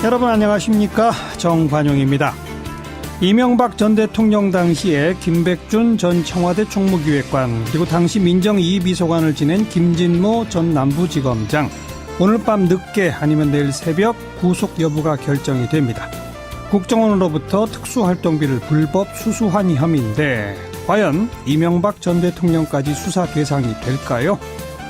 여러분 안녕하십니까? 정관용입니다. 이명박 전 대통령 당시에 김백준 전 청와대 총무기획관 그리고 당시 민정이비서관을 지낸 김진모 전 남부지검장 오늘 밤 늦게 아니면 내일 새벽 구속 여부가 결정이 됩니다. 국정원으로부터 특수활동비를 불법 수수한 혐의인데 과연 이명박 전 대통령까지 수사 대상이 될까요?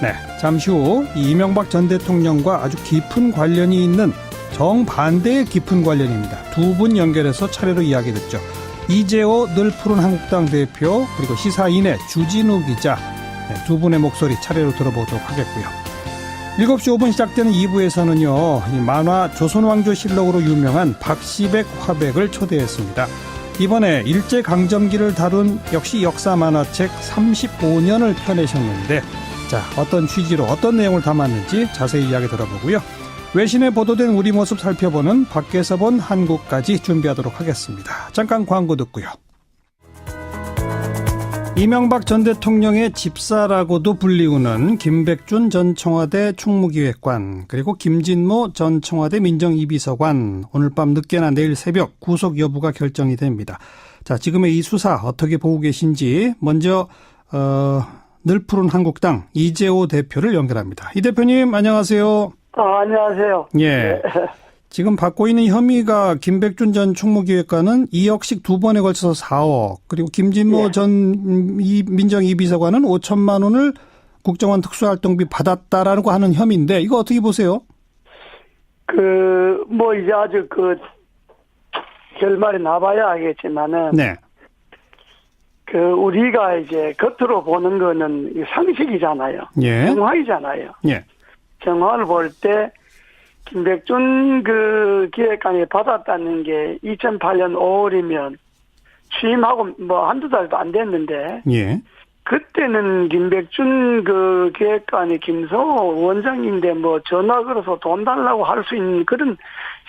네, 잠시 후 이명박 전 대통령과 아주 깊은 관련이 있는 정반대의 깊은 관련입니다. 두 분 연결해서 차례로 이야기 듣죠. 이재호 늘 푸른 한국당 대표 그리고 시사인의 주진우 기자 두 분의 목소리 차례로 들어보도록 하겠고요. 7시 5분 시작되는 2부에서는요. 이 만화 조선왕조실록으로 유명한 박시백 화백을 초대했습니다. 이번에 일제강점기를 다룬 역시 역사 만화책 35년을 펴내셨는데 자, 어떤 취지로 어떤 내용을 담았는지 자세히 이야기 들어보고요. 외신에 보도된 우리 모습 살펴보는 밖에서 본 한국까지 준비하도록 하겠습니다. 잠깐 광고 듣고요. 이명박 전 대통령의 집사라고도 불리우는 김백준 전 청와대 총무기획관 그리고 김진모 전 청와대 민정이비서관 오늘 밤 늦게나 내일 새벽 구속 여부가 결정이 됩니다. 자, 지금의 이 수사 어떻게 보고 계신지 먼저 늘 푸른 한국당 이재호 대표를 연결합니다. 이 대표님 안녕하세요. 안녕하세요. 예. 네. 지금 받고 있는 혐의가 김백준 전 총무기획관은 2억씩 두 번에 걸쳐서 4억, 그리고 김진모 전 민정이비서관은 5천만 원을 국정원 특수활동비 받았다라는 거 하는 혐의인데 이거 어떻게 보세요? 이제 아주 결말이 나봐야 알겠지만은. 네. 우리가 이제 겉으로 보는 거는 상식이잖아요. 예. 정황이잖아요. 예. 정황을 볼 때, 김백준 기획관이 받았다는 게 2008년 5월이면 취임하고 한두 달도 안 됐는데. 예. 그때는 김백준 기획관이 김성호 원장인데 전화 걸어서 돈 달라고 할 수 있는 그런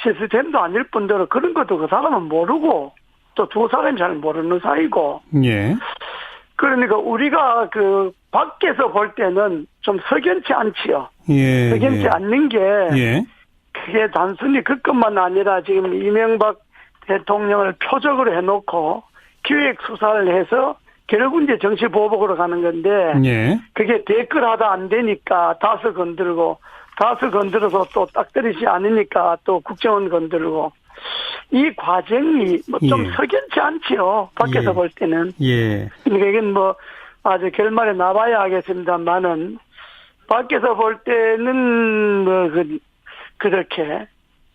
시스템도 아닐 뿐더러 그런 것도 그 사람은 모르고 또 두 사람이 잘 모르는 사이고. 예. 그러니까 우리가 밖에서 볼 때는 좀 석연치 않지요. 예. 석연치 않는 게. 예. 그게 단순히 그것만 아니라 지금 이명박 대통령을 표적으로 해놓고 기획 수사를 해서 결국 이제 정치 보복으로 가는 건데. 예. 그게 댓글하다 안 되니까 다수 건들어서 또 딱 들이지 않으니까 또 국정원 건들고. 이 과정이 좀 석연치 않지요. 밖에서 볼 때는. 예. 그러니까 이건 아주 결말에 나봐야 하겠습니다만은 밖에서 볼 때는 그렇게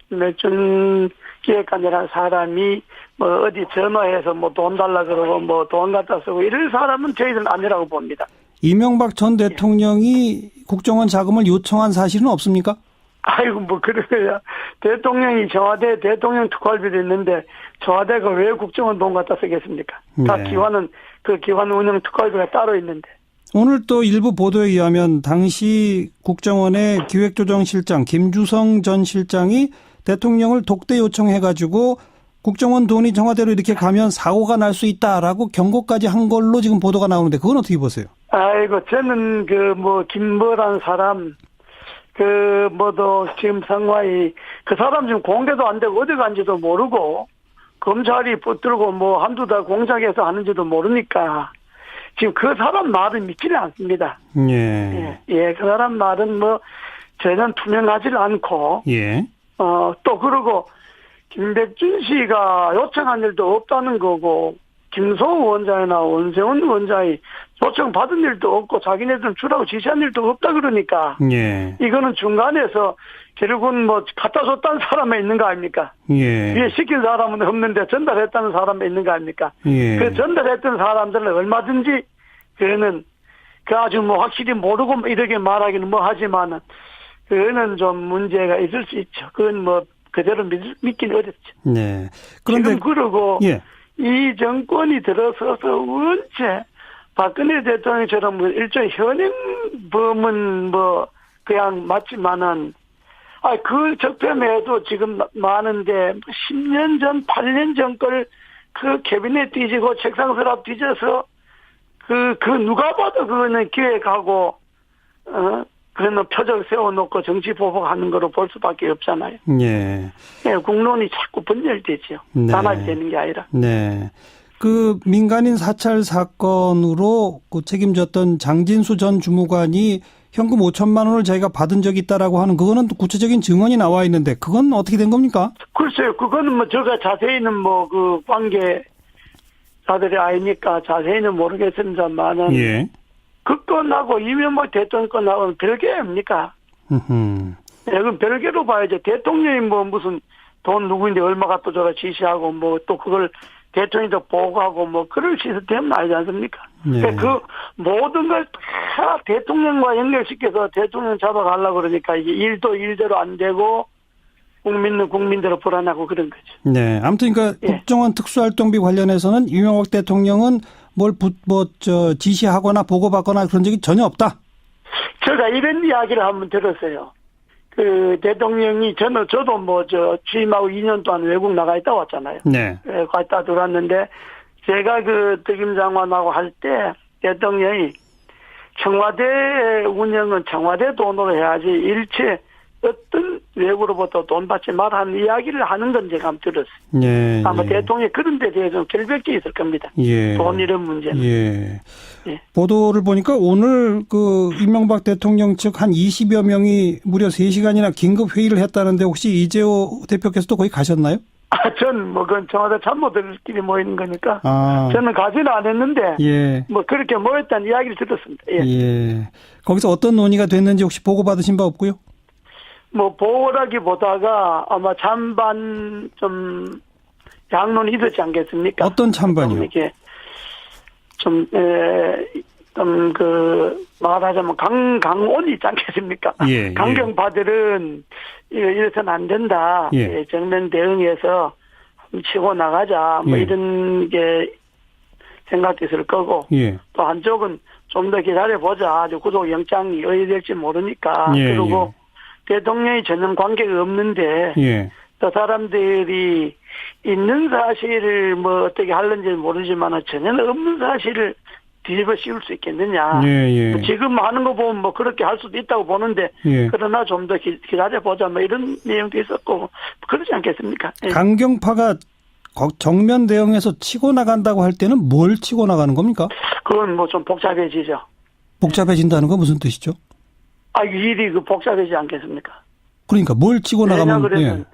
김백준 기획관이라는 사람이 어디 전화해서 돈 달라 그러고 돈 갖다 쓰고 이럴 사람은 저희들은 아니라고 봅니다. 이명박 전 대통령이 국정원 자금을 요청한 사실은 없습니까? 아이고 그래야 대통령이 청와대 대통령 특활비도 있는데 청와대가 왜 국정원 돈 갖다 쓰겠습니까? 다 네. 기관은 기관 운영 특활비가 따로 있는데. 오늘 또 일부 보도에 의하면 당시 국정원의 기획조정실장 김주성 전 실장이 대통령을 독대 요청해가지고 국정원 돈이 청와대로 이렇게 가면 사고가 날 수 있다라고 경고까지 한 걸로 지금 보도가 나오는데 그건 어떻게 보세요? 아이고 저는 김모라는 사람 지금 상황이 그 사람 지금 공개도 안 되고 어디 간지도 모르고 검찰이 붙들고 한두 달 공작해서 하는지도 모르니까 지금 그 사람 말은 믿지는 않습니다. 예. 예, 그 사람 말은 전혀 투명하지 않고. 예. 또 그러고 김백준 씨가 요청한 일도 없다는 거고 김성호 원장이나 원세훈 원장이 요청받은 일도 없고 자기네들은 주라고 지시한 일도 없다 그러니까. 예. 이거는 중간에서 결국은 갖다 줬다는 사람이 있는 거 아닙니까? 예. 위에 시킨 사람은 없는데 전달했다는 사람이 있는 거 아닙니까? 예. 그 전달했던 사람들은 얼마든지 그거는 아주 확실히 모르고 이렇게 말하기는 하지만은 그거는 좀 문제가 있을 수 있죠. 그건 그대로 믿기는 어렵죠. 네. 그런데 지금 그러고 예. 이 정권이 들어서서 언제 박근혜 대통령처럼 일종의 현행범은 그냥 맞지만은 그 적폐매도 지금 많은데 10년 전, 8년 전 걸 캐비넷 뒤지고 책상 서랍 뒤져서 누가 봐도 그거는 기획하고 그러면 표적 세워놓고 정치 보복하는 거로 볼 수밖에 없잖아요. 예. 예, 국론이 자꾸 분열되죠. 네. 단합이 되는 게 아니라. 네. 그 민간인 사찰 사건으로 그 책임졌던 장진수 전 주무관이 현금 5천만 원을 자기가 받은 적이 있다라고 하는 그거는 또 구체적인 증언이 나와 있는데 그건 어떻게 된 겁니까? 글쎄요, 그거는 뭐 제가 자세히는 뭐 그 관계자들이 아니니까 자세히는 모르겠습니다만은 예. 그 건하고 이명박 대통령 건하고는 별개 아닙니까? 네, 그럼 별개로 봐야죠. 대통령이 뭐 무슨 돈 누구인데 얼마 갖다 줘라 지시하고 뭐 또 그걸 대통령도 보고하고 뭐 그럴 시스템은 아니지 않습니까? 네. 그 모든 걸 다 대통령과 연결시켜서 대통령 잡아가려고 그러니까 이게 일도 일대로 안 되고 국민은 국민대로 불안하고 그런 거죠. 네. 아무튼 그러니까 예. 국정원 특수활동비 관련해서는 이명박 대통령은 지시하거나 보고받거나 그런 적이 전혀 없다. 제가 이런 이야기를 한번 들었어요. 그 대통령이 저도 뭐 취임하고 2년 동안 외국 나가 있다 왔잖아요. 네. 예, 갔다 들어왔는데 제가 그 특임 장관하고 할 때 대통령이 청와대 운영은 청와대 돈으로 해야지 일체 어떤 외국으로부터 돈 받지 말라는 이야기를 하는 건 제가 한번 들었어요. 예. 아마 예. 대통령이 그런 데 대해서 결백이 있을 겁니다. 예. 돈 이런 문제는. 예. 예. 보도를 보니까 오늘 그 이명박 대통령 측 한 20여 명이 무려 3시간이나 긴급 회의를 했다는데 혹시 이재호 대표께서도 거기 가셨나요? 전 뭐 그건 청와대 참모들끼리 모이는 거니까 저는 가지는 않았는데 예. 뭐 그렇게 모였다는 이야기를 들었습니다. 예. 예. 거기서 어떤 논의가 됐는지 혹시 보고받으신 바 없고요? 뭐 보고라기보다가 아마 찬반 좀 양론이 있었지 않겠습니까? 어떤 찬반이요? 이게 좀 말하자면 강온이 있지 않겠습니까? 예, 강경파들은 이래서는 안 된다. 예. 예, 정면 대응해서 치고 나가자. 뭐 예. 이런 게 생각도 있을 거고. 예. 또 한쪽은 좀 더 기다려보자. 아주 구속영장이 어디 될지 모르니까. 예, 그리고 대통령이 전혀 관계가 없는데 예. 또 사람들이 있는 사실을 뭐 어떻게 하는지는 모르지만 전혀 없는 사실을 뒤집어 씌울 수 있겠느냐. 예, 예. 지금 하는 거 보면 뭐 그렇게 할 수도 있다고 보는데 예. 그러나 좀 더 기다려보자 뭐 이런 내용도 있었고 그러지 않겠습니까? 예. 강경파가 정면 대응해서 치고 나간다고 할 때는 뭘 치고 나가는 겁니까? 그건 뭐 좀 복잡해지죠. 복잡해진다는 건 무슨 뜻이죠? 일이 복잡해지지 않겠습니까? 그러니까 뭘 치고 나가면 그러면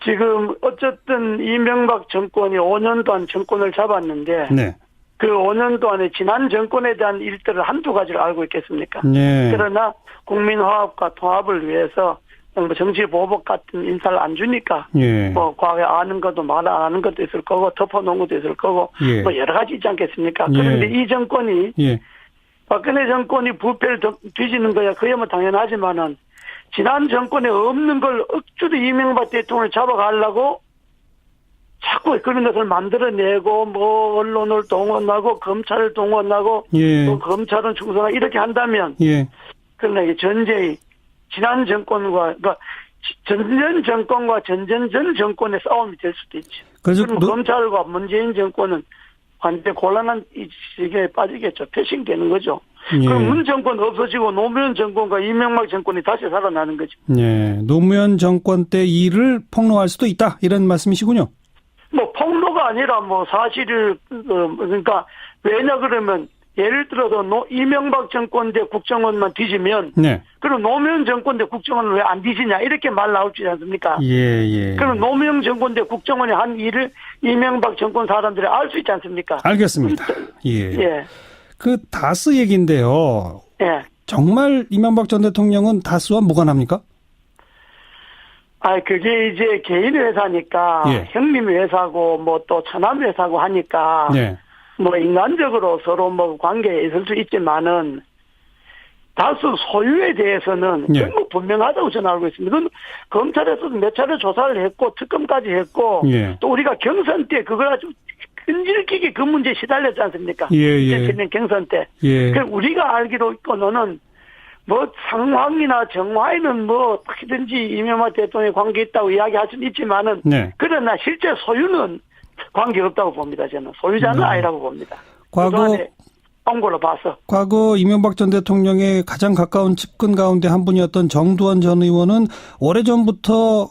지금 어쨌든 이명박 정권이 5년 동안 정권을 잡았는데 네. 그 5년 동안에 지난 정권에 대한 일들을 한두 가지를 알고 있겠습니까? 네. 그러나 국민 화합과 통합을 위해서 뭐 정치 보복 같은 인사를 안 주니까 예. 뭐 과거에 아는 것도 말 안 아는 것도 있을 거고 덮어놓은 것도 있을 거고 예. 뭐 여러 가지 있지 않겠습니까? 예. 그런데 이 정권이 예. 박근혜 정권이 부패를 뒤지는 거야 그야 뭐 당연하지만은 지난 정권에 없는 걸 억지로 이명박 대통령을 잡아가려고 자꾸 그런 것을 만들어내고 뭐 언론을 동원하고 검찰을 동원하고 예. 또 검찰은 충성하고 이렇게 한다면 예. 그러나 이게 전제의 지난 정권과 그러니까 전전 정권과 전전 정권의 싸움이 될 수도 있죠. 그래서 그럼 검찰과 문재인 정권은 완전 곤란한 시기에 빠지겠죠. 패싱되는 거죠. 예. 그럼 문 정권 없어지고 노무현 정권과 이명박 정권이 다시 살아나는 거죠. 예. 노무현 정권 때 일을 폭로할 수도 있다 이런 말씀이시군요. 뭐 폭로가 아니라 뭐 사실을 그러니까 왜냐 그러면 예를 들어서 이명박 정권 때 국정원만 뒤지면 네. 그럼 노무현 정권 때 국정원은 왜 안 뒤지냐 이렇게 말 나올 지 않습니까? 예. 그럼 노무현 정권 때 국정원이 한 일을 이명박 정권 사람들이 알 수 있지 않습니까? 알겠습니다. 예. 예. 그 다스 얘기인데요. 예. 정말 이명박 전 대통령은 다스와 무관합니까? 그게 이제 개인 회사니까 예. 형님 회사고 뭐 또 처남 회사고 하니까 네. 뭐 인간적으로 서로 뭐 관계에 있을 수 있지만은 다수 소유에 대해서는 예. 전부 분명하다고 저는 알고 있습니다. 그건 검찰에서도 몇 차례 조사를 했고 특검까지 했고 예. 또 우리가 경선 때 그걸 아주 끈질기게 그 문제에 시달렸지 않습니까? 예. 2007년 경선 때. 예. 그 우리가 알기로 있고는 뭐 상황이나 정화에는 뭐 어떻게든지 이명박 대통령이 관계 있다고 이야기할 수는 있지만은 네. 그러나 실제 소유는 관계 없다고 봅니다. 저는 소유자는 아니라고 봅니다. 과거 그동안에 온 걸로 봐서. 과거 이명박 전 대통령의 가장 가까운 측근 가운데 한 분이었던 정두환 전 의원은 오래전부터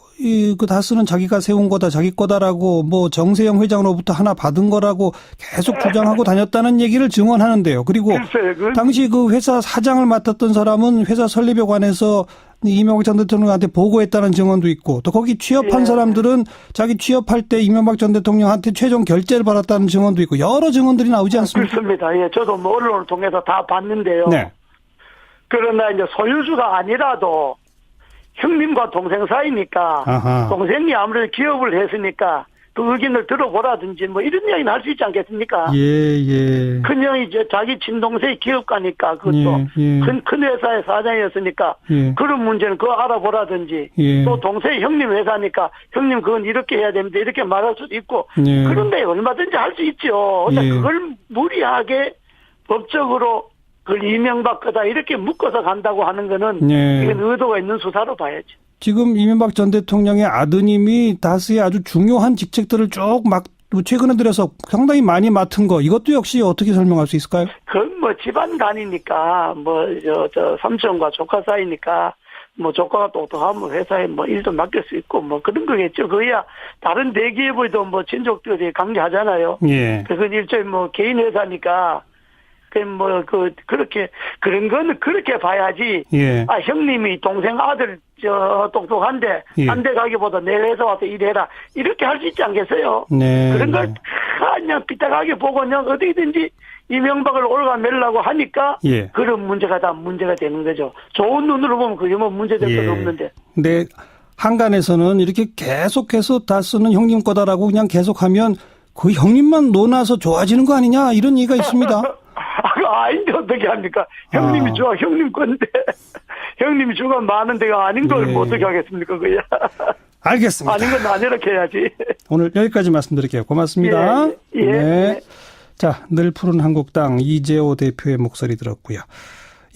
그 다스는 자기가 세운 거다, 자기 거다라고 뭐 정세영 회장으로부터 하나 받은 거라고 계속 주장하고 다녔다는 얘기를 증언하는데요. 그리고 글쎄요, 당시 그 회사 사장을 맡았던 사람은 회사 설립에 관해서 이명박 전 대통령한테 보고했다는 증언도 있고, 또 거기 취업한 예. 사람들은 자기 취업할 때 이명박 전 대통령한테 최종 결재를 받았다는 증언도 있고, 여러 증언들이 나오지 않습니까? 그렇습니다. 예, 저도 뭐 언론을 통해서 다 봤는데요. 네. 그러나 이제 소유주가 아니라도 형님과 동생 사이니까 아하. 동생이 아무래도 기업을 했으니까 그 의견을 들어보라든지 뭐 이런 이야기는 할 수 있지 않겠습니까? 예. 큰형이 이제 자기 친동생이 기업가니까 그것도 예. 큰 회사의 사장이었으니까 예. 그런 문제는 그거 알아보라든지 예. 또 동생 형님 회사니까 형님 그건 이렇게 해야 됩니다 이렇게 말할 수도 있고 예. 그런데 얼마든지 할 수 있죠. 근데 예. 그걸 무리하게 법적으로 그걸 이명박 거다 이렇게 묶어서 간다고 하는 거는 예. 이건 의도가 있는 수사로 봐야죠. 지금 이명박 전 대통령의 아드님이 다스의 아주 중요한 직책들을 쭉 막 최근에 들어서 상당히 많이 맡은 거, 이것도 역시 어떻게 설명할 수 있을까요? 그건 뭐 집안 간이니까 뭐 저 삼촌과 조카 사이니까 뭐 조카가 똑똑하면 회사에 뭐 일도 맡길 수 있고 뭐 그런 거겠죠. 그야 다른 대기업에도 뭐 친족들이 관계하잖아요. 예. 그건 일종의 뭐 개인 회사니까 그렇게 그런 거는 그렇게 봐야지. 예. 아 형님이 동생 아들 똑똑한데 예. 한 대 가기보다 내 회사 와서 일해라 이렇게 할 수 있지 않겠어요? 네. 그런 걸 그냥 삐딱하게 보고 그냥 어디든지 이명박을 올가매려고 하니까 예. 그런 문제가 다 문제가 되는 거죠. 좋은 눈으로 보면 그게 뭐 문제될 건 없는데. 근데 한간에서는 이렇게 계속해서 다스는 형님 거다라고 그냥 계속하면 그 형님만 논아서 좋아지는 거 아니냐 이런 얘기가 있습니다. 아닌데 어떻게 합니까? 형님이 좋아 형님 건데 형님이 주가 많은 데가 아닌 걸 뭐 어떻게 하겠습니까? 그야. 알겠습니다. 아닌 건 아니렇게 해야지. 오늘 여기까지 말씀드릴게요. 고맙습니다. 예. 네. 자, 늘 푸른 한국당 이재호 대표의 목소리 들었고요.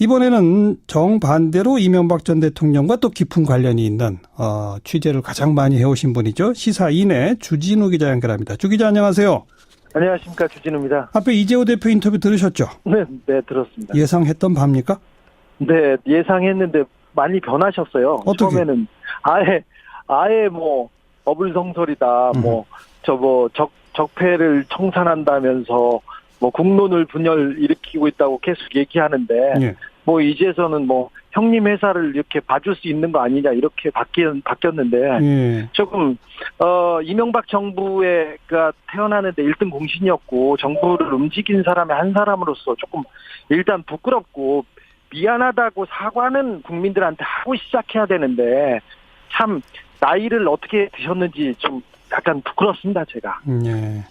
이번에는 정반대로 이명박 전 대통령과 또 깊은 관련이 있는 취재를 가장 많이 해오신 분이죠. 시사인의 주진우 기자 연결합니다. 주 기자 안녕하세요. 안녕하십니까, 주진우입니다. 앞에 이재호 대표 인터뷰 들으셨죠? 네, 들었습니다. 예상했던 바입니까? 네, 예상했는데 많이 변하셨어요. 어떻게? 처음에는 아예 뭐 어불성설이다, 적폐를 청산한다면서 뭐 국론을 분열 일으키고 있다고 계속 얘기하는데 예. 뭐 이제서는 뭐 형님 회사를 이렇게 봐줄 수 있는 거 아니냐 이렇게 바뀌었는데 예. 조금 이명박 정부가 태어나는데 1등 공신이었고 정부를 움직인 사람의 한 사람으로서 조금 일단 부끄럽고 미안하다고 사과는 국민들한테 하고 시작해야 되는데 참 나이를 어떻게 드셨는지 좀 약간 부끄럽습니다, 제가. 예.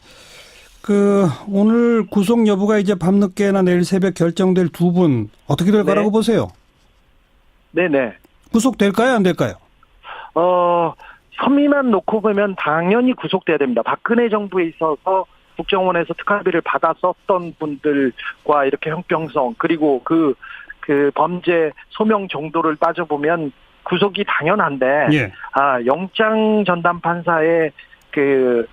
오늘 구속 여부가 이제 밤늦게나 내일 새벽 결정될 두 분 어떻게 될 거라고 보세요? 네네. 구속될까요, 안 될까요? 혐의만 놓고 보면 당연히 구속돼야 됩니다. 박근혜 정부에 있어서 국정원에서 특활비를 받았었던 분들과 이렇게 형평성 그리고 그 범죄 소명 정도를 따져보면 구속이 당연한데 예. 영장 전담 판사의 그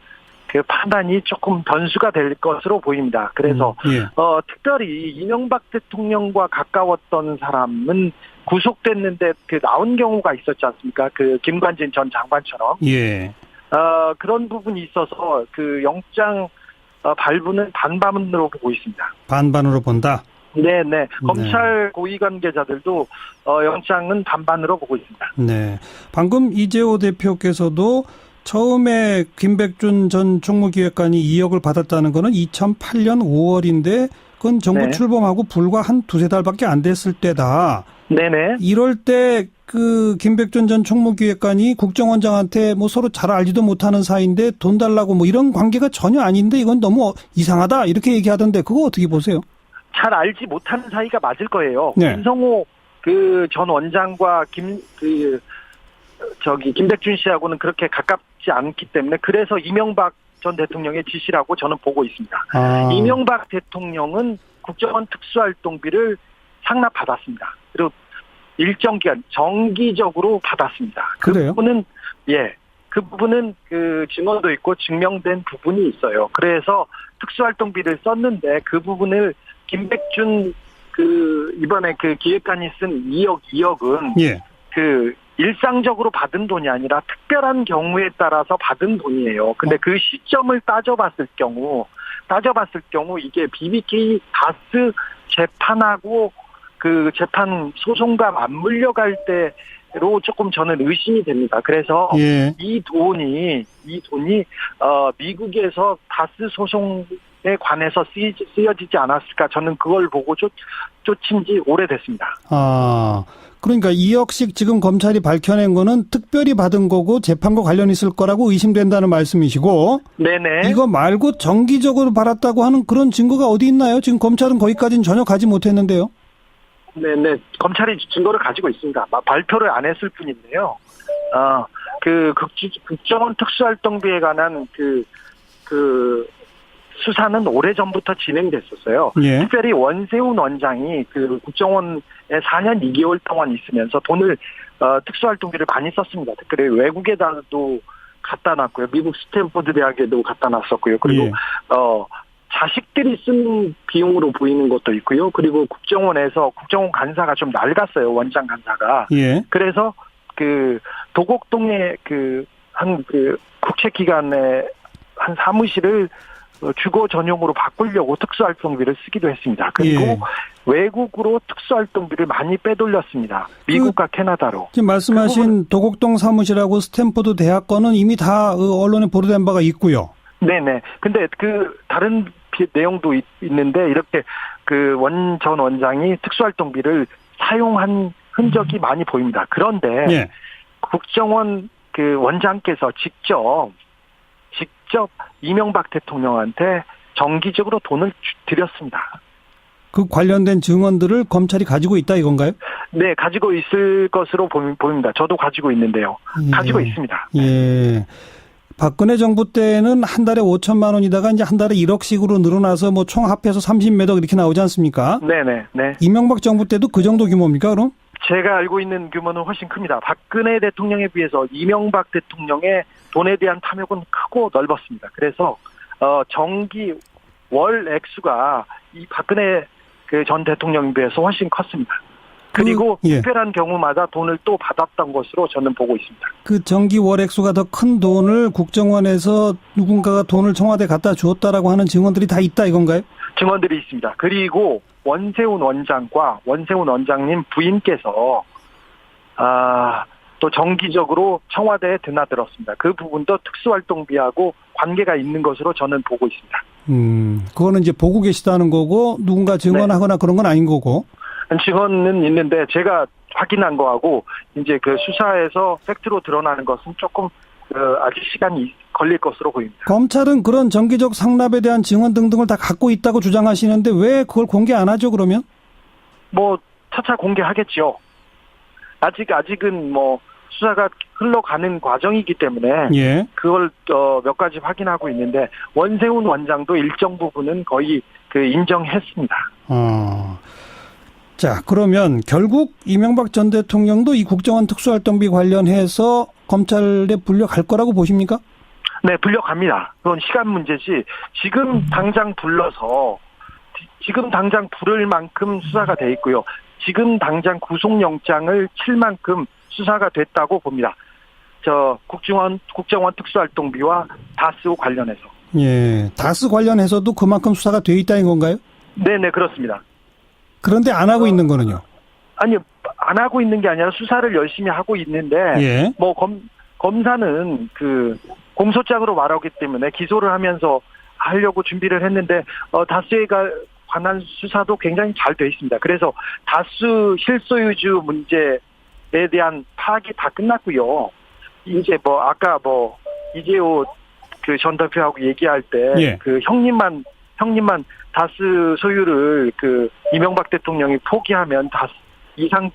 판단이 조금 변수가 될 것으로 보입니다. 그래서 예. 특별히 이명박 대통령과 가까웠던 사람은 구속됐는데 나온 경우가 있었지 않습니까? 김관진 전 장관처럼. 예. 그런 부분이 있어서 영장 발부는 반반으로 보고 있습니다. 반반으로 본다. 네네. 검찰 고위 관계자들도 영장은 반반으로 보고 있습니다. 네. 방금 이재호 대표께서도 처음에 김백준 전 총무기획관이 2억을 받았다는 거는 2008년 5월인데 그건 정부 네. 출범하고 불과 한 두세 달밖에 안 됐을 때다. 네네. 이럴 때 김백준 전 총무기획관이 국정원장한테 뭐 서로 잘 알지도 못하는 사이인데 돈 달라고 뭐 이런 관계가 전혀 아닌데 이건 너무 이상하다 이렇게 얘기하던데 그거 어떻게 보세요? 잘 알지 못하는 사이가 맞을 거예요. 네. 김성호 전 원장과 김백준 씨하고는 그렇게 가깝지 않기 때문에 그래서 이명박 전 대통령의 지시라고 저는 보고 있습니다. 이명박 대통령은 국정원 특수활동비를 상납받았습니다. 그리고 일정 기간 정기적으로 받았습니다. 그래요? 그 부분은 증언도 있고 증명된 부분이 있어요. 그래서 특수활동비를 썼는데 그 부분을 김백준 이번에 기획관이 쓴 2억은 예. 일상적으로 받은 돈이 아니라 특별한 경우에 따라서 받은 돈이에요. 근데 그 시점을 따져봤을 경우 이게 BBK 다스 재판하고 재판 소송과 맞물려 갈 때로 조금 저는 의심이 됩니다. 그래서 예. 이 돈이 미국에서 다스 소송에 관해서 쓰여지지 않았을까? 저는 그걸 보고 쫓은 지 오래됐습니다. 그러니까 2억씩 지금 검찰이 밝혀낸 거는 특별히 받은 거고 재판과 관련 있을 거라고 의심된다는 말씀이시고. 네네. 이거 말고 정기적으로 받았다고 하는 그런 증거가 어디 있나요? 지금 검찰은 거기까지는 전혀 가지 못했는데요. 네네. 검찰이 증거를 가지고 있습니다. 발표를 안 했을 뿐인데요. 국정원 특수활동비에 관한 수사는 오래전부터 진행됐었어요. 예. 특별히 원세훈 원장이 국정원에 4년 2개월 동안 있으면서 돈을 특수활동비를 많이 썼습니다. 특별히 외국에다도 갖다 놨고요. 미국 스탠포드 대학에도 갖다 놨었고요. 그리고 예. 자식들이 쓴 비용으로 보이는 것도 있고요. 그리고 국정원에서 국정원 간사가 좀 낡았어요. 원장 간사가. 예. 그래서 도곡동에 국책기관의 한 사무실을 주거 전용으로 바꾸려고 특수활동비를 쓰기도 했습니다. 그리고 예. 외국으로 특수활동비를 많이 빼돌렸습니다. 미국과 캐나다로. 지금 말씀하신 도곡동 사무실하고 스탠포드 대학 거는 이미 다 언론에 보도된 바가 있고요. 네네. 근데 다른 내용도 있는데 이렇게 전 원장이 특수활동비를 사용한 흔적이 많이 보입니다. 그런데 예. 국정원 원장께서 직접 이명박 대통령한테 정기적으로 돈을 드렸습니다. 그 관련된 증언들을 검찰이 가지고 있다 이건가요? 네, 가지고 있을 것으로 보입니다. 저도 가지고 있는데요. 예. 가지고 있습니다. 예. 박근혜 정부 때는 한 달에 5천만 원이다가 이제 한 달에 1억씩으로 늘어나서 뭐 총 합해서 30몇 억 이렇게 나오지 않습니까? 네네. 네. 이명박 정부 때도 그 정도 규모입니까, 그럼? 제가 알고 있는 규모는 훨씬 큽니다. 박근혜 대통령에 비해서 이명박 대통령의 돈에 대한 탐욕은 크고 넓었습니다. 그래서 정기 월 액수가 이 박근혜 전 대통령에 비해서 훨씬 컸습니다. 그리고 예. 특별한 경우마다 돈을 또 받았던 것으로 저는 보고 있습니다. 그 정기 월 액수가 더 큰 돈을 국정원에서 누군가가 돈을 청와대에 갖다 주었다라고 하는 증언들이 다 있다 이건가요? 증언들이 있습니다. 그리고 원세훈 원장과 원세훈 원장님 부인께서 또 정기적으로 청와대에 드나들었습니다. 그 부분도 특수활동비하고 관계가 있는 것으로 저는 보고 있습니다. 그거는 이제 보고 계시다는 거고 누군가 증언하거나 그런 건 아닌 거고. 증언은 있는데 제가 확인한 거하고 이제 수사에서 팩트로 드러나는 것은 조금 아직 시간이 걸릴 것으로 보입니다. 검찰은 그런 정기적 상납에 대한 증언 등등을 다 갖고 있다고 주장하시는데 왜 그걸 공개 안 하죠, 그러면? 차차 공개하겠죠. 아직은 수사가 흘러가는 과정이기 때문에 예. 그걸 몇 가지 확인하고 있는데 원세훈 원장도 일정 부분은 거의 인정했습니다. 자, 그러면 결국 이명박 전 대통령도 이 국정원 특수활동비 관련해서 검찰에 불려갈 거라고 보십니까? 네, 불려갑니다. 그건 시간 문제지. 지금 당장 부를 만큼 수사가 돼 있고요. 지금 당장 구속영장을 칠 만큼 수사가 됐다고 봅니다. 국정원 특수활동비와 다스 관련해서. 예, 다스 관련해서도 그만큼 수사가 돼 있다는 건가요? 네네, 그렇습니다. 그런데 안 하고 있는 거는요? 아니요, 안 하고 있는 게 아니라 수사를 열심히 하고 있는데, 예. 검사는 공소장으로 말하기 때문에 기소를 하면서 하려고 준비를 했는데, 다스에 관한 수사도 굉장히 잘 돼 있습니다. 그래서 다스 실소유주 문제에 대한 파악이 다 끝났고요. 이제 아까 이재호 전 대표하고 얘기할 때, 예. 형님만 다스 소유를 이명박 대통령이 포기하면 이상은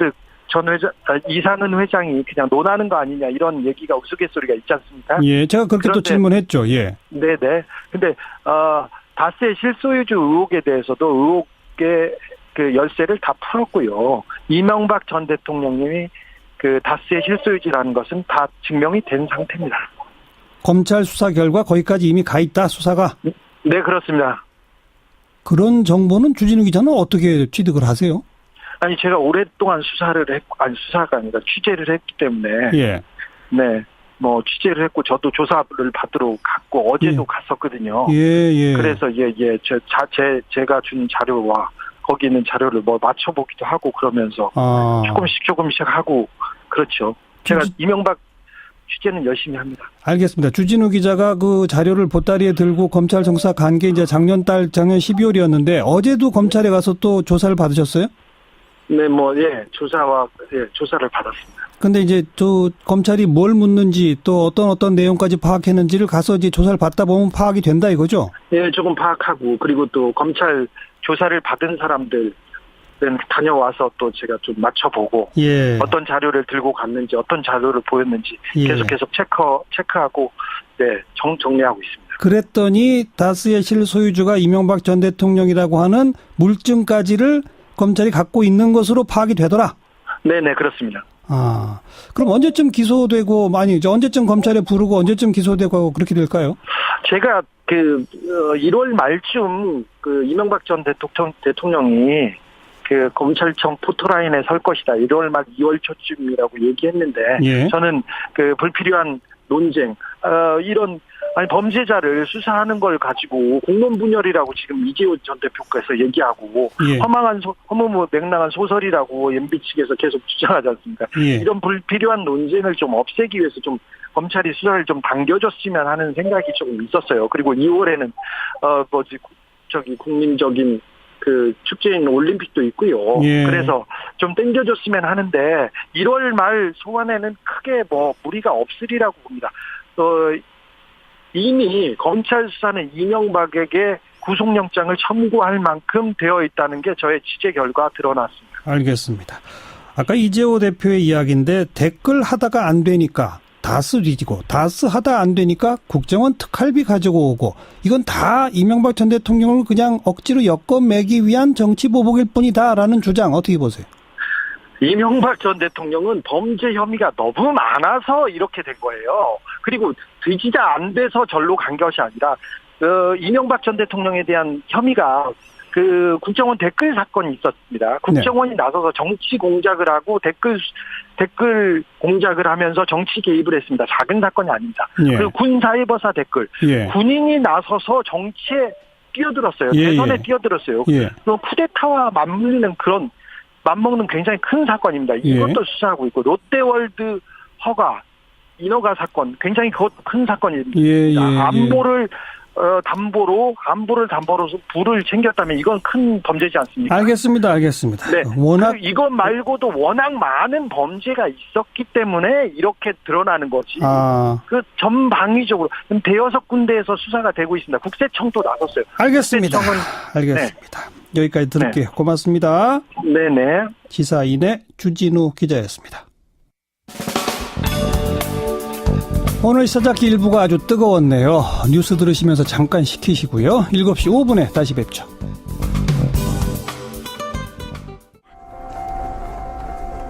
회장이 그냥 논하는 거 아니냐 이런 얘기가 우스갯소리가 있지 않습니까? 예, 제가 그렇게 또 질문했죠. 예. 네네. 근데 다스의 실소유주 의혹에 대해서도 의혹의 열쇠를 다 풀었고요. 이명박 전 대통령님이 다스의 실소유주라는 것은 다 증명이 된 상태입니다. 검찰 수사 결과 거기까지 이미 가 있다, 수사가? 네, 그렇습니다. 그런 정보는 주진우 기자는 어떻게 취득을 하세요? 아니 제가 오랫동안 수사가 아니라 취재를 했기 때문에 예. 네. 뭐 취재를 했고 저도 조사를 받으러 갔고 어제도 예. 갔었거든요. 예. 그래서 제가 준 자료와 거기 있는 자료를 뭐 맞춰보기도 하고 그러면서 조금씩 하고 그렇죠. 제가 이명박 취재는 열심히 합니다. 알겠습니다. 주진우 기자가 그 자료를 보따리에 들고 검찰 정사 간 게 이제 작년 12월이었는데 어제도 검찰에 가서 또 조사를 받으셨어요? 네, 조사를 받았습니다. 근데 이제 검찰이 뭘 묻는지 또 어떤 내용까지 파악했는지를 가서 이제 조사를 받다 보면 파악이 된다 이거죠? 예, 조금 파악하고 그리고 또 검찰 조사를 받은 사람들은 다녀와서 또 제가 좀 맞춰보고 예. 어떤 자료를 들고 갔는지 어떤 자료를 보였는지 예. 계속 체크하고 네, 정리하고 있습니다. 그랬더니 다스의 실소유주가 이명박 전 대통령이라고 하는 물증까지를 검찰이 갖고 있는 것으로 파악이 되더라? 네네, 그렇습니다. 그럼 언제쯤 기소되고, 언제쯤 검찰에 부르고 언제쯤 기소되고 그렇게 될까요? 제가 1월 말쯤 이명박 전 대통령이 검찰청 포토라인에 설 것이다. 1월 말 2월 초쯤이라고 얘기했는데, 예. 저는 불필요한 논쟁, 이런, 범죄자를 수사하는 걸 가지고 공론 분열이라고 지금 이재호 전 대표께서 얘기하고, 예. 허무맹랑한 소설이라고 MB 측에서 계속 주장하지 않습니까? 예. 이런 불필요한 논쟁을 좀 없애기 위해서 좀 검찰이 수사를 좀 당겨줬으면 하는 생각이 조금 있었어요. 그리고 2월에는, 국민적인 축제인 올림픽도 있고요. 예. 그래서 좀 땡겨줬으면 하는데 1월 말 소환에는 크게 무리가 없으리라고 봅니다. 이미 검찰 수사는 이명박에게 구속영장을 청구할 만큼 되어 있다는 게 저의 취재 결과 드러났습니다. 알겠습니다. 아까 이재호 대표의 이야기인데 댓글 하다가 안 되니까 다스 뒤지고 다스 하다 안 되니까 국정원 특활비 가지고 오고 이건 다 이명박 전 대통령을 그냥 억지로 엮어매기 위한 정치 보복일 뿐이다라는 주장 어떻게 보세요? 이명박 전 대통령은 범죄 혐의가 너무 많아서 이렇게 된 거예요. 그리고 뒤지다 안 돼서 절로 간 것이 아니라 이명박 전 대통령에 대한 혐의가 국정원 댓글 사건이 있었습니다. 국정원이 나서서 정치 공작을 하고 댓글 공작을 하면서 정치 개입을 했습니다. 작은 사건이 아닙니다. 예. 그리고 군 사이버사 댓글. 예. 군인이 나서서 정치에 뛰어들었어요. 예. 대선에 뛰어들었어요. 예. 쿠데타와 맞먹는 굉장히 큰 사건입니다. 이것도 수사하고 있고 롯데월드 인허가 사건 굉장히 큰 사건입니다. 예. 안보를 담보로서 부를 챙겼다면 이건 큰 범죄지 않습니까? 알겠습니다. 네. 이것 말고도 워낙 많은 범죄가 있었기 때문에 이렇게 드러나는 거지. 전방위적으로 대여섯 군데에서 수사가 되고 있습니다. 국세청도 나섰어요. 알겠습니다. 알겠습니다. 네. 여기까지 들을게요. 네. 고맙습니다. 네네. 시사인의 주진우 기자였습니다. 오늘 시사잡기 일부가 아주 뜨거웠네요. 뉴스 들으시면서 잠깐 식히시고요. 7시 5분에 다시 뵙죠.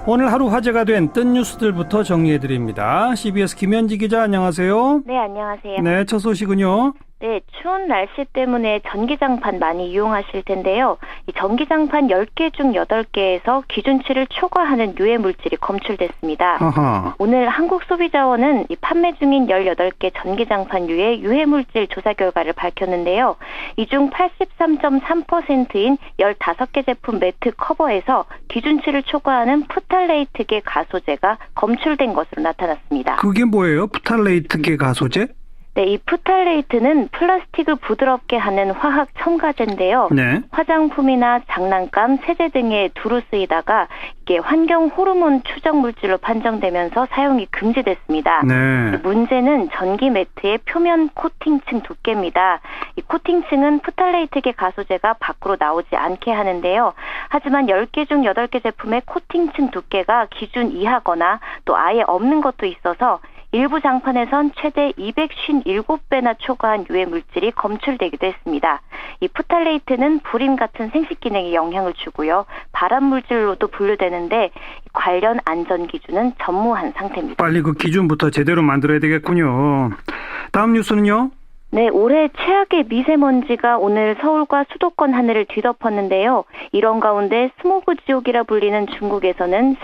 오늘 하루 화제가 된 뜬 뉴스들부터 정리해드립니다. CBS 김현지 기자 안녕하세요. 네, 안녕하세요. 네, 첫 소식은요. 네, 추운 날씨 때문에 전기장판 많이 이용하실 텐데요. 이 전기장판 10개 중 8개에서 기준치를 초과하는 유해물질이 검출됐습니다. 아하. 오늘 한국소비자원은 이 판매 중인 18개 전기장판 유해 유해물질 조사 결과를 밝혔는데요. 이 중 83.3%인 15개 제품 매트 커버에서 기준치를 초과하는 푸탈레이트계 가소제가 검출된 것으로 나타났습니다. 그게 뭐예요? 푸탈레이트계 가소제? 네, 이 푸탈레이트는 플라스틱을 부드럽게 하는 화학 첨가제인데요. 네. 화장품이나 장난감, 세제 등에 두루 쓰이다가 이게 환경 호르몬 추적 물질로 판정되면서 사용이 금지됐습니다. 네. 문제는 전기 매트의 표면 코팅층 두께입니다. 이 코팅층은 푸탈레이트계 가소제가 밖으로 나오지 않게 하는데요. 하지만 10개 중 8개 제품의 코팅층 두께가 기준 이하거나 또 아예 없는 것도 있어서 일부 장판에선 최대 257배나 초과한 유해 물질이 검출되기도 했습니다. 이 푸탈레이트는 불임 같은 생식 기능에 영향을 주고요. 발암 물질로도 분류되는데 관련 안전 기준은 전무한 상태입니다. 빨리 그 기준부터 제대로 만들어야 되겠군요. 다음 뉴스는요? 네, 올해 최악의 미세먼지가 오늘 서울과 수도권 하늘을 뒤덮었는데요. 이런 가운데 스모그 지옥이라 불리는 중국에서는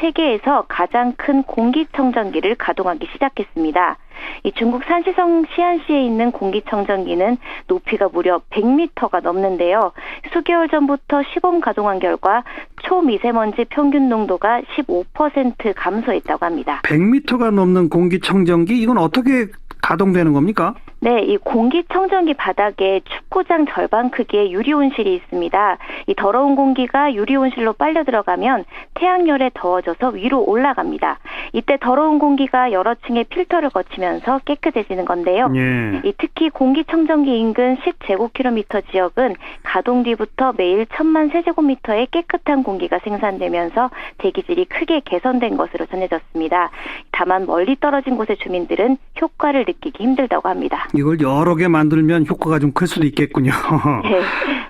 세계에서 가장 큰 공기청정기를 가동하기 시작했습니다. 이 중국 산시성 시안시에 있는 공기청정기는 높이가 무려 100m가 넘는데요. 수개월 전부터 시범 가동한 결과 초미세먼지 평균 농도가 15% 감소했다고 합니다. 100m가 넘는 공기청정기 이건 어떻게 가동되는 겁니까? 네, 이 공기청정기 바닥에 축구장 절반 크기의 유리온실이 있습니다. 이 더러운 공기가 유리온실로 빨려 들어가면 태양열에 더워져서 위로 올라갑니다. 이때 더러운 공기가 여러 층의 필터를 거치면서 깨끗해지는 건데요. 예. 이 특히 공기청정기 인근 10제곱킬로미터 지역은 가동 뒤부터 매일 1000만 세제곱미터의 깨끗한 공기가 생산되면서 대기질이 크게 개선된 것으로 전해졌습니다. 다만 멀리 떨어진 곳의 주민들은 효과를 느끼기 힘들다고 합니다. 이걸 여러 개 만들면 효과가 좀 클 수도 있겠군요. 네.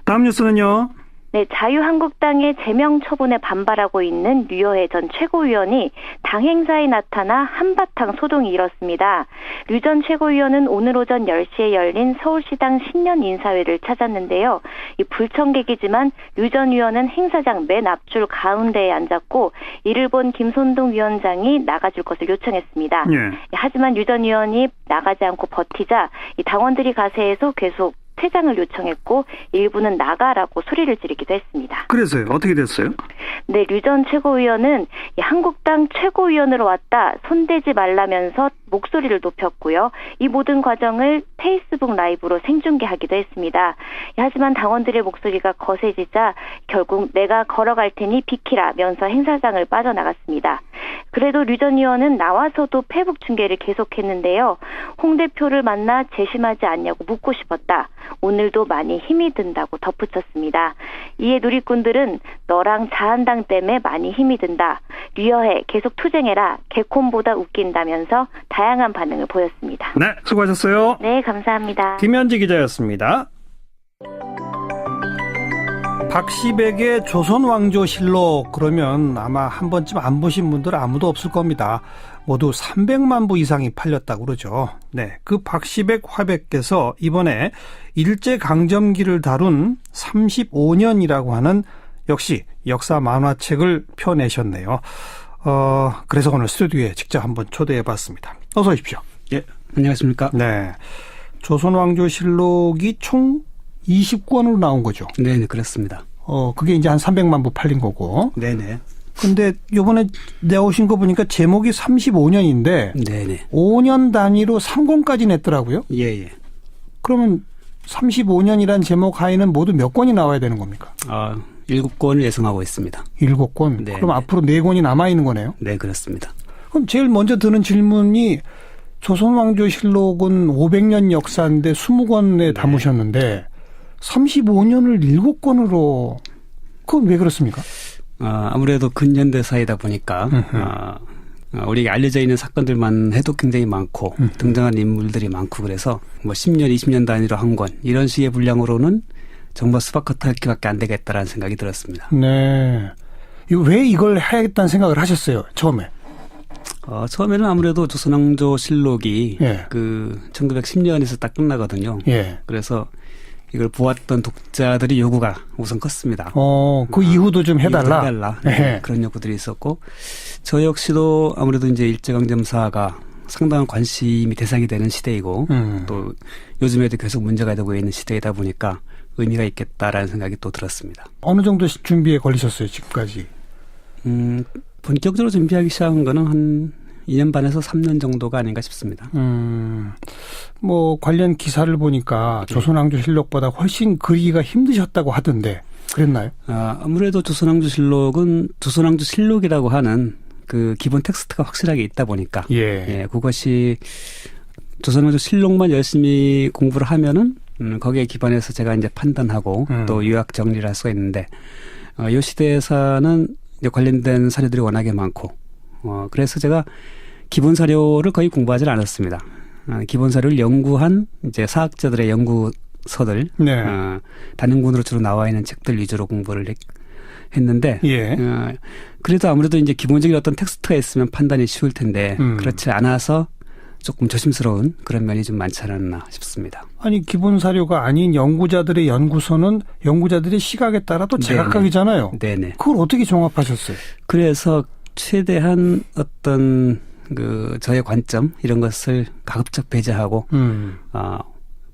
다음 뉴스는요. 네, 자유한국당의 제명 처분에 반발하고 있는 류여해 전 최고위원이 당 행사에 나타나 한바탕 소동이 일었습니다. 류 전 최고위원은 오늘 오전 10시에 열린 서울시당 신년 인사회를 찾았는데요. 이 불청객이지만 류 전 의원은 행사장 맨 앞줄 가운데에 앉았고 이를 본 김선동 위원장이 나가줄 것을 요청했습니다. 예. 하지만 류 전 의원이 나가지 않고 버티자 이 당원들이 가세해서 계속 퇴장을 요청했고 일부는 나가라고 소리를 지르기도 했습니다. 그래서요. 어떻게 됐어요? 네, 류 전 최고위원은 한국당 최고위원으로 왔다 손대지 말라면서 목소리를 높였고요. 이 모든 과정을 페이스북 라이브로 생중계하기도 했습니다. 하지만 당원들의 목소리가 거세지자 결국 내가 걸어갈 테니 비키라면서 행사장을 빠져나갔습니다. 그래도 류 전 의원은 나와서도 페북 중계를 계속했는데요. 홍 대표를 만나 재심하지 않냐고 묻고 싶었다. 오늘도 많이 힘이 든다고 덧붙였습니다. 이에 누리꾼들은 너랑 자한당 때문에 많이 힘이 든다. 류여해 계속 투쟁해라. 개콘보다 웃긴다면서 다양한 반응을 보였습니다. 네, 수고하셨어요. 네, 감사합니다. 김현지 기자였습니다. 박시백의 조선왕조실록 그러면 아마 한 번쯤 안 보신 분들 아무도 없을 겁니다. 모두 300만 부 이상이 팔렸다고 그러죠. 네, 그 박시백 화백께서 이번에 일제강점기를 다룬 35년이라고 하는 역시 역사 만화책을 펴내셨네요. 그래서 오늘 스튜디오에 직접 한번 초대해봤습니다. 어서 오십시오. 예, 안녕하십니까. 네, 조선왕조실록이 총 29권으로 나온 거죠. 네, 그렇습니다. 그게 이제 한 300만 부 팔린 거고. 네네. 근데 요번에 내오신 거 보니까 제목이 35년인데. 네네. 5년 단위로 3권까지 냈더라고요. 예, 예. 그러면 35년이란 제목 하에는 모두 몇 권이 나와야 되는 겁니까? 7권을 예상하고 있습니다. 7권? 네, 그럼 앞으로 4권이 남아있는 거네요? 네, 그렇습니다. 그럼 제일 먼저 드는 질문이 조선왕조실록은 500년 역사인데 20권에 담으셨는데 35년을 7권으로 그건 왜 그렇습니까? 아무래도 근현대사이다 보니까 우리에게 알려져 있는 사건들만 해도 굉장히 많고 등장한 인물들이 많고 그래서 뭐 10년, 20년 단위로 한 권 이런 식의 분량으로는 정말 수박겉 핥기밖에 안 되겠다라는 생각이 들었습니다. 네. 왜 이걸 해야겠다는 생각을 하셨어요, 처음에? 처음에는 아무래도 조선왕조실록이 예. 그 1910년에서 딱 끝나거든요. 예. 그래서 이걸 보았던 독자들이 요구가 우선 컸습니다. 그 이후도 좀 해달라. 해달라. 예. 네, 그런 요구들이 있었고, 저 역시도 아무래도 이제 일제강점사가 상당한 관심이 대상이 되는 시대이고, 또 요즘에도 계속 문제가 되고 있는 시대이다 보니까 의미가 있겠다라는 생각이 또 들었습니다. 어느 정도 준비에 걸리셨어요, 지금까지? 본격적으로 준비하기 시작한 거는 한 2년 반에서 3년 정도가 아닌가 싶습니다. 뭐 관련 기사를 보니까 조선왕조실록보다 훨씬 그리기가 힘드셨다고 하던데 그랬나요? 아무래도 조선왕조실록은 조선왕조실록이라고 하는 그 기본 텍스트가 확실하게 있다 보니까 예, 그것이 조선왕조실록만 열심히 공부를 하면은 거기에 기반해서 제가 이제 판단하고 또 요약 정리를 할 수가 있는데 이 시대에서는 이제 관련된 사료들이 워낙에 많고 그래서 제가 기본 사료를 거의 공부하지 않았습니다. 기본 사료를 연구한 이제 사학자들의 연구서들, 네. 단행본으로 주로 나와 있는 책들 위주로 공부를 했는데, 예. 그래도 아무래도 이제 기본적인 어떤 텍스트가 있으면 판단이 쉬울 텐데, 그렇지 않아서 조금 조심스러운 그런 면이 좀 많지 않았나 싶습니다. 아니 기본 사료가 아닌 연구자들의 연구서는 연구자들의 시각에 따라 또 제각각이잖아요. 네네. 그걸 어떻게 종합하셨어요? 그래서 최대한 어떤 저의 관점 이런 것을 가급적 배제하고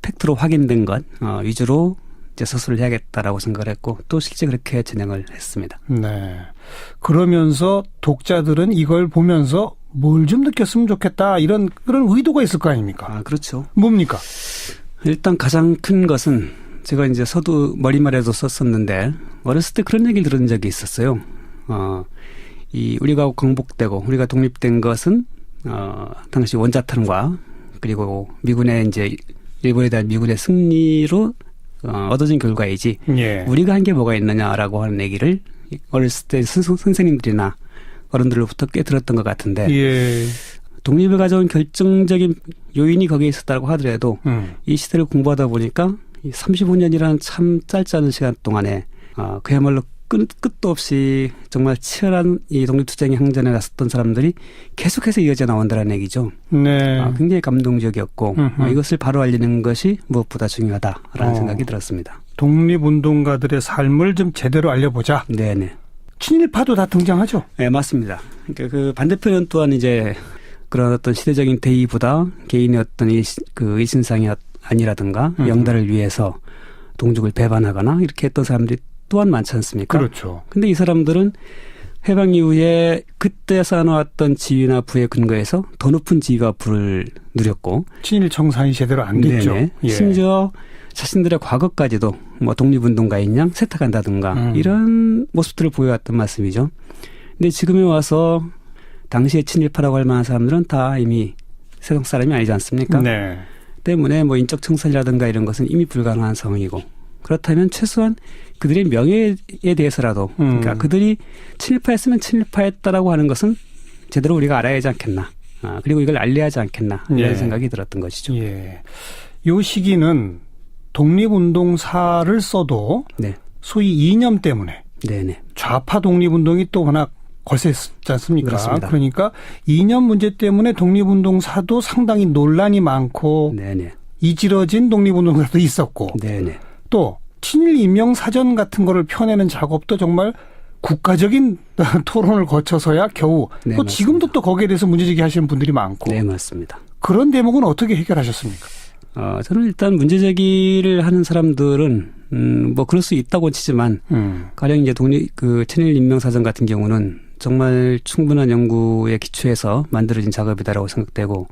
팩트로 확인된 것 위주로 이제 서술을 해야겠다라고 생각을 했고 또 실제 그렇게 진행을 했습니다. 네. 그러면서 독자들은 이걸 보면서 뭘 좀 느꼈으면 좋겠다 이런 그런 의도가 있을 거 아닙니까? 그렇죠. 뭡니까? 일단 가장 큰 것은 제가 이제 서두 머리말에도 썼었는데 어렸을 때 그런 얘기를 들은 적이 있었어요. 우리가 광복되고 우리가 독립된 것은 당시 원자탄과 그리고 미군의 이제 일본에 대한 미군의 승리로 얻어진 결과이지. 예. 우리가 한 게 뭐가 있느냐라고 하는 얘기를 어렸을 때 선생님들이나 어른들로부터 꽤 들었던 것 같은데 예. 독립을 가져온 결정적인 요인이 거기에 있었다고 하더라도 이 시대를 공부하다 보니까 이 35년이라는 참 짧지 않은 시간 동안에 그야말로 끝도 없이 정말 치열한 이 독립투쟁의 항전에 나섰던 사람들이 계속해서 이어져 나온다는 얘기죠. 네. 굉장히 감동적이었고 이것을 바로 알리는 것이 무엇보다 중요하다라는 생각이 들었습니다. 독립운동가들의 삶을 좀 제대로 알려보자. 네네. 친일파도 다 등장하죠. 네, 맞습니다. 그러니까 그 반대편은 또한 이제 그런 어떤 시대적인 대의보다 개인의 어떤 일신상이 아니라든가 영달을 위해서 동족을 배반하거나 이렇게 했던 사람들이 또한 많지 않습니까? 그렇죠. 근데 이 사람들은 해방 이후에 그때 쌓아놓았던 지위나 부에 근거해서 더 높은 지위와 부를 누렸고 친일 청산이 제대로 안 됐죠. 예. 심지어 자신들의 과거까지도 뭐 독립운동가인 양 세탁한다든가 이런 모습들을 보여왔던 말씀이죠. 근데 지금에 와서 당시에 친일파라고 할 만한 사람들은 다 이미 세상 사람이 아니지 않습니까? 네. 때문에 뭐 인적 청산이라든가 이런 것은 이미 불가능한 상황이고 그렇다면 최소한 그들의 명예에 대해서라도 그러니까 그들이 친일파였으면 친일파였다라고 하는 것은 제대로 우리가 알아야 하지 않겠나. 그리고 이걸 알려야 하지 않겠나. 이런 생각이 들었던 것이죠. 예. 요 시기는 독립운동사를 써도 네. 소위 이념 때문에 네네. 좌파 독립운동이 또 워낙 거셌지 않습니까? 그렇습니다. 그러니까 이념 문제 때문에 독립운동사도 상당히 논란이 많고 네네. 이지러진 독립운동사도 있었고 네네. 또 친일 임명 사전 같은 거를 펴내는 작업도 정말 국가적인 토론을 거쳐서야 겨우 네, 또 지금도 맞습니다. 또 거기에 대해서 문제제기하시는 분들이 많고 네, 맞습니다. 그런 대목은 어떻게 해결하셨습니까? 저는 일단 문제제기를 하는 사람들은 뭐 그럴 수 있다고 치지만 가령 이제 친일 임명사전 같은 경우는 정말 충분한 연구에 기초해서 만들어진 작업이다라고 생각되고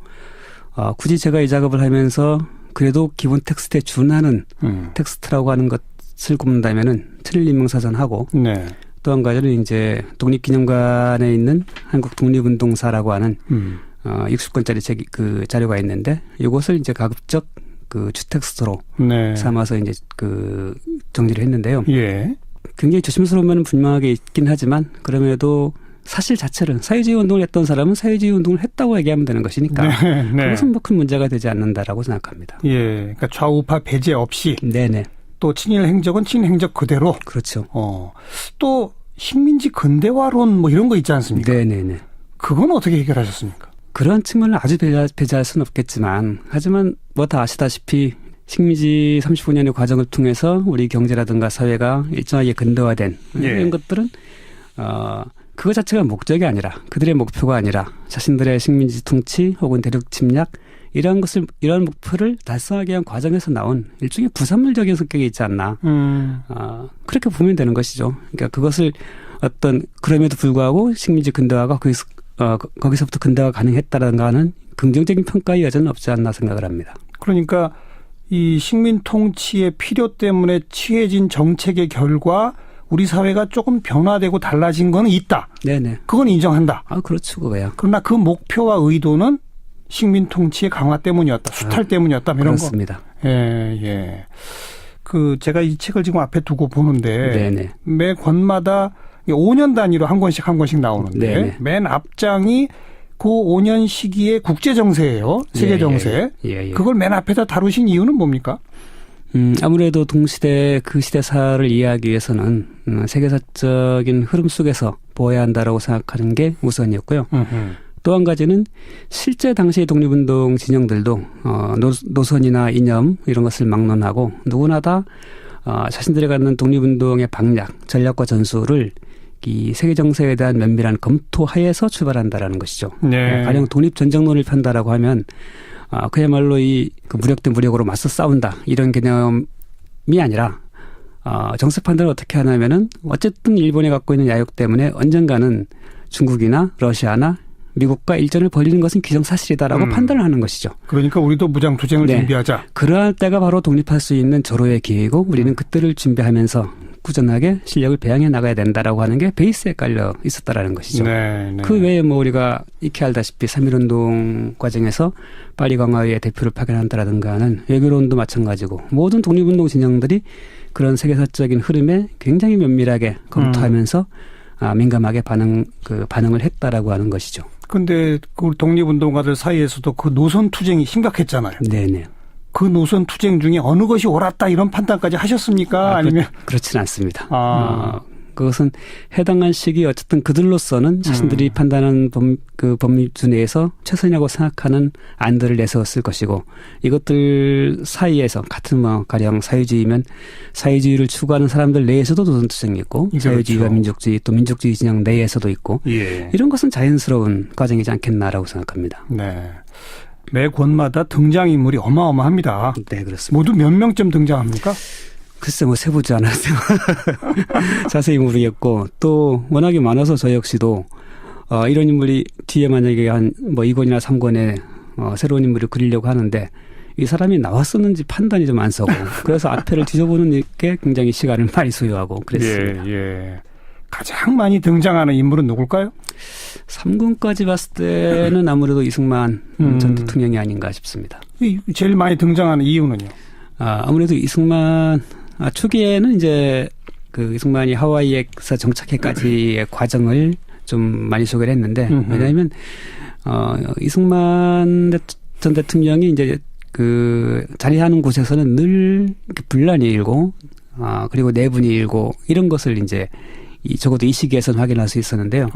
굳이 제가 이 작업을 하면서 그래도 기본 텍스트에 준하는 텍스트라고 하는 것을 꼽는다면은 친일 임명사전하고 네. 또 한 가지는 이제 독립기념관에 있는 한국 독립운동사라고 하는 60권짜리 그 자료가 있는데 이것을 이제 가급적 그 주텍스트로 네. 삼아서 이제 정리를 했는데요. 예. 굉장히 조심스러운 면은 분명하게 있긴 하지만 그럼에도 사실 자체를 사회주의 운동을 했던 사람은 사회주의 운동을 했다고 얘기하면 되는 것이니까 네. 네. 그것은 뭐 큰 문제가 되지 않는다라고 생각합니다. 예. 그러니까 좌우파 배제 없이 네네. 또 친일 행적은 친일 행적 그대로. 그렇죠. 또 식민지 근대화론 뭐 이런 거 있지 않습니까? 네네네. 그건 어떻게 해결하셨습니까? 그런 측면을 아주 배제할 수는 없겠지만 하지만 뭐 다 아시다시피 식민지 35년의 과정을 통해서 우리 경제라든가 사회가 일정하게 근대화된 이런 것들은 그거 자체가 목적이 아니라 그들의 목표가 아니라 자신들의 식민지 통치 혹은 대륙 침략 이런 목표를 달성하기 위한 과정에서 나온 일종의 부산물적인 성격이 있지 않나. 그렇게 보면 되는 것이죠. 그러니까 그것을 그럼에도 불구하고 식민지 근대화가 거기서부터 근대화가 가능했다든가 하는 긍정적인 평가의 여지는 없지 않나 생각을 합니다. 그러니까 이 식민 통치의 필요 때문에 취해진 정책의 결과 우리 사회가 조금 변화되고 달라진 건 있다. 네네. 그건 인정한다. 그렇죠, 그거야. 그러나 그 목표와 의도는 식민 통치의 강화 때문이었다. 수탈 때문이었다. 이런 그렇습니다. 거. 예. 제가 이 책을 지금 앞에 두고 보는데 네네. 매 권마다 5년 단위로 한 권씩 나오는데 네네. 맨 앞장이 그 5년 시기의 국제 정세예요. 세계 정세. 예. 그걸 맨 앞에다 다루신 이유는 뭡니까? 아무래도 동시대 그 시대사를 이해하기 위해서는 세계사적인 흐름 속에서 보아야 한다라고 생각하는 게 우선이었고요. 또 한 가지는 실제 당시의 독립운동 진영들도 노선이나 이념 이런 것을 막론하고 누구나 다 자신들이 갖는 독립운동의 방향, 전략과 전술을 이 세계 정세에 대한 면밀한 검토하에서 출발한다라는 것이죠. 네. 가령 독립전쟁론을 편다라고 하면 그야말로 그 무력 대 무력으로 맞서 싸운다 이런 개념이 아니라 정세 판단을 어떻게 하냐면은 어쨌든 일본이 갖고 있는 야욕 때문에 언젠가는 중국이나 러시아나 미국과 일전을 벌이는 것은 기정사실이다라고 판단을 하는 것이죠. 그러니까 우리도 무장투쟁을 준비하자. 그러할 때가 바로 독립할 수 있는 절호의 기회이고 우리는 그때를 준비하면서 꾸준하게 실력을 배양해 나가야 된다라고 하는 게 베이스에 깔려 있었다라는 것이죠. 네. 그 외에 뭐 우리가 익히 알다시피 3.1운동 과정에서 파리 강화의 대표를 파견한다라든가 하는 외교론도 마찬가지고 모든 독립운동 진영들이 그런 세계사적인 흐름에 굉장히 면밀하게 검토하면서 민감하게 반응을 했다라고 하는 것이죠. 근데 그 독립운동가들 사이에서도 그 노선 투쟁이 심각했잖아요. 네네. 그 노선 투쟁 중에 어느 것이 옳았다 이런 판단까지 하셨습니까? 아니면 그렇지는 않습니다. 그것은 해당한 시기 어쨌든 그들로서는 자신들이 판단한 법률주 내에서 최선이라고 생각하는 안들을 내세웠을 것이고 이것들 사이에서 같은 가령 사회주의면 사회주의를 추구하는 사람들 내에서도 노선투쟁이 있고 그렇죠. 사회주의와 민족주의 또 민족주의 진영 내에서도 있고 이런 것은 자연스러운 과정이지 않겠나라고 생각합니다. 네. 매 권마다 등장인물이 어마어마합니다. 네, 그렇습니다. 모두 몇 명쯤 등장합니까? 글쎄 세보지 않았어요. 자세히 모르겠고 또 워낙에 많아서 저 역시도 이런 인물이 뒤에 만약에 한 2권이나 3권에 새로운 인물을 그리려고 하는데 이 사람이 나왔었는지 판단이 좀 안 서고 그래서 앞에를 뒤져보는 게 굉장히 시간을 많이 소요하고 그랬습니다. 예. 가장 많이 등장하는 인물은 누굴까요? 3군까지 봤을 때는 아무래도 이승만 전 대통령이 아닌가 싶습니다. 제일 많이 등장하는 이유는요? 아무래도 이승만 초기에는 이제 그 이승만이 하와이에서 정착해까지의 과정을 좀 많이 소개를 했는데 왜냐하면 이승만 전 대통령이 이제 그 자리하는 곳에서는 늘 분란이 일고 그리고 내분이 일고 이런 것을 이제 적어도 이 시기에서는 확인할 수 있었는데요.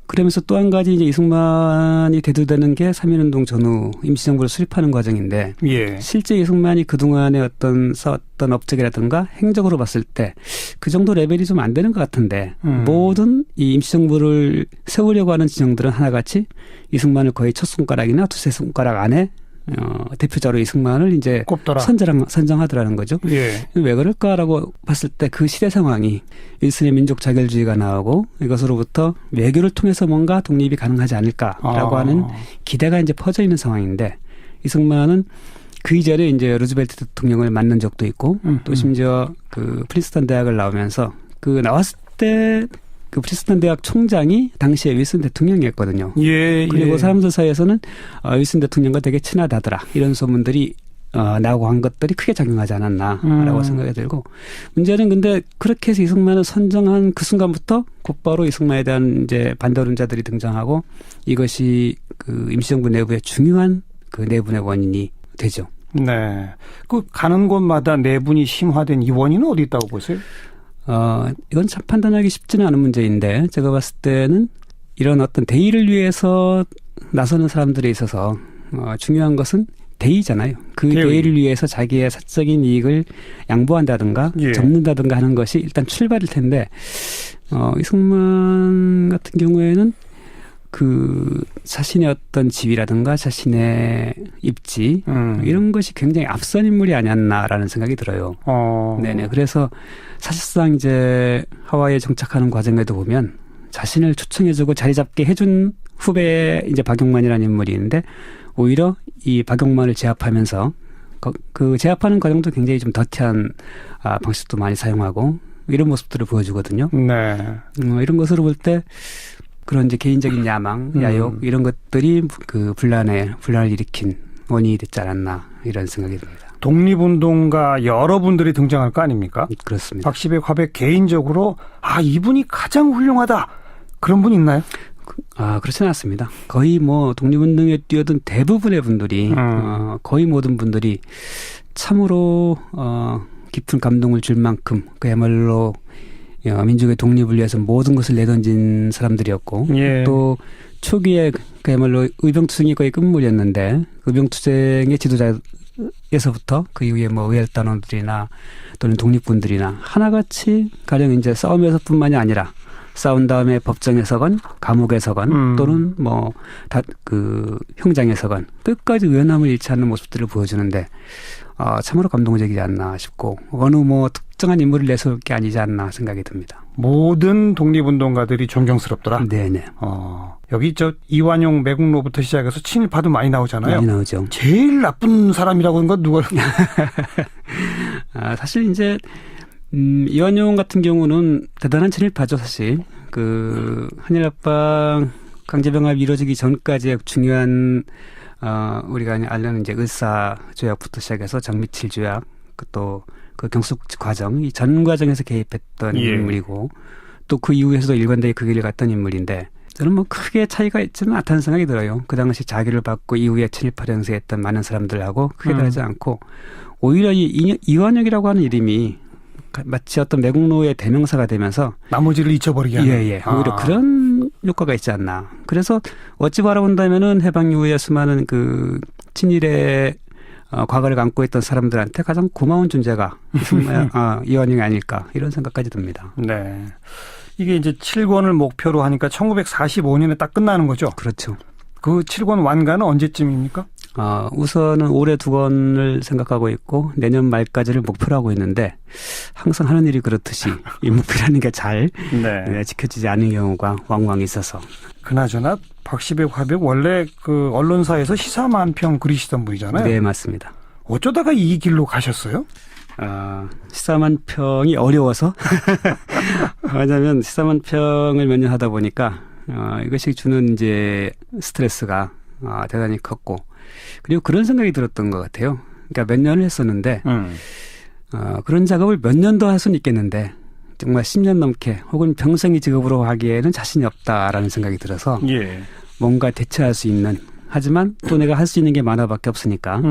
그러면서 또 한 가지 이제 이승만이 대두되는 게 3.1운동 전후 임시정부를 수립하는 과정인데 실제 이승만이 그동안에 어떤 썼던 업적이라든가 행적으로 봤을 때 그 정도 레벨이 좀 안 되는 것 같은데 모든 이 임시정부를 세우려고 하는 진영들은 하나같이 이승만을 거의 첫 손가락이나 두세 손가락 안에 대표자로 이승만을 이제 꼽더라. 선정하더라는 거죠. 왜 그럴까라고 봤을 때 그 시대 상황이 일선의 민족 자결주의가 나오고 이것으로부터 외교를 통해서 뭔가 독립이 가능하지 않을까라고 하는 기대가 이제 퍼져 있는 상황인데 이승만은 그 이전에 이제 루즈벨트 대통령을 만난 적도 있고 또 심지어 그 프린스턴 대학을 나오면서 그 나왔을 때 그 프린스턴 대학 총장이 당시에 윌슨 대통령이었거든요. 그리고 사람들 사이에서는 윌슨 대통령과 되게 친하다더라. 이런 소문들이 나오고 한 것들이 크게 작용하지 않았나라고 생각이 들고 문제는 근데 그렇게 해서 이승만을 선정한 그 순간부터 곧바로 이승만에 대한 이제 반대론자들이 등장하고 이것이 그 임시정부 내부의 중요한 그 내분의 원인이 되죠. 네. 그 가는 곳마다 내분이 심화된 이 원인은 어디 있다고 보세요? 이건 참 판단하기 쉽지는 않은 문제인데 제가 봤을 때는 이런 어떤 대의를 위해서 나서는 사람들에 있어서 중요한 것은 대의잖아요. 그 대의를 위해서 자기의 사적인 이익을 양보한다든가 접는다든가 하는 것이 일단 출발일 텐데 이승만 같은 경우에는 그 자신의 어떤 지위라든가 자신의 입지 이런 것이 굉장히 앞선 인물이 아니었나라는 생각이 들어요. 네네. 그래서 사실상 이제 하와이에 정착하는 과정에도 보면 자신을 초청해주고 자리 잡게 해준 후배 이제 박용만이라는 인물이 있는데 오히려 이 박용만을 제압하면서 그 제압하는 과정도 굉장히 좀 더티한 방식도 많이 사용하고 이런 모습들을 보여주거든요. 네. 이런 것으로 볼 때 그런 이제 개인적인 야망, 야욕 이런 것들이 그 분란을 일으킨 원인이 됐지 않았나 이런 생각이 듭니다. 독립운동가 여러분들이 등장할 거 아닙니까? 그렇습니다. 박시백, 화백 개인적으로 이분이 가장 훌륭하다 그런 분 있나요? 그렇지는 않습니다. 거의 뭐 독립운동에 뛰어든 대부분의 분들이 거의 모든 분들이 참으로 깊은 감동을 줄 만큼 그야말로 민족의 독립을 위해서 모든 것을 내던진 사람들이었고 또 초기에 그야말로 의병투쟁이 거의 끝물이었는데 의병투쟁의 지도자에서부터 그 이후에 뭐 의열단원들이나 또는 독립군들이나 하나같이 가령 이제 싸움에서뿐만이 아니라 싸운 다음에 법정에서건 감옥에서건 또는 뭐 그 형장에서건 끝까지 의연함을 잃지 않는 모습들을 보여주는데 참으로 감동적이지 않나 싶고 어느 뭐 특정한 인물을 내세울 게 아니지 않나 생각이 듭니다. 모든 독립운동가들이 존경스럽더라. 네네. 여기 이완용 매국노부터 시작해서 친일파도 많이 나오잖아요. 많이 나오죠. 제일 나쁜 사람이라고 하는 건 누가? 사실 이제 이완용 같은 경우는 대단한 친일파죠, 사실. 그 한일합방 강제병합이 이루어지기 전까지의 중요한 우리가 알려는 이제 을사조약부터 시작해서 정미칠 조약, 또 그 경숙 과정, 이 전 과정에서 개입했던 인물이고 또 그 이후에서도 일관되게 그 길을 갔던 인물인데 저는 뭐 크게 차이가 있지는 않다는 생각이 들어요. 그 당시 자기를 받고 이후에 친일파 행세했던 많은 사람들하고 크게 다르지 않고 오히려 이 이완용이라고 하는 이름이 마치 어떤 매국노의 대명사가 되면서 나머지를 잊혀버리게 하는. 예. 오히려 그런 효과가 있지 않나. 그래서 어찌 바라본다면은 해방 이후에 수많은 그 친일의 과거를 안고 있던 사람들한테 가장 고마운 존재가 이완용이 아닐까 이런 생각까지 듭니다. 네. 이게 이제 7권을 목표로 하니까 1945년에 딱 끝나는 거죠? 그렇죠. 그 7권 완가는 언제쯤입니까? 우선은 올해 2권을 생각하고 있고 내년 말까지를 목표로 하고 있는데 항상 하는 일이 그렇듯이 이 목표라는 게 잘 지켜지지 않은 경우가 왕왕 있어서. 그나저나 박시백 화백 원래 그 언론사에서 시사만평 그리시던 분이잖아요. 네, 맞습니다. 어쩌다가 이 길로 가셨어요? 시사만평이 어려워서 왜냐하면 시사만평을 몇 년 하다 보니까 이것이 주는 이제 스트레스가 대단히 컸고 그리고 그런 생각이 들었던 것 같아요. 그러니까 몇 년을 했었는데 그런 작업을 몇 년 더 할 수는 있겠는데 정말 10년 넘게 혹은 평생의 직업으로 하기에는 자신이 없다라는 생각이 들어서 뭔가 대체할 수 있는 하지만 또 내가 할 수 있는 게 만화밖에 없으니까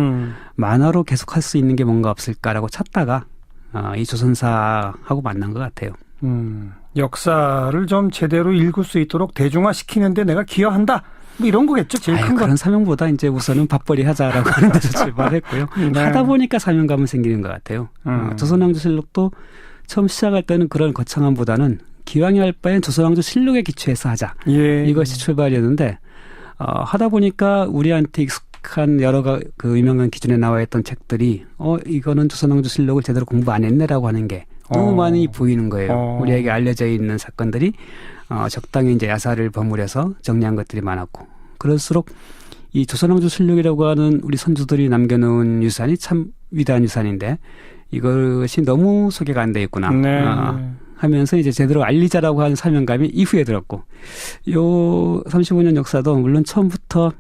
만화로 계속 할 수 있는 게 뭔가 없을까라고 찾다가 이 조선사하고 만난 것 같아요. 역사를 좀 제대로 읽을 수 있도록 대중화시키는데 내가 기여한다. 뭐 이런 거겠죠. 제일 큰 거. 그런 사명보다 이제 우선은 밥벌이 하자라고 하는 데서 출발했고요. 하다 보니까 사명감은 생기는 것 같아요. 조선왕조실록도 처음 시작할 때는 그런 거창함보다는 기왕이 할 바엔 조선왕조실록에 기초해서 하자. 이것이 출발이었는데 하다 보니까 우리한테 익숙한 여러 그 유명한 기준에 나와 있던 책들이 이거는 조선왕조실록을 제대로 공부 안 했네라고 하는 게 너무 많이 보이는 거예요. 우리에게 알려져 있는 사건들이 적당히 이제 야사를 버무려서 정리한 것들이 많았고 그럴수록 이 조선왕조실록이라고 하는 우리 선조들이 남겨놓은 유산이 참 위대한 유산인데 이것이 너무 소개가 안 돼 있구나 하면서 이제 제대로 알리자라고 하는 사명감이 이후에 들었고 요 35년 역사도 물론 처음부터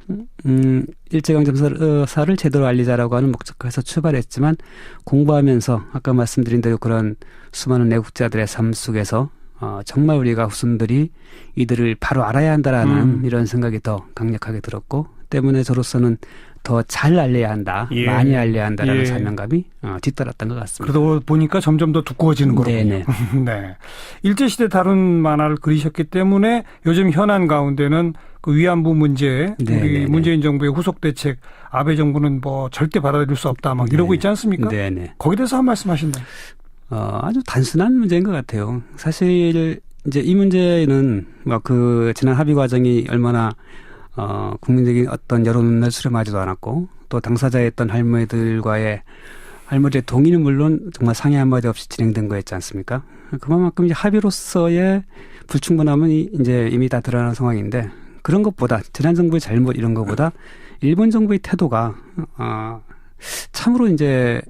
일제강점사를 제대로 알리자라고 하는 목적에서 출발했지만 공부하면서 아까 말씀드린 대로 그런 수많은 애국자들의 삶 속에서 정말 우리가 후손들이 이들을 바로 알아야 한다라는 이런 생각이 더 강력하게 들었고 때문에 저로서는 더 잘 알려야 한다, 많이 알려야 한다라는 사명감이 뒤따랐던 것 같습니다. 그러다 보니까 점점 더 두꺼워지는 거군요. 네네. 네. 일제시대 다룬 만화를 그리셨기 때문에 요즘 현안 가운데는 그 위안부 문제, 우리 문재인 정부의 후속 대책, 아베 정부는 뭐 절대 받아들일 수 없다, 막 이러고 있지 않습니까? 네네. 거기에 대해서 한 말씀 하신다. 아주 단순한 문제인 것 같아요. 사실 이제 이 문제는 뭐 그 지난 합의 과정이 얼마나 국민적인 어떤 여론을 수렴하지도 않았고 또 당사자였던 할머니들의 동의는 물론 정말 상의 한마디 없이 진행된 거였지 않습니까? 그만큼 이제 합의로서의 불충분함은 이제 이미 다 드러난 상황인데 그런 것보다 지난 정부의 잘못 이런 것보다 일본 정부의 태도가 참으로 이제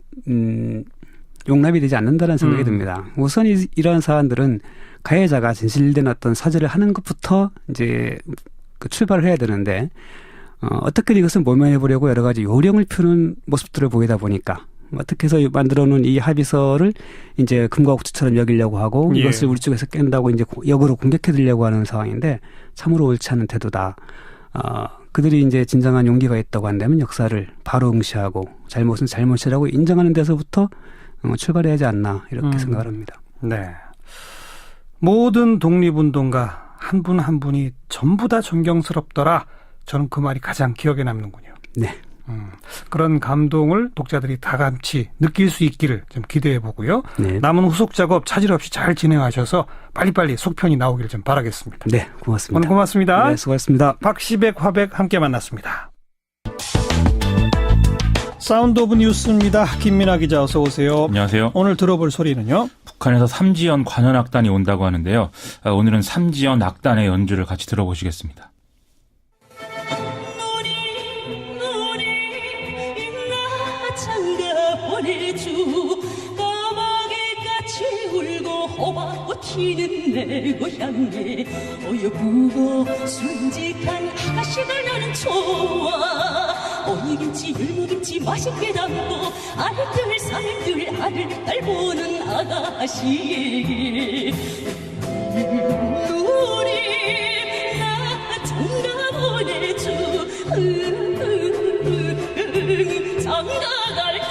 용납이 되지 않는다는 생각이 듭니다. 우선 이러한 사안들은 가해자가 진실된 어떤 사죄를 하는 것부터 이제 출발을 해야 되는데 어떻게든 이것을 모면해 보려고 여러 가지 요령을 펴는 모습들을 보이다 보니까 어떻게 해서 만들어 놓은 이 합의서를 이제 금과 옥주처럼 여기려고 하고 이것을 우리 쪽에서 깬다고 이제 역으로 공격해 드리려고 하는 상황인데 참으로 옳지 않은 태도다. 그들이 이제 진정한 용기가 있다고 한다면 역사를 바로 응시하고 잘못은 잘못이라고 인정하는 데서부터 출발해야 하지 않나 이렇게 생각을 합니다. 네. 모든 독립운동가 한 분 한 분이 전부 다 존경스럽더라. 저는 그 말이 가장 기억에 남는군요. 네. 그런 감동을 독자들이 다 같이 느낄 수 있기를 좀 기대해 보고요. 네. 남은 후속 작업 차질 없이 잘 진행하셔서 빨리빨리 속편이 나오길 좀 바라겠습니다. 네, 고맙습니다. 오늘 고맙습니다. 네, 수고하셨습니다. 박시백, 화백 함께 만났습니다. 사운드 오브 뉴스입니다. 김민아 기자 어서 오세요. 안녕하세요. 오늘 들어볼 소리는요. 북한에서 삼지연 관현악단이 온다고 하는데요. 오늘은 삼지연 악단의 연주를 같이 들어보시겠습니다. 튀는 내 고향에 어여쁘고 순직한 아가씨들 나는 좋아. 오이김치 율무김치 맛있게 담고 아이들 사람들 알을 날 보는 아가씨. 우리 나 장가 보내줘. 장가 갈 때.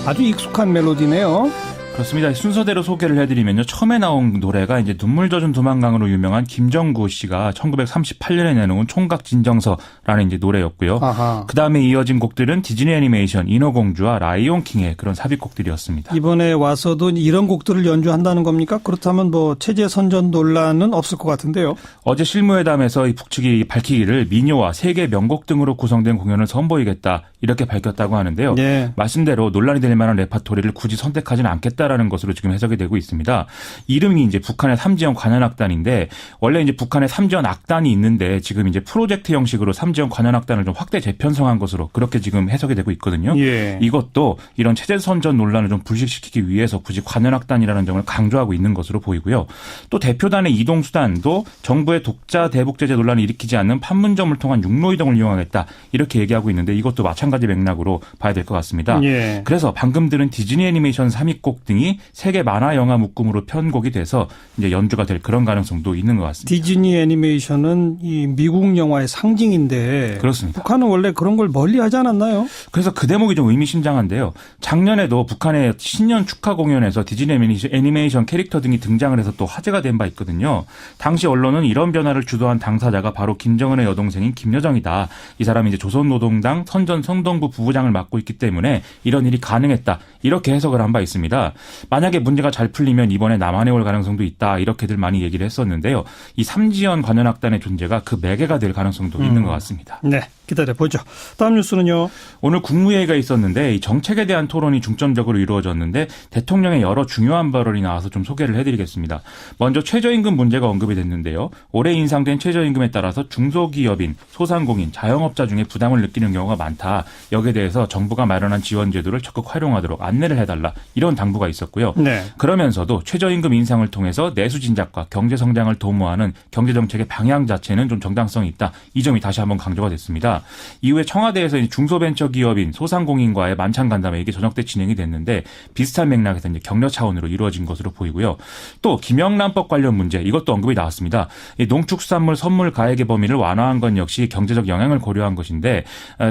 아주 익숙한 멜로디네요. 그렇습니다. 순서대로 소개를 해드리면요. 처음에 나온 노래가 이제 눈물 젖은 두만강으로 유명한 김정구 씨가 1938년에 내놓은 총각 진정서라는 이제 노래였고요. 그 다음에 이어진 곡들은 디즈니 애니메이션 인어공주와 라이온 킹의 그런 삽입곡들이었습니다. 이번에 와서도 이런 곡들을 연주한다는 겁니까? 그렇다면 뭐 체제 선전 논란은 없을 것 같은데요. 어제 실무회담에서 이 북측이 밝히기를 민요와 세계 명곡 등으로 구성된 공연을 선보이겠다 이렇게 밝혔다고 하는데요. 네. 말씀대로 논란이 될 만한 레파토리를 굳이 선택하지는 않겠다라는 것으로 지금 해석이 되고 있습니다. 이름이 이제 북한의 삼지연 관현악단인데 원래 이제 북한의 삼지연 악단이 있는데 지금 이제 프로젝트 형식으로 삼지연 관현악단을 좀 확대 재편성한 것으로 그렇게 지금 해석이 되고 있거든요. 예. 이것도 이런 체제 선전 논란을 좀 불식시키기 위해서 굳이 관현악단이라는 점을 강조하고 있는 것으로 보이고요. 또 대표단의 이동 수단도 정부의 독자 대북 제재 논란을 일으키지 않는 판문점을 통한 육로 이동을 이용하겠다 이렇게 얘기하고 있는데 이것도 마찬가지 맥락으로 봐야 될 것 같습니다. 예. 그래서 방금 들은 디즈니 애니메이션 3위곡 등이 세계 만화 영화 묶음으로 편곡이 돼서 이제 연주가 될 그런 가능성도 있는 것 같습니다. 디즈니 애니메이션은 이 미국 영화의 상징인데 그렇습니다. 북한은 원래 그런 걸 멀리 하지 않았나요? 그래서 그 대목이 좀 의미심장한데요. 작년에도 북한의 신년 축하 공연에서 디즈니 애니메이션 캐릭터 등이 등장을 해서 또 화제가 된 바 있거든요. 당시 언론은 이런 변화를 주도한 당사자가 바로 김정은의 여동생인 김여정이다. 이 사람이 이제 조선노동당 선전성동부 부부장을 맡고 있기 때문에 이런 일이 가능했다. 이렇게 해석을 한 바 있습니다. 만약에 문제가 잘 풀리면 이번에 남한에 올 가능성도 있다. 이렇게들 많이 얘기를 했었는데요. 이 삼지연 관현악단의 존재가 그 매개가 될 가능성도 있는 것 같습니다. 네, 기다려보죠. 다음 뉴스는요. 오늘 국무회의가 있었는데 이 정책에 대한 토론이 중점적으로 이루어졌는데 대통령의 여러 중요한 발언이 나와서 좀 소개를 해드리겠습니다. 먼저 최저임금 문제가 언급이 됐는데요. 올해 인상된 최저임금에 따라서 중소기업인, 소상공인, 자영업자 중에 부담을 느끼는 경우가 많다. 여기에 대해서 정부가 마련한 지원 제도를 적극 활용하도록 안내를 해달라. 이런 당부가 있었고요. 네. 그러면서도 최저임금 인상을 통해서 내수 진작과 경제 성장을 도모하는 경제정책의 방향 자체는 좀 정당성이 있다. 이 점이 다시 한번 강조가 됐습니다. 이후에 청와대에서 중소벤처기업인 소상공인과의 만찬 간담회 이게 저녁 때 진행이 됐는데 비슷한 맥락에서 이제 격려 차원으로 이루어진 것으로 보이고요. 또 김영란법 관련 문제 이것도 언급이 나왔습니다. 이 농축수산물 선물 가액의 범위를 완화한 건 역시 경제적 영향을 고려한 것인데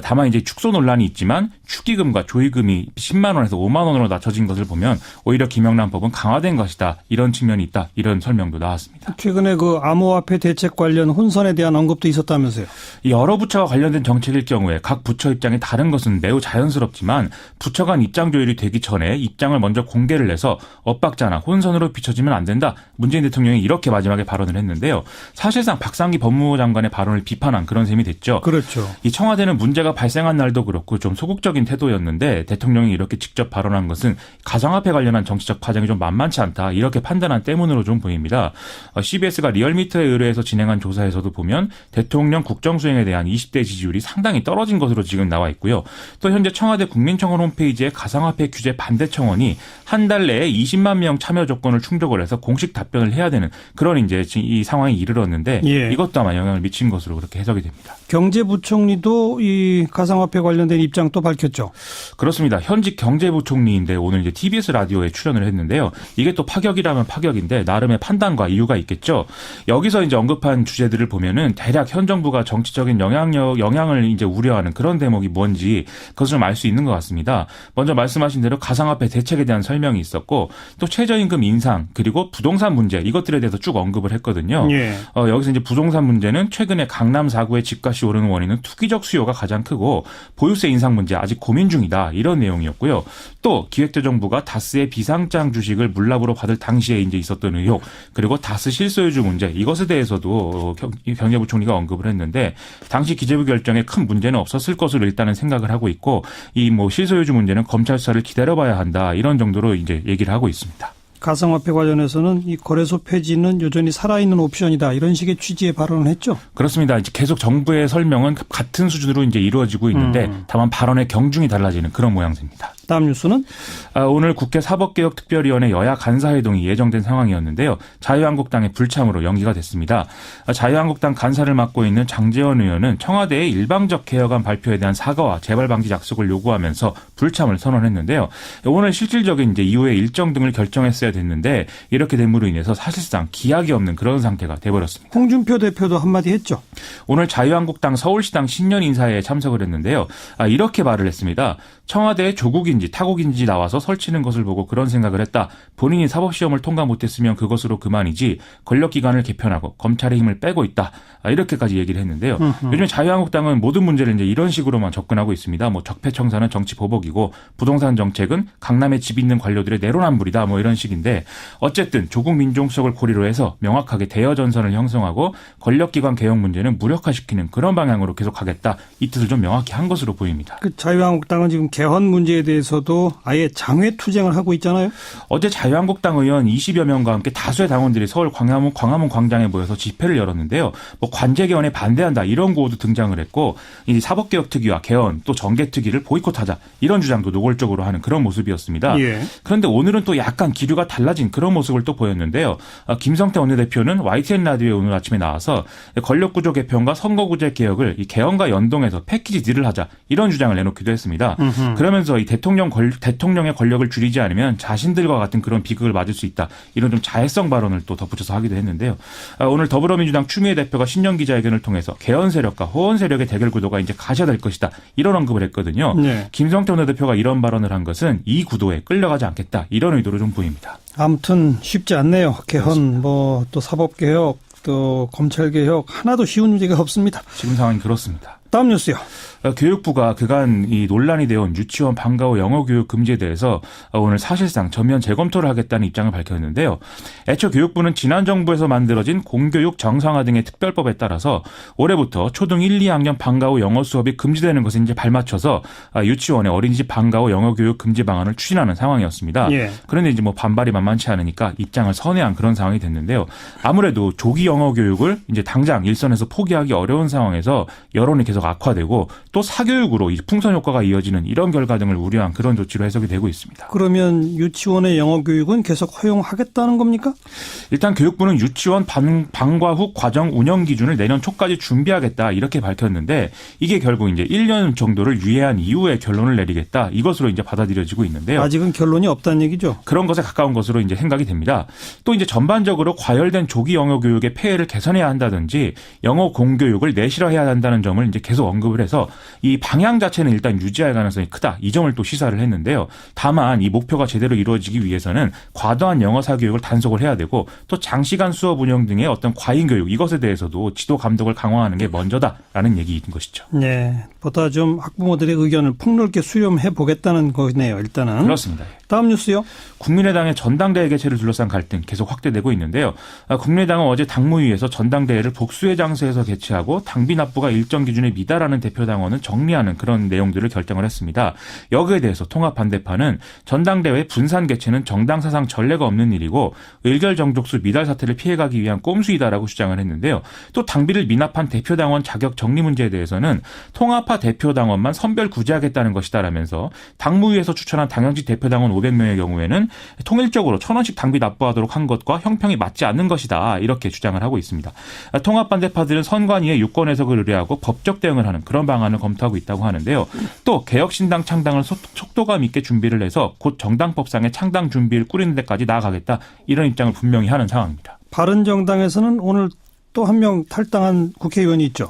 다만 이제 축소 논란이 있지만 축의금과 조의금이 10만 원에서 5만 원으로 낮춰진 것을 보면 오히려 김영란법은 강화된 것이다. 이런 측면이 있다. 이런 설명도 나왔습니다. 최근에 그 암호화폐 대책 관련 혼선에 대한 언급도 있었다면서요. 여러 부처와 관련된 정책일 경우에 각 부처 입장이 다른 것은 매우 자연스럽지만 부처 간 입장 조율이 되기 전에 입장을 먼저 공개를 해서 엇박자나 혼선으로 비춰지면 안 된다. 문재인 대통령이 이렇게 마지막에 발언을 했는데요. 사실상 박상기 법무부 장관의 발언을 비판한 그런 셈이 됐죠. 그렇죠. 이 청와대는 문제가 발생한 날도 그렇고 좀 소극적인 태도였는데 대통령이 이렇게 직접 발언한 것은 가상화폐 관련한 정치적 파장이 좀 만만치 않다. 이렇게 판단한 때문으로 좀 보입니다. CBS가 리얼미터에 의뢰해서 진행한 조사에서도 보면 대통령 국정수행에 대한 20대 지지율 지지율이 상당히 떨어진 것으로 지금 나와 있고요. 또 현재 청와대 국민청원 홈페이지에 가상화폐 규제 반대 청원이 한 달 내에 20만 명 참여 조건을 충족을 해서 공식 답변을 해야 되는 그런 이제 이 상황에 이르렀는데 예. 이것도 아마 영향을 미친 것으로 그렇게 해석이 됩니다. 경제부총리도 이 가상화폐 관련된 입장 또 밝혔죠. 그렇습니다. 현직 경제부총리인데 오늘 이제 TBS 라디오에 출연을 했는데요. 이게 또 파격이라면 파격인데 나름의 판단과 이유가 있겠죠. 여기서 이제 언급한 주제들을 보면은 대략 현 정부가 정치적인 영향을 이제 우려하는 그런 대목이 뭔지 그것을 좀 알 수 있는 것 같습니다. 먼저 말씀하신 대로 가상화폐 대책에 대한 설명이 있었고 또 최저임금 인상 그리고 부동산 문제 이것들에 대해서 쭉 언급을 했거든요. 예. 여기서 이제 부동산 문제는 최근에 강남 4구의 집값이 오르는 원인은 투기적 수요가 가장 크고 보유세 인상 문제 아직 고민 중이다 이런 내용이었고요. 또 기획재정부가 다스의 비상장 주식을 물납으로 받을 당시에 이제 있었던 의혹 그리고 다스 실소유주 문제 이것에 대해서도 경제부총리가 언급을 했는데 당시 기재부 결정에 큰 문제는 없었을 것으로 일단은 생각을 하고 있고 이 뭐 실소유주 문제는 검찰 수사를 기다려봐야 한다 이런 정도로 이제 얘기를 하고 있습니다. 가상화폐 관련해서는 이 거래소 폐지는 여전히 살아있는 옵션이다 이런 식의 취지의 발언을 했죠. 그렇습니다. 이제 계속 정부의 설명은 같은 수준으로 이제 이루어지고 있는데 다만 발언의 경중이 달라지는 그런 모양새입니다. 다음 뉴스는 오늘 국회 사법개혁특별위원회 여야 간사회동이 예정된 상황이었는데요. 자유한국당의 불참으로 연기가 됐습니다. 자유한국당 간사를 맡고 있는 장제원 의원은 청와대의 일방적 개혁안 발표에 대한 사과와 재발 방지 약속을 요구하면서 불참을 선언했는데요. 오늘 실질적인 이제 이후의 일정 등을 결정했어야 됐는데 이렇게 됨으로 인해서 사실상 기약이 없는 그런 상태가 돼버렸습니다. 홍준표 대표도 한마디 했죠. 오늘 자유한국당 서울시당 신년 인사에 참석을 했는데요. 이렇게 말을 했습니다. 청와대에 조국인지 타국인지 나와서 설치는 것을 보고 그런 생각을 했다. 본인이 사법시험을 통과 못했으면 그것으로 그만이지 권력기관을 개편하고 검찰의 힘을 빼고 있다. 이렇게까지 얘기를 했는데요. 요즘 자유한국당은 모든 문제를 이제 이런 식으로만 접근하고 있습니다. 뭐 적폐청산은 정치 보복이고 부동산 정책은 강남에 집 있는 관료들의 내로남불이다. 뭐 이런 식인데 어쨌든 조국 민족속을 고리로 해서 명확하게 대여 전선을 형성하고 권력기관 개혁 문제는 무력화시키는 그런 방향으로 계속하겠다. 이 뜻을 좀 명확히 한 것으로 보입니다. 그 자유한국당은 지금 개헌 문제에 대해서도 아예 장외 투쟁을 하고 있잖아요. 어제 자유한국당 의원 20여 명과 함께 다수의 당원들이 서울 광화문 광장에 모여서 집회를 열었는데요. 뭐 관제 개헌에 반대한다 이런 구호도 등장을 했고 이 사법개혁특위와 개헌 또 정개특위를 보이콧하자 이런 주장도 노골적으로 하는 그런 모습이었습니다. 예. 그런데 오늘은 또 약간 기류가 달라진 그런 모습을 또 보였는데요. 김성태 원내대표는 YTN 라디오에 오늘 아침에 나와서 권력구조 개편과 선거구제 개혁을 이 개헌과 연동해서 패키지 딜을 하자 이런 주장을 내놓기도 했습니다. 그러면서 이 대통령의 권력을 줄이지 않으면 자신들과 같은 그런 비극을 맞을 수 있다. 이런 좀 자해성 발언을 또 덧붙여서 하기도 했는데요. 오늘 더불어민주당 추미애 대표가 신년 기자회견을 통해서 개헌 세력과 호원 세력의 대결 구도가 이제 가셔야될 것이다. 이런 언급을 했거든요. 네. 김성태 원내대표가 이런 발언을 한 것은 이 구도에 끌려가지 않겠다. 이런 의도로 좀 보입니다. 아무튼 쉽지 않네요. 개헌, 뭐 또 사법개혁, 또 검찰개혁 하나도 쉬운 문제가 없습니다. 지금 상황이 그렇습니다. 다음 뉴스요. 교육부가 그간 이 논란이 되어온 유치원 방과 후 영어 교육 금지에 대해서 오늘 사실상 전면 재검토를 하겠다는 입장을 밝혔는데요. 애초 교육부는 지난 정부에서 만들어진 공교육 정상화 등의 특별법에 따라서 올해부터 초등 1, 2학년 방과 후 영어 수업이 금지되는 것에 이제 발맞춰서 유치원의 어린이집 방과 후 영어 교육 금지 방안을 추진하는 상황이었습니다. 예. 그런데 이제 뭐 반발이 만만치 않으니까 입장을 선회한 그런 상황이 됐는데요. 아무래도 조기 영어 교육을 이제 당장 일선에서 포기하기 어려운 상황에서 여론이 계속 악화되고 또 사교육으로 풍선 효과가 이어지는 이런 결과 등을 우려한 그런 조치로 해석이 되고 있습니다. 그러면 유치원의 영어 교육은 계속 허용하겠다는 겁니까? 일단 교육부는 유치원 방과 후 과정 운영 기준을 내년 초까지 준비하겠다 이렇게 밝혔는데 이게 결국 이제 1년 정도를 유예한 이후에 결론을 내리겠다 이것으로 이제 받아들여지고 있는데요. 아직은 결론이 없다는 얘기죠. 그런 것에 가까운 것으로 이제 생각이 됩니다. 또 이제 전반적으로 과열된 조기 영어 교육의 폐해를 개선해야 한다든지 영어 공교육을 내실화해야 한다는 점을 이제 계속 언급을 해서 이 방향 자체는 일단 유지할 가능성이 크다. 이 점을 또 시사를 했는데요. 다만 이 목표가 제대로 이루어지기 위해서는 과도한 영어사 교육을 단속을 해야 되고 또 장시간 수업 운영 등의 어떤 과잉 교육 이것에 대해서도 지도 감독을 강화하는 게 먼저다라는 얘기인 것이죠. 네, 보다 좀 학부모들의 의견을 폭넓게 수렴해 보겠다는 거네요. 일단은. 그렇습니다. 다음 뉴스요. 국민의당의 전당대회 개최를 둘러싼 갈등 계속 확대되고 있는데요. 국민의당은 어제 당무위에서 전당대회를 복수의 장소에서 개최하고 당비 납부가 일정 기준에 미달하는 대표 당원 대표당원은 정리하는 그런 내용들을 결정을 했습니다. 여기에 대해서 통합 반대파는 전당대회 분산 개최는 정당 사상 전례가 없는 일이고 의결 정족수 미달 사태를 피해가기 위한 꼼수이다라고 주장을 했는데요. 또 당비를 미납한 대표당원 자격 정리 문제에 대해서는 통합파 대표당원만 선별 구제하겠다는 것이다라면서 당무위에서 추천한 당연직 대표당원 500명의 경우에는 통일적으로 1,000원씩 당비 납부하도록 한 것과 형평이 맞지 않는 것이다 이렇게 주장을 하고 있습니다. 통합 반대파들은 선관위의 유권 해석을 의뢰하고 법적 대응을 하는 그런 방안을 검토하고 있다고 하는데요. 또 개혁신당 창당을 속도감 있게 준비를 해서 곧 정당법상의 창당 준비를 꾸리는 데까지 나아가겠다 이런 입장을 분명히 하는 상황입니다. 바른정당에서는 오늘 또 한 명 탈당한 국회의원이 있죠.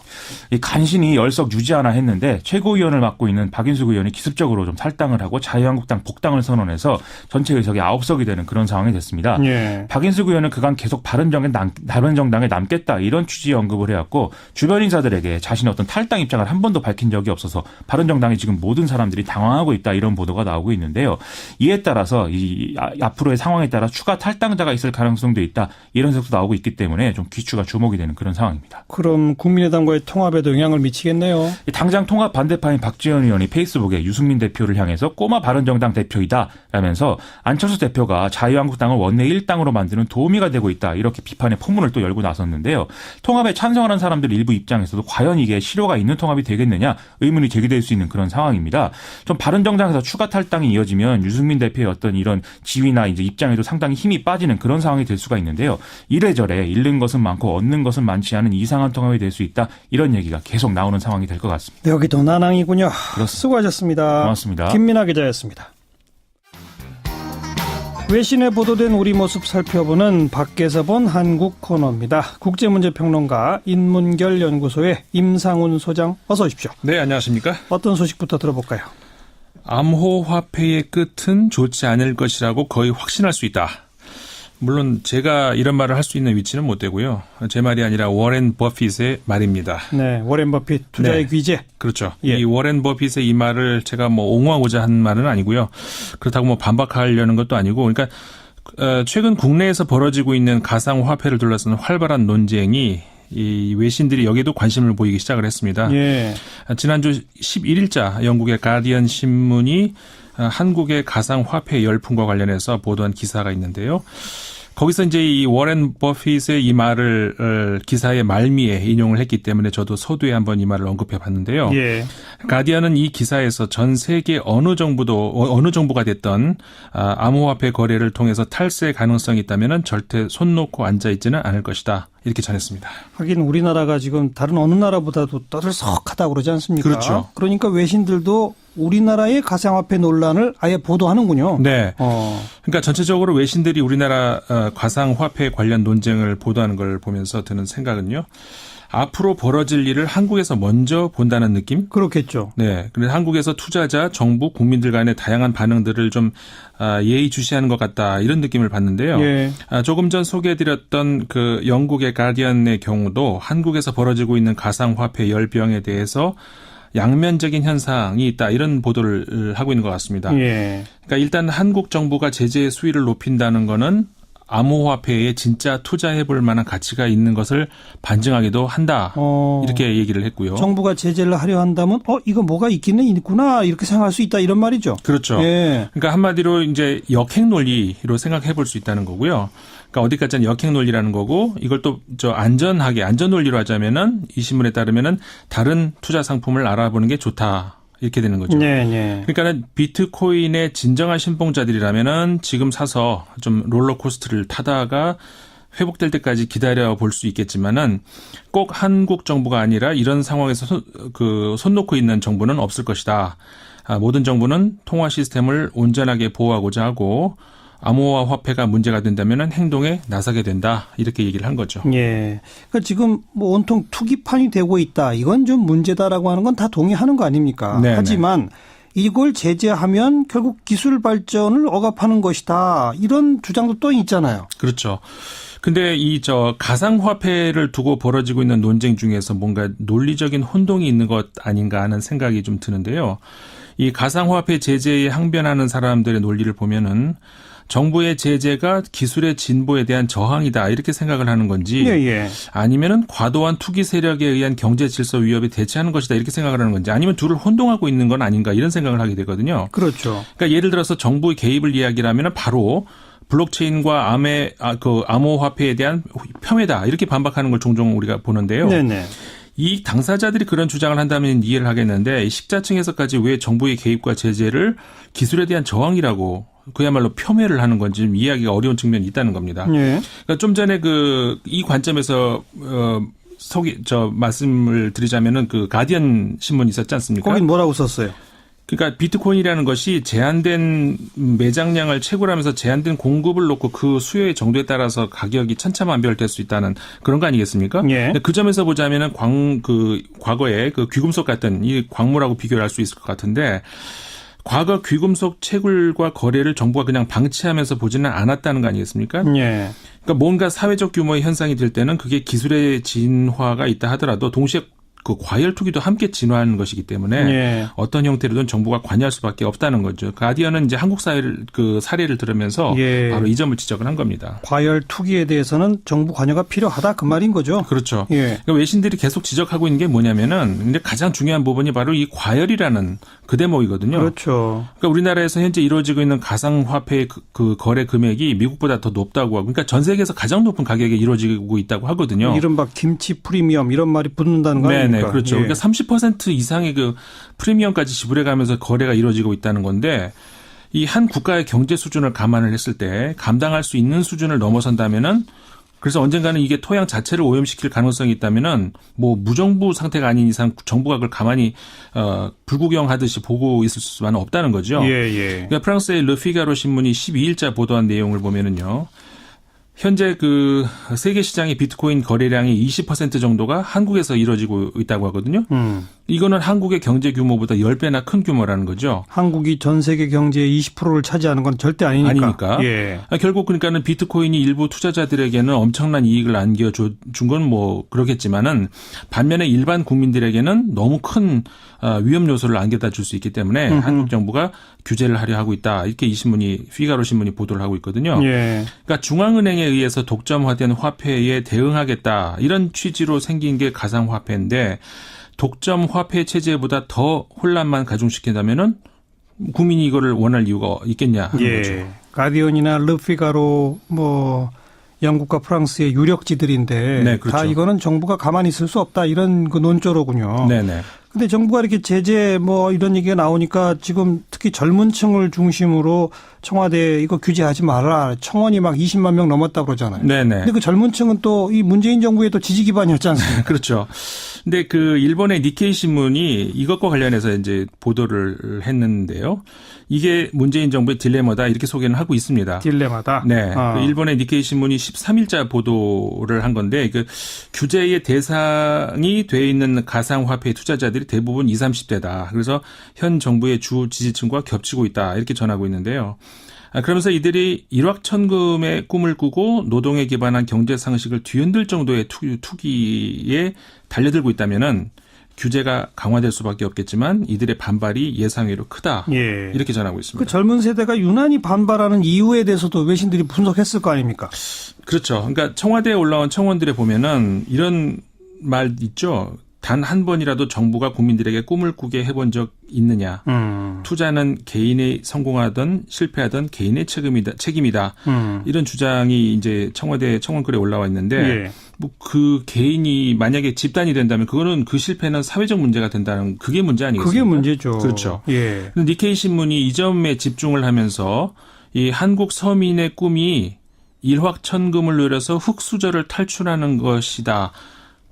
간신히 열석 유지하나 했는데 최고위원을 맡고 있는 박인숙 의원이 기습적으로 좀 탈당을 하고 자유한국당 복당을 선언해서 전체 의석이 9석이 되는 그런 상황이 됐습니다. 예. 박인숙 의원은 그간 계속 바른정당에 남겠다 이런 취지의 언급을 해왔고 주변 인사들에게 자신의 어떤 탈당 입장을 한 번도 밝힌 적이 없어서 바른정당이 지금 모든 사람들이 당황하고 있다 이런 보도가 나오고 있는데요. 이에 따라서 이 앞으로의 상황에 따라 추가 탈당자가 있을 가능성도 있다 이런 해석도 나오고 있기 때문에 좀 귀추가 주목이 되는 그런 상황입니다. 그럼 국민의당과의 통합에도 영향을 미치겠네요. 당장 통합 반대파인 박지원 의원이 페이스북에 유승민 대표를 향해서 꼬마 바른정당 대표이다 라면서 안철수 대표가 자유한국당을 원내 1당으로 만드는 도우미가 되고 있다 이렇게 비판의 포문을 또 열고 나섰는데요. 통합에 찬성하는 사람들 일부 입장에서도 과연 이게 실효가 있는 통합이 되겠느냐 의문이 제기될 수 있는 그런 상황입니다. 좀 바른정당에서 추가 탈당이 이어지면 유승민 대표의 어떤 이런 지위나 이제 입장에도 상당히 힘이 빠지는 그런 상황이 될 수가 있는데요. 이래저래 잃는 것은 많고 얻는 것은 많지 않은 이상한 통합이 될 수 있다. 이런 얘기가 계속 나오는 상황이 될 것 같습니다. 여기도 난항이군요. 그렇습니다. 수고하셨습니다. 고맙습니다. 김민아 기자였습니다. 외신에 보도된 우리 모습 살펴보는 밖에서 본 한국 코너입니다. 국제문제평론가 인문결 연구소의 임상훈 소장 어서 오십시오. 네, 안녕하십니까? 어떤 소식부터 들어볼까요? 암호화폐의 끝은 좋지 않을 것이라고 거의 확신할 수 있다. 물론 제가 이런 말을 할 수 있는 위치는 못 되고요. 제 말이 아니라 워렌 버핏의 말입니다. 네, 워렌 버핏 투자의 네, 귀재. 그렇죠. 예. 이 워렌 버핏의 이 말을 제가 뭐 옹호하고자 한 말은 아니고요. 그렇다고 뭐 반박하려는 것도 아니고, 그러니까 최근 국내에서 벌어지고 있는 가상화폐를 둘러싼 활발한 논쟁이 이 외신들이 여기에도 관심을 보이기 시작을 했습니다. 예. 지난주 11일자 영국의 가디언 신문이 한국의 가상화폐 열풍과 관련해서 보도한 기사가 있는데요. 거기서 이제 이 워렌 버핏의 이 말을 기사의 말미에 인용을 했기 때문에 저도 서두에 한번 이 말을 언급해 봤는데요. 예. 가디언은 이 기사에서 전 세계 어느 정부가 됐던 암호화폐 거래를 통해서 탈세 가능성이 있다면은 절대 손 놓고 앉아 있지는 않을 것이다. 이렇게 전했습니다. 하긴 우리나라가 지금 다른 어느 나라보다도 떠들썩하다고 그러지 않습니까? 그렇죠. 그러니까 외신들도 우리나라의 가상화폐 논란을 아예 보도하는군요. 네. 그러니까 전체적으로 외신들이 우리나라 가상화폐 관련 논쟁을 보도하는 걸 보면서 드는 생각은요. 앞으로 벌어질 일을 한국에서 먼저 본다는 느낌? 그렇겠죠. 네. 그래서 한국에서 투자자, 정부, 국민들 간의 다양한 반응들을 좀 예의주시하는 것 같다. 이런 느낌을 받는데요. 예. 조금 전 소개해드렸던 그 영국의 가디언의 경우도 한국에서 벌어지고 있는 가상화폐 열병에 대해서 양면적인 현상이 있다. 이런 보도를 하고 있는 것 같습니다. 예. 그러니까 일단 한국 정부가 제재의 수위를 높인다는 거는 암호화폐에 진짜 투자해볼 만한 가치가 있는 것을 반증하기도 한다. 이렇게 얘기를 했고요. 정부가 제재를 하려 한다면 이거 뭐가 있기는 있구나 이렇게 생각할 수 있다 이런 말이죠. 그렇죠. 예. 그러니까 한마디로 이제 역행 논리로 생각해볼 수 있다는 거고요. 그러니까 어디까지는 역행 논리라는 거고 이걸 또 안전 논리로 하자면은 이 신문에 따르면은 다른 투자 상품을 알아보는 게 좋다. 이렇게 되는 거죠. 네, 네. 그러니까는 비트코인의 진정한 신봉자들이라면은 지금 사서 좀 롤러코스터를 타다가 회복될 때까지 기다려 볼 수 있겠지만은 꼭 한국 정부가 아니라 이런 상황에서 손 놓고 있는 정부는 없을 것이다. 모든 정부는 통화 시스템을 온전하게 보호하고자 하고 암호화폐가 문제가 된다면 행동에 나서게 된다. 이렇게 얘기를 한 거죠. 예. 그러니까 지금 뭐 온통 투기판이 되고 있다. 이건 좀 문제다라고 하는 건 다 동의하는 거 아닙니까? 네네. 하지만 이걸 제재하면 결국 기술 발전을 억압하는 것이다. 이런 주장도 또 있잖아요. 그렇죠. 근데 가상화폐를 두고 벌어지고 있는 논쟁 중에서 뭔가 논리적인 혼동이 있는 것 아닌가 하는 생각이 좀 드는데요. 이 가상화폐 제재에 항변하는 사람들의 논리를 보면은 정부의 제재가 기술의 진보에 대한 저항이다 이렇게 생각을 하는 건지 아니면은 과도한 투기 세력에 의한 경제 질서 위협에 대처하는 것이다 이렇게 생각을 하는 건지 아니면 둘을 혼동하고 있는 건 아닌가 이런 생각을 하게 되거든요. 그렇죠. 그러니까 예를 들어서 정부의 개입을 이야기하면 바로 블록체인과 암호화폐에 대한 폄훼다 이렇게 반박하는 걸 종종 우리가 보는데요. 네네. 이 당사자들이 그런 주장을 한다면 이해를 하겠는데 식자층에서까지 왜 정부의 개입과 제재를 기술에 대한 저항이라고 그야말로 폄훼를 하는 건지 좀 이해하기가 어려운 측면이 있다는 겁니다. 그러니까 좀 전에 이 관점에서 말씀을 드리자면은 그 가디언 신문이 있었지 않습니까? 거긴 뭐라고 썼어요? 그러니까 비트코인이라는 것이 제한된 매장량을 채굴 하면서 제한된 공급을 놓고 그 수요의 정도에 따라서 가격이 천차만별될 수 있다는 그런 거 아니겠습니까? 그 점에서 보자면은 과거에 그 귀금속 같은 이 광물하고 비교를 할 수 있을 것 같은데 과거 귀금속 채굴과 거래를 정부가 그냥 방치하면서 보지는 않았다는 거 아니겠습니까? 그러니까 뭔가 사회적 규모의 현상이 될 때는 그게 기술의 진화가 있다 하더라도 동시에 그 과열 투기도 함께 진화하는 것이기 때문에 어떤 형태로든 정부가 관여할 수밖에 없다는 거죠. 가디언은 이제 한국 사례를 들으면서 바로 이 점을 지적을 한 겁니다. 과열 투기에 대해서는 정부 관여가 필요하다 그 말인 거죠. 그렇죠. 그러니까 외신들이 계속 지적하고 있는 게 뭐냐면은 근데 가장 중요한 부분이 바로 이 과열이라는 그 대목이거든요. 그렇죠. 그러니까 우리나라에서 현재 이루어지고 있는 가상화폐 그 거래 금액이 미국보다 더 높다고 하고 그러니까 전 세계에서 가장 높은 가격에 이루어지고 있다고 하거든요. 이른바 김치 프리미엄 이런 말이 붙는다는 거 아닙니까? 네, 그렇죠. 그러니까 30% 이상의 그 프리미엄까지 지불해가면서 거래가 이루어지고 있다는 건데 이 한 국가의 경제 수준을 감안을 했을 때 감당할 수 있는 수준을 넘어선다면은 그래서 언젠가는 이게 토양 자체를 오염시킬 가능성이 있다면은 뭐 무정부 상태가 아닌 이상 정부가 그걸 가만히 불구경하듯이 보고 있을 수만은 없다는 거죠. 그러니까 프랑스의 르피가로 신문이 12일자 보도한 내용을 보면은요. 현재 그 세계 시장의 비트코인 거래량의 20% 정도가 한국에서 이루어지고 있다고 하거든요. 이거는 한국의 경제 규모보다 10배나 큰 규모라는 거죠. 한국이 전 세계 경제의 20%를 차지하는 건 절대 아니니까. 결국 그러니까는 비트코인이 일부 투자자들에게는 엄청난 이익을 안겨준 건 뭐 그렇겠지만은 반면에 일반 국민들에게는 너무 큰 위험 요소를 안겨다 줄 수 있기 때문에 한국 정부가 규제를 하려 하고 있다. 이렇게 이 신문이 피가로 신문이 보도를 하고 있거든요. 그러니까 중앙은행에 의해서 독점화된 화폐에 대응하겠다. 이런 취지로 생긴 게 가상화폐인데 독점 화폐 체제보다 더 혼란만 가중시킨다면은 국민이 이거를 원할 이유가 있겠냐 하는 거죠. 가디언이나 르피가로 뭐 영국과 프랑스의 유력지들인데 그렇죠. 다 이거는 정부가 가만히 있을 수 없다 이런 그 논조로군요. 네네. 근데 정부가 이렇게 제재 뭐 이런 얘기가 나오니까 지금 특히 젊은 층을 중심으로 청와대 이거 규제하지 마라. 청원이 막 20만 명 넘었다 그러잖아요. 근데 그 젊은 층은 또 이 문재인 정부의 또 지지 기반이었지 않습니까? 그렇죠. 근데 그 일본의 니케이 신문이 이것과 관련해서 이제 보도를 했는데요. 이게 문재인 정부의 딜레마다 이렇게 소개는 하고 있습니다. 딜레마다? 그 일본의 니케이 신문이 13일자 보도를 한 건데 그 규제의 대상이 돼 있는 가상화폐 투자자들이 대부분 20, 30대다. 그래서 현 정부의 주 지지층과 겹치고 있다. 이렇게 전하고 있는데요. 그러면서 이들이 일확천금의 꿈을 꾸고 노동에 기반한 경제 상식을 뒤흔들 정도의 투기에 달려들고 있다면은 규제가 강화될 수밖에 없겠지만 이들의 반발이 예상외로 크다. 이렇게 전하고 있습니다. 그 젊은 세대가 유난히 반발하는 이유에 대해서도 외신들이 분석했을 거 아닙니까? 그렇죠. 그러니까 청와대에 올라온 청원들에 보면은 이런 말 있죠. 단 한 번이라도 정부가 국민들에게 꿈을 꾸게 해본 적 있느냐. 투자는 개인이 성공하든 실패하든 개인의 책임이다. 이런 주장이 이제 청와대 청원글에 올라와 있는데 뭐 그 개인이 만약에 집단이 된다면 그거는 그 실패는 사회적 문제가 된다는 그게 문제 아니겠습니까? 그게 문제죠. 그렇죠. 니케이 신문이 이 점에 집중을 하면서 이 한국 서민의 꿈이 일확천금을 노려서 흙수저를 탈출하는 것이다.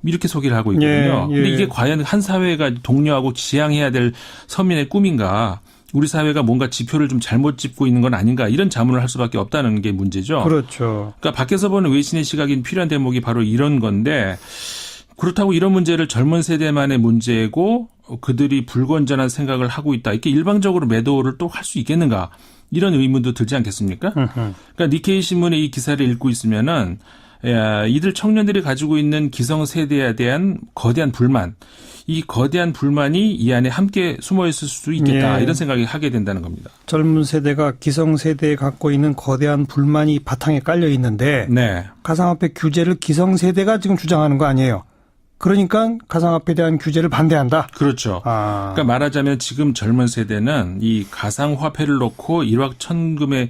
이렇게 소개를 하고 있거든요. 근데 이게 과연 한 사회가 독려하고 지향해야 될 서민의 꿈인가? 우리 사회가 뭔가 지표를 좀 잘못 짚고 있는 건 아닌가? 이런 자문을 할 수밖에 없다는 게 문제죠. 그렇죠. 그러니까 밖에서 보는 외신의 시각이 필요한 대목이 바로 이런 건데 그렇다고 이런 문제를 젊은 세대만의 문제고 그들이 불건전한 생각을 하고 있다. 이렇게 일방적으로 매도를 또 할 수 있겠는가? 이런 의문도 들지 않겠습니까? 그러니까 니케이 신문의 이 기사를 읽고 있으면은 이들 청년들이 가지고 있는 기성세대에 대한 거대한 불만, 이 거대한 불만이 이 안에 함께 숨어 있을 수도 있겠다. 예. 이런 생각이 하게 된다는 겁니다. 젊은 세대가 기성세대에 갖고 있는 거대한 불만이 바탕에 깔려 있는데 네. 가상화폐 규제를 기성세대가 지금 주장하는 거 아니에요. 그러니까 가상화폐에 대한 규제를 반대한다. 그렇죠. 그러니까 말하자면 지금 젊은 세대는 이 가상화폐를 놓고 일확천금의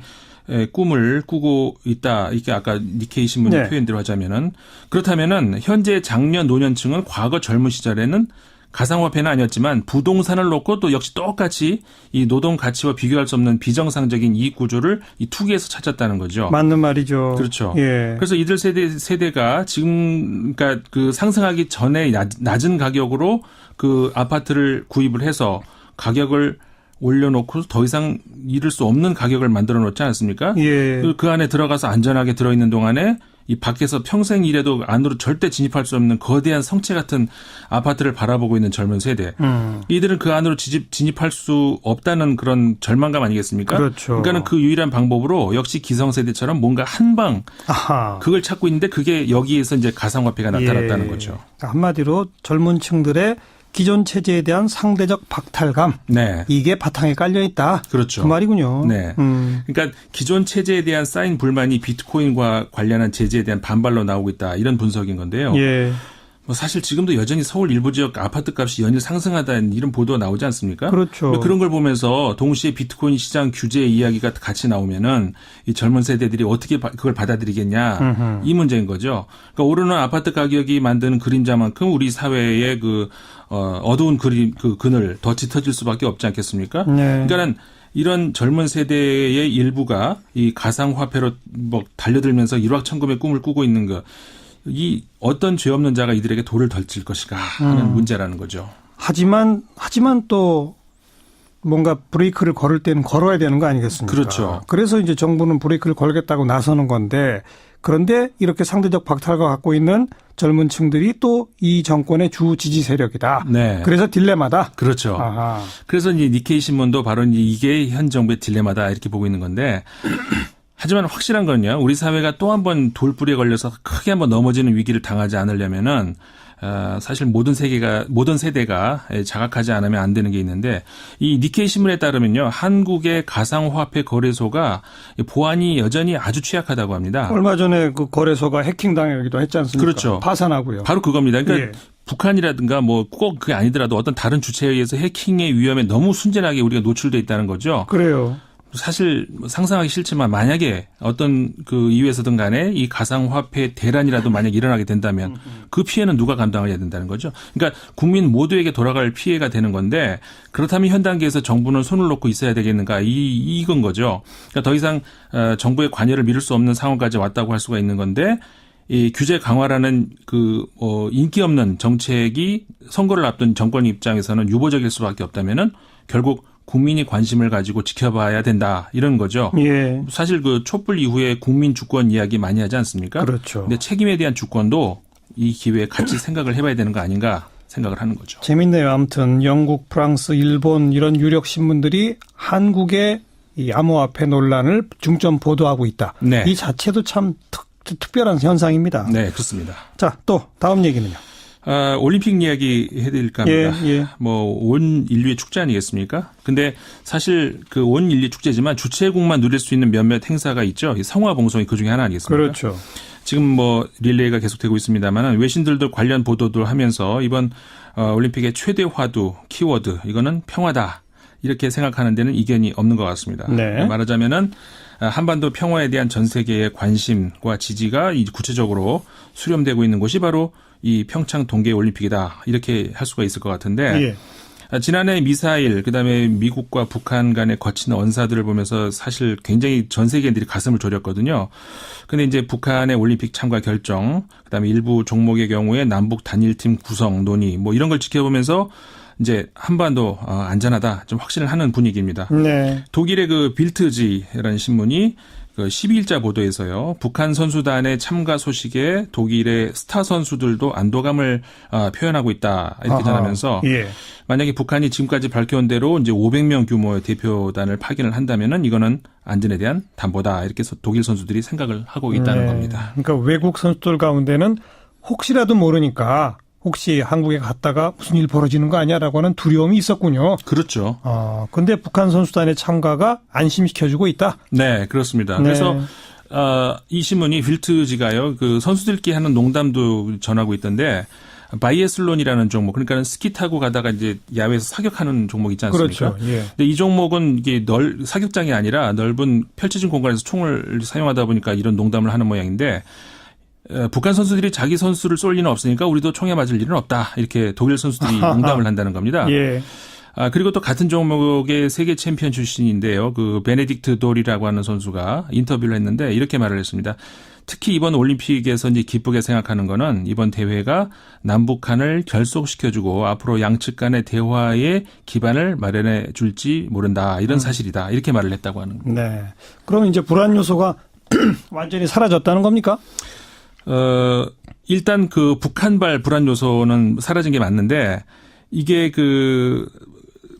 꿈을 꾸고 있다. 이게 아까 니케이 신문의 네. 표현대로 하자면은 그렇다면은 현재 장년 노년층은 과거 젊은 시절에는 가상화폐는 아니었지만 부동산을 놓고 또 역시 똑같이 이 노동 가치와 비교할 수 없는 비정상적인 이익 구조를 이 투기에서 찾았다는 거죠. 맞는 말이죠. 그렇죠. 예. 그래서 이들 세대가 지금 그러니까 그 상승하기 전에 낮은 가격으로 그 아파트를 구입을 해서 가격을 올려놓고 더 이상 잃을 수 없는 가격을 만들어 놓지 않았습니까? 예. 그 안에 들어가서 안전하게 들어있는 동안에 이 밖에서 평생 일해도 안으로 절대 진입할 수 없는 거대한 성체 같은 아파트를 바라보고 있는 젊은 세대. 이들은 그 안으로 진입할 수 없다는 그런 절망감 아니겠습니까? 그렇죠. 그러니까는 그 유일한 방법으로 역시 기성세대처럼 뭔가 한방 그걸 찾고 있는데 그게 여기에서 이제 가상화폐가 나타났다는 거죠. 한마디로 젊은 층들의 기존 체제에 대한 상대적 박탈감. 네. 이게 바탕에 깔려 있다. 그렇죠. 그 말이군요. 네. 그러니까 기존 체제에 대한 쌓인 불만이 비트코인과 관련한 제재에 대한 반발로 나오고 있다. 이런 분석인 건데요. 예. 뭐 사실 지금도 여전히 서울 일부 지역 아파트 값이 연일 상승하다는 이런 보도가 나오지 않습니까? 그렇죠. 그런 걸 보면서 동시에 비트코인 시장 규제 이야기가 같이 나오면은 이 젊은 세대들이 어떻게 그걸 받아들이겠냐 이 문제인 거죠. 그러니까 오르는 아파트 가격이 만드는 그림자만큼 우리 사회의 그 어두운 그늘 더 짙어질 수밖에 없지 않겠습니까? 네. 그러니까는 이런 젊은 세대의 일부가 이 가상화폐로 뭐 달려들면서 일확천금의 꿈을 꾸고 있는 거. 이 어떤 죄 없는 자가 이들에게 돌을 던질 것인가 하는 문제라는 거죠. 하지만 또 뭔가 브레이크를 걸을 때는 걸어야 되는 거 아니겠습니까? 그렇죠. 그래서 이제 정부는 브레이크를 걸겠다고 나서는 건데 그런데 이렇게 상대적 박탈과 갖고 있는 젊은 층들이 또 이 정권의 주 지지 세력이다. 네. 그래서 딜레마다. 그렇죠. 아하. 그래서 이제 니케이 신문도 바로 이게 현 정부의 딜레마다 이렇게 보고 있는 건데 하지만 확실한 건요. 우리 사회가 또 한 번 돌불이에 걸려서 크게 한번 넘어지는 위기를 당하지 않으려면은 사실 모든 세대가 자각하지 않으면 안 되는 게 있는데 이 니케이 신문에 따르면요. 한국의 가상화폐 거래소가 보안이 여전히 아주 취약하다고 합니다. 얼마 전에 그 거래소가 해킹당하기도 했지 않습니까? 그렇죠. 파산하고요. 바로 그겁니다. 그러니까 예. 북한이라든가 뭐 꼭 그게 아니더라도 어떤 다른 주체에 의해서 해킹의 위험에 너무 순진하게 우리가 노출돼 있다는 거죠. 그래요. 사실 상상하기 싫지만 만약에 어떤 그 이유에서든 간에 이 가상화폐 대란이라도 만약 일어나게 된다면 그 피해는 누가 감당해야 된다는 거죠. 그러니까 국민 모두에게 돌아갈 피해가 되는 건데 그렇다면 현 단계에서 정부는 손을 놓고 있어야 되겠는가 이건 거죠. 그러니까 더 이상 정부의 관여를 미룰 수 없는 상황까지 왔다고 할 수가 있는 건데 이 규제 강화라는 인기 없는 정책이 선거를 앞둔 정권 입장에서는 유보적일 수밖에 없다면은 결국 국민이 관심을 가지고 지켜봐야 된다 이런 거죠. 예. 사실 그 촛불 이후에 국민 주권 이야기 많이 하지 않습니까? 그렇죠. 근데 책임에 대한 주권도 이 기회에 같이 생각을 해봐야 되는 거 아닌가 생각을 하는 거죠. 재밌네요. 아무튼 영국, 프랑스, 일본 이런 유력 신문들이 한국의 이 암호화폐 논란을 중점 보도하고 있다. 네. 이 자체도 참 특별한 현상입니다. 네, 그렇습니다. 자, 또 다음 얘기는요. 올림픽 이야기 해드릴까 합니다. 예. 뭐 온 인류의 축제 아니겠습니까? 근데 사실 그 온 인류 축제지만 주최국만 누릴 수 있는 몇몇 행사가 있죠. 이 성화봉송이 그 중에 하나 아니겠습니까? 그렇죠. 지금 뭐 릴레이가 계속되고 있습니다만 외신들도 관련 보도를 하면서 이번 올림픽의 최대 화두 키워드 이거는 평화다. 이렇게 생각하는 데는 이견이 없는 것 같습니다. 네. 말하자면은 한반도 평화에 대한 전 세계의 관심과 지지가 구체적으로 수렴되고 있는 곳이 바로 이 평창 동계올림픽이다. 이렇게 할 수가 있을 것 같은데 지난해 미사일 그다음에 미국과 북한 간의 거친 언사들을 보면서 사실 굉장히 전 세계인들이 가슴을 졸였거든요. 근데 이제 북한의 올림픽 참가 결정 그다음에 일부 종목의 경우에 남북 단일팀 구성 논의 뭐 이런 걸 지켜보면서 이제 한반도 안전하다 좀 확신을 하는 분위기입니다. 네. 독일의 그 빌트지라는 신문이 그 12일자 보도에서요. 북한 선수단의 참가 소식에 독일의 스타 선수들도 안도감을 표현하고 있다 이렇게 전하면서 예. 만약에 북한이 지금까지 밝혀온 대로 이제 500명 규모의 대표단을 파견을 한다면은 이거는 안전에 대한 담보다 이렇게 독일 선수들이 생각을 하고 있다는 겁니다. 그러니까 외국 선수들 가운데는 혹시라도 모르니까 혹시 한국에 갔다가 무슨 일 벌어지는 거 아니야라고 하는 두려움이 있었군요. 그렇죠. 근데 북한 선수단의 참가가 안심시켜주고 있다. 네, 그렇습니다. 네. 그래서 이 신문이 빌트지가요, 그 선수들끼리 하는 농담도 전하고 있던데 바이애슬론이라는 종목, 그러니까 스키 타고 가다가 이제 야외에서 사격하는 종목 있지 않습니까? 그렇죠. 예. 근데 이 종목은 이게 사격장이 아니라 넓은 펼쳐진 공간에서 총을 사용하다 보니까 이런 농담을 하는 모양인데. 북한 선수들이 자기 선수를 쏠 리는 없으니까 우리도 총에 맞을 일은 없다. 이렇게 독일 선수들이 농담을 한다는 겁니다. 예. 그리고 또 같은 종목의 세계 챔피언 출신인데요. 그 베네딕트 돌이라고 하는 선수가 인터뷰를 했는데 이렇게 말을 했습니다. 특히 이번 올림픽에서 이제 기쁘게 생각하는 거는 이번 대회가 남북한을 결속시켜주고 앞으로 양측 간의 대화의 기반을 마련해 줄지 모른다. 이런 사실이다. 이렇게 말을 했다고 하는 겁니다. 네. 그럼 이제 불안 요소가 완전히 사라졌다는 겁니까? 일단 그 북한발 불안 요소는 사라진 게 맞는데 이게 그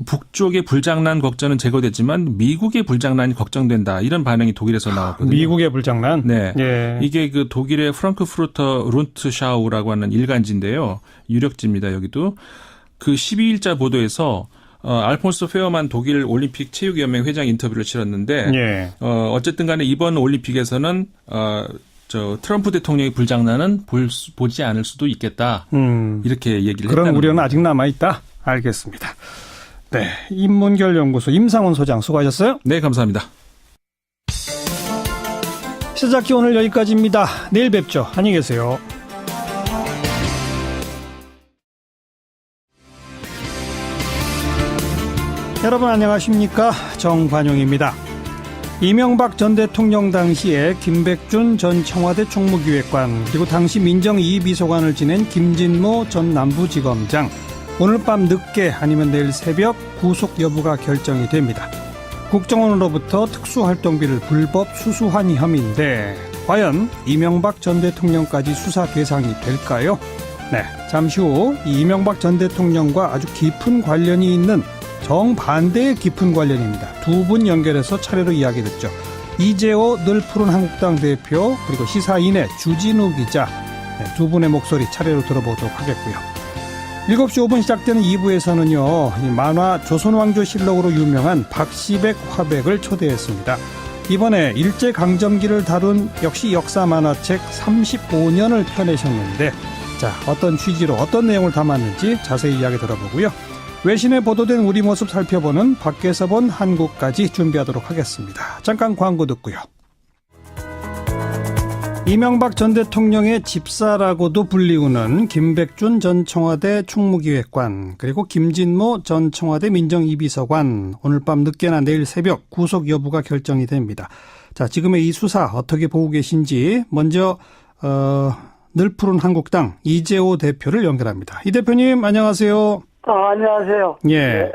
북쪽의 불장난 걱정은 제거됐지만 미국의 불장난이 걱정된다. 이런 반응이 독일에서 나왔거든요. 미국의 불장난? 네. 예. 이게 그 독일의 프랑크푸르터 룬트샤우라고 하는 일간지인데요. 유력지입니다. 여기도. 그 12일자 보도에서 알폰소 페어만 독일 올림픽 체육연맹 회장 인터뷰를 치렀는데 예. 어쨌든 간에 이번 올림픽에서는 트럼프 대통령의 불장난은 보지 않을 수도 있겠다. 이렇게 얘기를 그런 했다는 우려는 겁니다. 아직 남아있다. 알겠습니다. 네. 인문결연구소 임상훈 소장 수고하셨어요. 네, 감사합니다. 시작기 오늘 여기까지입니다. 내일 뵙죠. 안녕히 계세요. 여러분 안녕하십니까? 정관용입니다. 이명박 전 대통령 당시에 김백준 전 청와대 총무기획관 그리고 당시 민정 2비서관을 지낸 김진모 전 남부지검장 오늘 밤 늦게 아니면 내일 새벽 구속 여부가 결정이 됩니다. 국정원으로부터 특수활동비를 불법 수수한 혐의인데 과연 이명박 전 대통령까지 수사 대상이 될까요? 네, 잠시 후 이명박 전 대통령과 아주 깊은 관련이 있는 정반대의 깊은 관련입니다. 두 분 연결해서 차례로 이야기 듣죠. 이재호 늘 푸른 한국당 대표 그리고 시사인의 주진우 기자 두 분의 목소리 차례로 들어보도록 하겠고요. 7시 5분 시작되는 2부에서는요. 만화 조선왕조실록으로 유명한 박시백 화백을 초대했습니다. 이번에 일제강점기를 다룬 역시 역사 만화책 35년을 펴내셨는데 자 어떤 취지로 어떤 내용을 담았는지 자세히 이야기 들어보고요. 외신에 보도된 우리 모습 살펴보는 밖에서 본 한국까지 준비하도록 하겠습니다. 잠깐 광고 듣고요. 이명박 전 대통령의 집사라고도 불리우는 김백준 전 청와대 총무기획관 그리고 김진모 전 청와대 민정 2비서관 오늘 밤 늦게나 내일 새벽 구속 여부가 결정이 됩니다. 자, 지금의 이 수사 어떻게 보고 계신지 먼저 늘 푸른 한국당 이재호 대표를 연결합니다. 이 대표님 안녕하세요. 안녕하세요. 예. 네.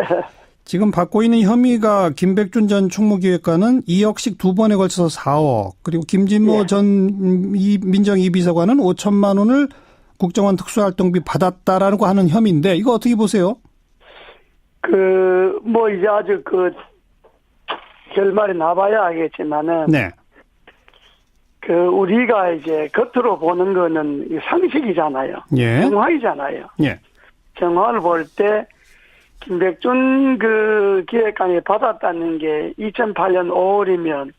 지금 받고 있는 혐의가 김백준 전 총무기획관은 2억씩 두 번에 걸쳐서 4억, 그리고 김진모 전 민정 2비서관은 5천만 원을 국정원 특수활동비 받았다라고 하는 혐의인데 이거 어떻게 보세요? 이제 아주 결말이 나봐야 알겠지만은. 네. 우리가 이제 겉으로 보는 거는 상식이잖아요. 예. 정황이잖아요. 예. 정황을 볼 때, 김백준 기획관이 받았다는 게 2008년 5월이면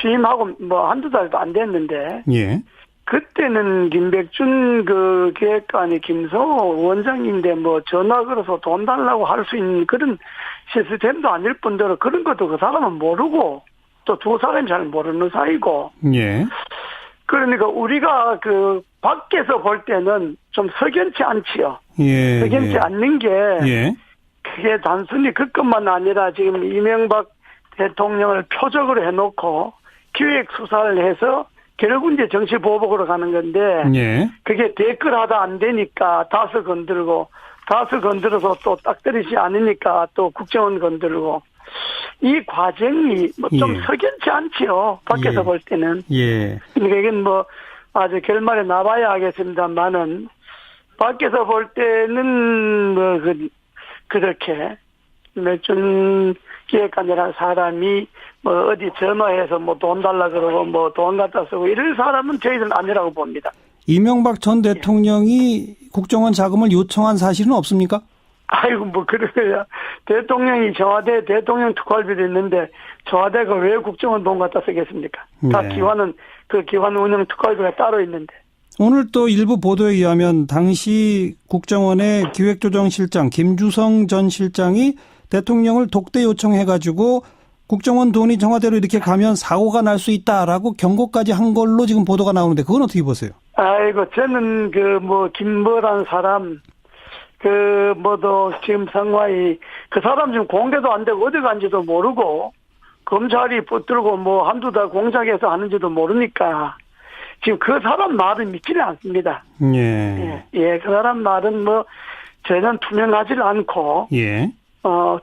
취임하고 한두 달도 안 됐는데. 예. 그때는 김백준 기획관이 김성호 원장인데 전화 걸어서 돈 달라고 할 수 있는 그런 시스템도 아닐 뿐더러 그런 것도 그 사람은 모르고 또 두 사람이 잘 모르는 사이고. 예. 그러니까 우리가 밖에서 볼 때는 좀 석연치 않지요. 예. 석연치 않는 게. 예. 그게 단순히 그것만 아니라 지금 이명박 대통령을 표적으로 해놓고 기획 수사를 해서 결국 이제 정치 보복으로 가는 건데. 예. 그게 댓글하다 안 되니까 다수 건들고 다수 건들어서 또 딱 들이지 않으니까 또 국정원 건들고 이 과정이 뭐 좀 예. 석연치 않지요. 밖에서 예. 볼 때는. 예. 그러니까 이건 뭐 아주 결말에 나봐야 하겠습니다만은 밖에서 볼 때는 뭐 그렇게 매춘 기획관이라는 사람이 뭐 어디 전화해서 뭐 돈 달라 그러고 뭐 돈 갖다 쓰고 이럴 사람은 저희들은 아니라고 봅니다. 이명박 전 대통령이 국정원 자금을 요청한 사실은 없습니까? 아이고 뭐 그래야 대통령이 청와대 대통령 특활비도 있는데 청와대가 왜 국정원 돈 갖다 쓰겠습니까? 다 네. 기관은 그 기관 운영 특활비가 따로 있는데. 오늘 또 일부 보도에 의하면 당시 국정원의 기획조정실장 김주성 전 실장이 대통령을 독대 요청해가지고 국정원 돈이 청와대로 이렇게 가면 사고가 날 수 있다라고 경고까지 한 걸로 지금 보도가 나오는데 그건 어떻게 보세요? 아이고 저는 그 뭐 김모란 사람 그 뭐도 지금 상황이 그 사람 지금 공개도 안 되고 어디 간지도 모르고 검찰이 붙들고 뭐 한두 달 공작해서 하는지도 모르니까 지금 그 사람 말은 믿지는 않습니다. 예. 예, 그 사람 말은 뭐 전혀 투명하지 않고 예.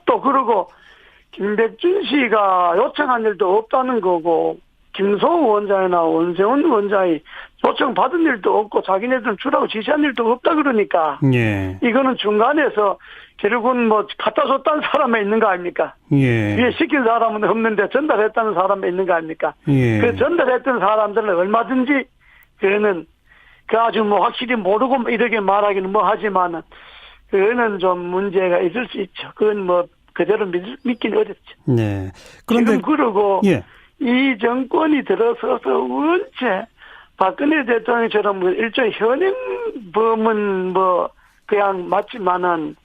또 그러고 김백준 씨가 요청한 일도 없다는 거고 김소호 원장이나 원세훈 원장이 요청받은 일도 없고 자기네들은 주라고 지시한 일도 없다 그러니까 예. 이거는 중간에서 결국은 뭐 갖다 줬다는 사람에 있는 거 아닙니까? 예. 위에 시킨 사람은 없는데 전달했다는 사람에 있는 거 아닙니까? 예. 그 전달했던 사람들은 얼마든지 그는 그 아주 뭐 확실히 모르고 이렇게 말하기는 뭐 하지만은 그거는 좀 문제가 있을 수 있죠. 그건 뭐 그대로 믿기는 어렵죠. 네. 그런데 지금 그러고 예. 이 정권이 들어서서 언제 박근혜 대통령처럼 뭐 일종의 현행범은 뭐 그냥 맞지만은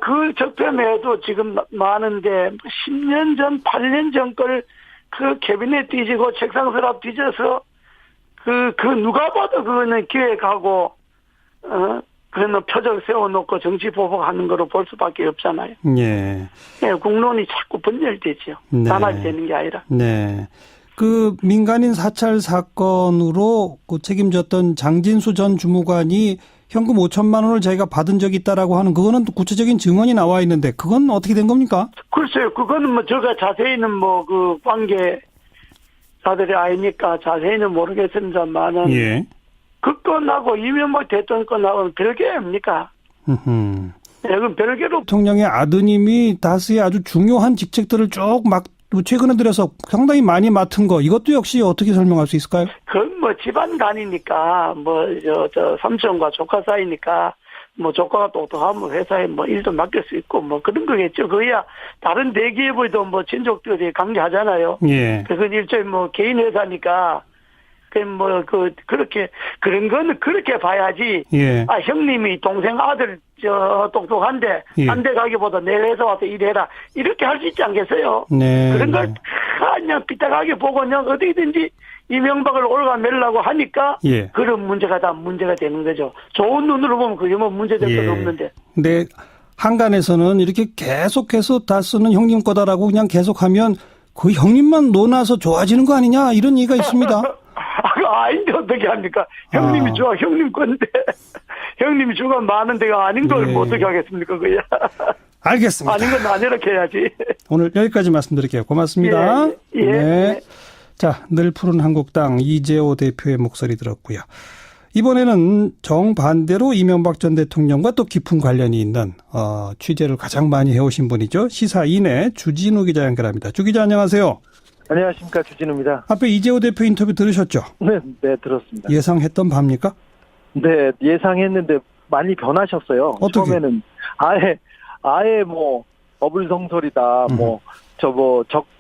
그 적폐매도 지금 많은데 10년 전, 8년 전 걸 그 캐비넷 뒤지고 책상 서랍 뒤져서 그 누가 봐도 그거는 기획하고 그러면 표적 세워놓고 정치 보복하는 거로 볼 수밖에 없잖아요. 예. 예, 국론이 자꾸 분열되죠. 네. 단합이 되는 게 아니라. 네. 그 민간인 사찰 사건으로 그 책임졌던 장진수 전 주무관이 현금 5천만 원을 자기가 받은 적이 있다라고 하는 그거는 또 구체적인 증언이 나와 있는데 그건 어떻게 된 겁니까? 글쎄요, 그거는 뭐 제가 자세히는 뭐 그 관계자들이 아니니까 자세히는 모르겠습니다만은. 예. 그 건하고 이명박 대통령 건하고는 별개입니까? 네, 그럼 별개로. 대통령의 아드님이 다스의 아주 중요한 직책들을 쭉 막 최근에 들어서 상당히 많이 맡은 거 이것도 역시 어떻게 설명할 수 있을까요? 그건 뭐 집안간이니까 뭐 저 삼촌과 조카 사이니까 뭐 조카가 똑똑하면 회사에 뭐 일도 맡길 수 있고 뭐 그런 거겠죠. 그야 다른 대기업에도 뭐 친족들이 관계하잖아요. 예. 그건 일종의 뭐 개인 회사니까. 그렇게, 그런 거는 그렇게 봐야지. 예. 형님이 동생 아들, 똑똑한데, 예. 한 대 가기보다 내 회사 와서 일해라. 이렇게 할 수 있지 않겠어요? 네. 그런 걸 그냥 삐딱하게 보고 그냥 어디든지 이명박을 올가매려고 하니까. 예. 그런 문제가 다 문제가 되는 거죠. 좋은 눈으로 보면 그게 뭐 문제될 건 없는데. 근데 한간에서는 이렇게 계속해서 다 쓰는 형님 거다라고 그냥 계속하면 그 형님만 논아서 좋아지는 거 아니냐 이런 얘기가 있습니다. 아닌데 어떻게 합니까? 형님이 좋아, 형님 건데. 형님이 주가 많은 데가 아닌 걸 뭐 어떻게 하겠습니까, 그야. 알겠습니다. 아닌 건 아니렇게 해야지. 오늘 여기까지 말씀드릴게요. 고맙습니다. 예. 네. 자, 늘 푸른 한국당 이재호 대표의 목소리 들었고요. 이번에는 정반대로 이명박 전 대통령과 또 깊은 관련이 있는 취재를 가장 많이 해오신 분이죠. 시사인의 주진우 기자 연결합니다. 주 기자 안녕하세요. 안녕하십니까, 주진우입니다. 앞에 이재호 대표 인터뷰 들으셨죠? 네, 들었습니다. 예상했던 바입니까? 네, 예상했는데 많이 변하셨어요. 어떻게? 처음에는 아예 뭐 어불성설이다,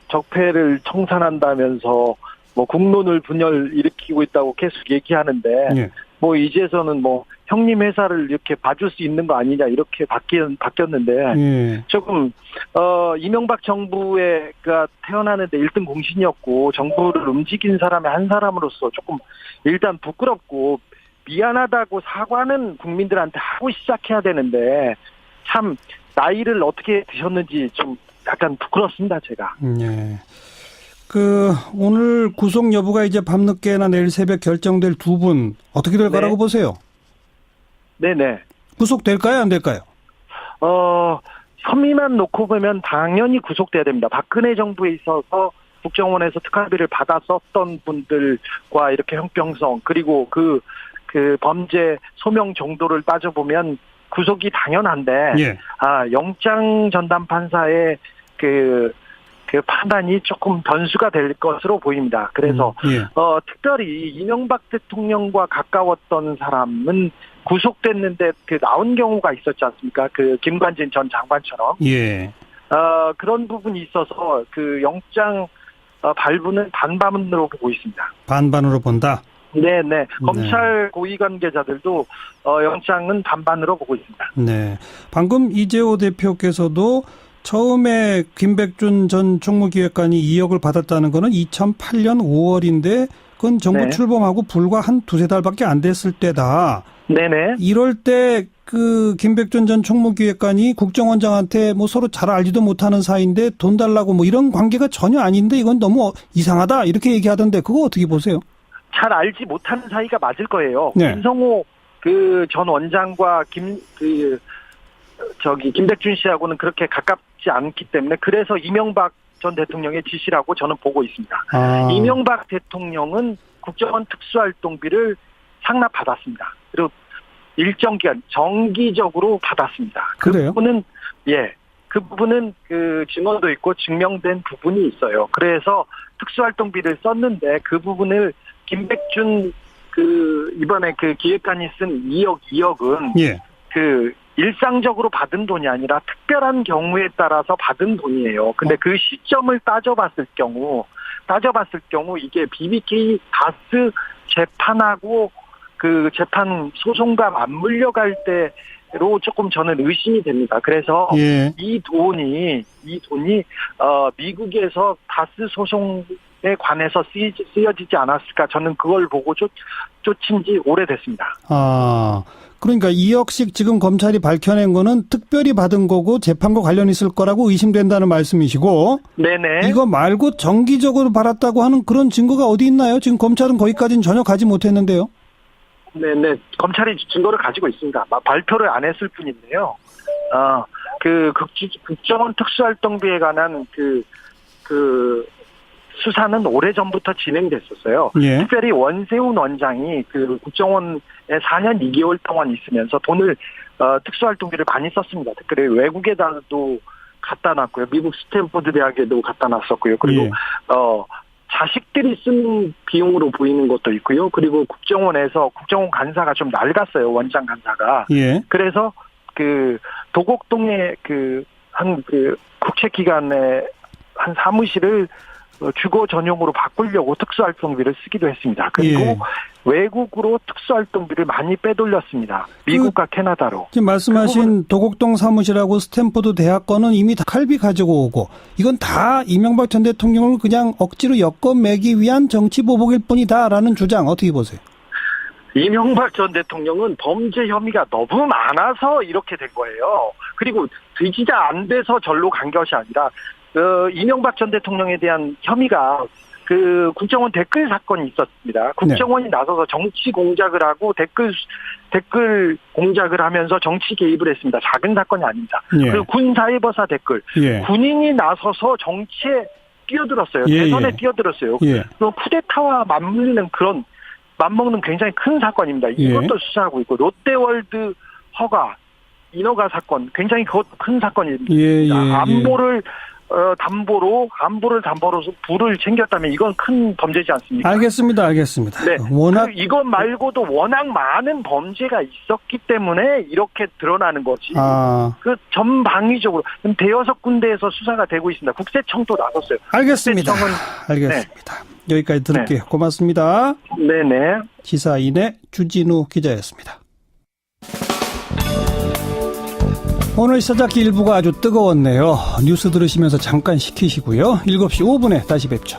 적폐를 청산한다면서 뭐 국론을 분열 일으키고 있다고 계속 얘기하는데 예. 뭐 이제서는 뭐 형님 회사를 이렇게 봐줄 수 있는 거 아니냐 이렇게 바뀌었는데 예. 조금 이명박 정부가 태어나는데 1등 공신이었고 정부를 움직인 사람의 한 사람으로서 조금 일단 부끄럽고 미안하다고 사과는 국민들한테 하고 시작해야 되는데 참 나이를 어떻게 드셨는지 좀 약간 부끄럽습니다, 제가. 예. 오늘 구속 여부가 이제 밤늦게나 내일 새벽 결정될 두 분 어떻게 될 거라고 보세요? 네네. 구속될까요, 안 될까요? 혐의만 놓고 보면 당연히 구속돼야 됩니다. 박근혜 정부에 있어서 국정원에서 특활비를 받았었던 분들과 이렇게 형평성 그리고 그 범죄 소명 정도를 따져보면 구속이 당연한데 예. 영장 전담 판사의 그 판단이 조금 변수가 될 것으로 보입니다. 그래서 예. 특별히 이명박 대통령과 가까웠던 사람은 구속됐는데 나온 경우가 있었지 않습니까? 김관진 전 장관처럼. 예. 그런 부분이 있어서 영장 발부는 반반으로 보고 있습니다. 반반으로 본다. 네네. 검찰 고위 관계자들도 영장은 반반으로 보고 있습니다. 네. 방금 이재호 대표께서도 처음에 김백준 전 총무기획관이 2억을 받았다는 거는 2008년 5월인데 그건 정부 네. 출범하고 불과 한 두세 달밖에 안 됐을 때다. 네네. 이럴 때 김백준 전 총무기획관이 국정원장한테 서로 잘 알지도 못하는 사이인데 돈 달라고 이런 관계가 전혀 아닌데 이건 너무 이상하다 이렇게 얘기하던데 그거 어떻게 보세요? 잘 알지 못하는 사이가 맞을 거예요. 네. 김성호 전 원장과 김백준 씨하고는 그렇게 가깝지 않기 때문에 그래서 이명박 전 대통령의 지시라고 저는 보고 있습니다. 이명박 대통령은 국정원 특수활동비를 상납받았습니다. 그리고 일정 기간 정기적으로 받았습니다. 그래요? 그 부분은 증언도 있고 증명된 부분이 있어요. 그래서 특수활동비를 썼는데 그 부분을 김백준 이번에 기획관이 쓴 2억은 예. 일상적으로 받은 돈이 아니라 특별한 경우에 따라서 받은 돈이에요. 근데 그 시점을 따져봤을 경우 이게 BBK 다스 재판하고 재판 소송과 맞물려 갈 때로 조금 저는 의심이 됩니다. 그래서 예. 이 돈이 미국에서 다스 소송에 관해서 쓰여지지 않았을까? 저는 그걸 보고 쫓은 지 오래됐습니다. 그러니까 2억씩 지금 검찰이 밝혀낸 거는 특별히 받은 거고 재판과 관련 있을 거라고 의심된다는 말씀이시고. 네네. 이거 말고 정기적으로 받았다고 하는 그런 증거가 어디 있나요? 지금 검찰은 거기까지는 전혀 가지 못했는데요. 네네. 검찰이 증거를 가지고 있습니다. 발표를 안 했을 뿐인데요. 국정원 특수활동비에 관한 수사는 오래전부터 진행됐었어요. 예. 특별히 원세훈 원장이 국정원에 4년 2개월 동안 있으면서 돈을 특수활동비를 많이 썼습니다. 특별히 외국에다도 갖다 놨고요. 미국 스탠포드 대학에도 갖다 놨었고요. 그리고 예. 자식들이 쓴 비용으로 보이는 것도 있고요. 그리고 국정원에서 국정원 간사가 좀 낡았어요. 원장 간사가. 예. 그래서 도곡동에 국책기관의 한 사무실을 주거 전용으로 바꾸려고 특수활동비를 쓰기도 했습니다. 그리고 예. 외국으로 특수활동비를 많이 빼돌렸습니다. 미국과 캐나다로. 지금 말씀하신 도곡동 사무실하고 스탠포드 대학 거는 이미 다 칼비 가지고 오고 이건 다 이명박 전 대통령을 그냥 억지로 엮어매기 위한 정치 보복일 뿐이다라는 주장 어떻게 보세요? 이명박 전 대통령은 범죄 혐의가 너무 많아서 이렇게 된 거예요. 그리고 뒤지자 안 돼서 절로 간 것이 아니라 이명박 전 대통령에 대한 혐의가 국정원 댓글 사건이 있었습니다. 국정원이 나서서 정치 공작을 하고 댓글 공작을 하면서 정치 개입을 했습니다. 작은 사건이 아닙니다. 예. 그리고 군 사이버사 댓글. 예. 군인이 나서서 정치에 뛰어들었어요. 예. 대선에 뛰어들었어요. 예. 쿠데타와 맞먹는 굉장히 큰 사건입니다. 이것도 예. 수사하고 있고 롯데월드 인허가 사건 굉장히 큰 사건입니다. 예. 안보를 담보로서 부를 챙겼다면 이건 큰 범죄지 않습니까? 알겠습니다. 네. 워낙 이것 말고도 워낙 많은 범죄가 있었기 때문에 이렇게 드러나는 거지. 전방위적으로 대여섯 군데에서 수사가 되고 있습니다. 국세청도 나섰어요. 알겠습니다. 알겠습니다. 여기까지 들을게요. 고맙습니다. 네네. 시사인의 주진우 기자였습니다. 오늘 시사잡기 일부가 아주 뜨거웠네요. 뉴스 들으시면서 잠깐 식히시고요. 7시 5분에 다시 뵙죠.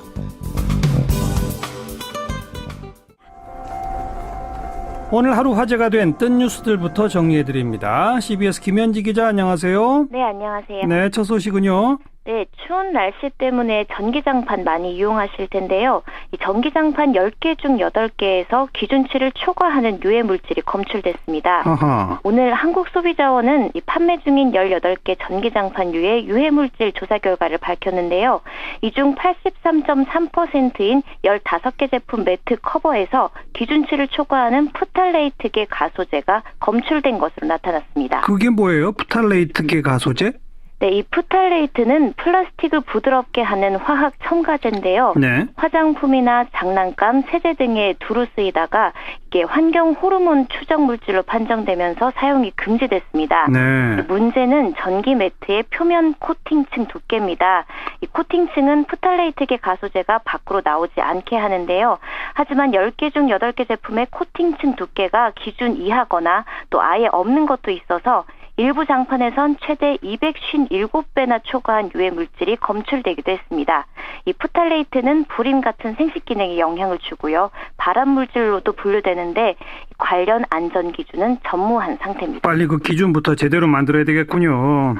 오늘 하루 화제가 된 뜬 뉴스들부터 정리해드립니다. CBS 김현지 기자 안녕하세요. 네, 안녕하세요. 네, 첫 소식은요. 네, 추운 날씨 때문에 전기장판 많이 이용하실 텐데요. 이 전기장판 10개 중 8개에서 기준치를 초과하는 유해 물질이 검출됐습니다. 아하. 오늘 한국소비자원은 이 판매 중인 18개 전기장판 유해 유해물질 조사 결과를 밝혔는데요. 이 중 83.3%인 15개 제품 매트 커버에서 기준치를 초과하는 프탈레이트계 가소제가 검출된 것으로 나타났습니다. 그게 뭐예요? 프탈레이트계 가소제? 네, 이 프탈레이트는 플라스틱을 부드럽게 하는 화학 첨가제인데요. 네. 화장품이나 장난감, 세제 등에 두루 쓰이다가 이게 환경 호르몬 추적 물질로 판정되면서 사용이 금지됐습니다. 네. 문제는 전기 매트의 표면 코팅층 두께입니다. 이 코팅층은 프탈레이트계 가소제가 밖으로 나오지 않게 하는데요. 하지만 10개 중 8개 제품의 코팅층 두께가 기준 이하거나 또 아예 없는 것도 있어서 일부 장판에선 최대 257배나 초과한 유해 물질이 검출되기도 했습니다. 이 프탈레이트는 불임 같은 생식 기능에 영향을 주고요. 발암 물질로도 분류되는데 관련 안전 기준은 전무한 상태입니다. 빨리 그 기준부터 제대로 만들어야 되겠군요.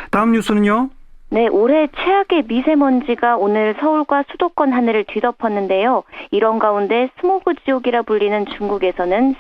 다음 뉴스는요? 네, 올해 최악의 미세먼지가 오늘 서울과 수도권 하늘을 뒤덮었는데요. 이런 가운데 스모그 지옥이라 불리는 중국에서는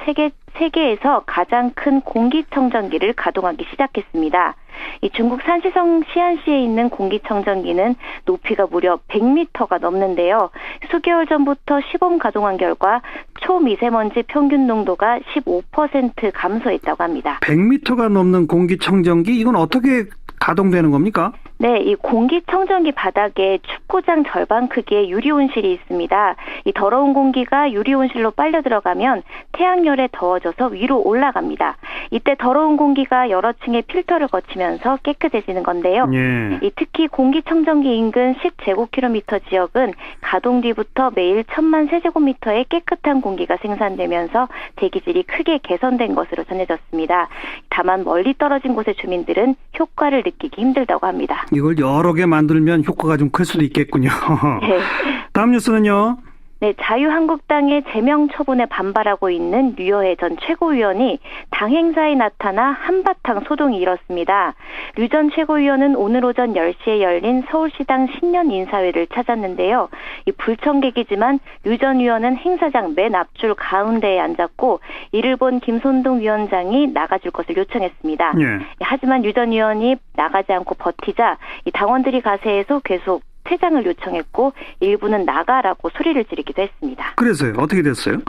세계에서 가장 큰 공기청정기를 가동하기 시작했습니다. 이 중국 산시성 시안시에 있는 공기청정기는 높이가 무려 100m가 넘는데요. 수개월 전부터 시범 가동한 결과 초미세먼지 평균 농도가 15% 감소했다고 합니다. 100m가 넘는 공기청정기? 이건 어떻게 가동되는 겁니까? 네, 이 공기청정기 바닥에 축구장 절반 크기의 유리온실이 있습니다. 이 더러운 공기가 유리온실로 빨려 들어가면 태양열에 더워져서 위로 올라갑니다. 이때 더러운 공기가 여러 층의 필터를 거치면서 깨끗해지는 건데요. 예. 이 특히 공기청정기 인근 10제곱킬로미터 지역은 가동 뒤부터 매일 1000만 세제곱미터의 깨끗한 공기가 생산되면서 대기질이 크게 개선된 것으로 전해졌습니다. 다만 멀리 떨어진 곳의 주민들은 효과를 느끼기 힘들다고 합니다. 이걸 여러 개 만들면 효과가 좀 클 수도 있겠군요. 네. 다음 뉴스는요? 네, 자유한국당의 제명 처분에 반발하고 있는 류여해 전 최고위원이 당 행사에 나타나 한바탕 소동이 일었습니다. 류 전 최고위원은 오늘 오전 10시에 열린 서울시당 신년 인사회를 찾았는데요. 이 불청객이지만 류 전 의원은 행사장 맨 앞줄 가운데에 앉았고 이를 본 김손동 위원장이 나가줄 것을 요청했습니다. 예. 하지만 류 전 의원이 나가지 않고 버티자 이 당원들이 가세해서 계속 퇴장을 요청했고 일부는 나가라고 소리를 지르기도 했습니다. 그래서요? 어떻게 됐어요?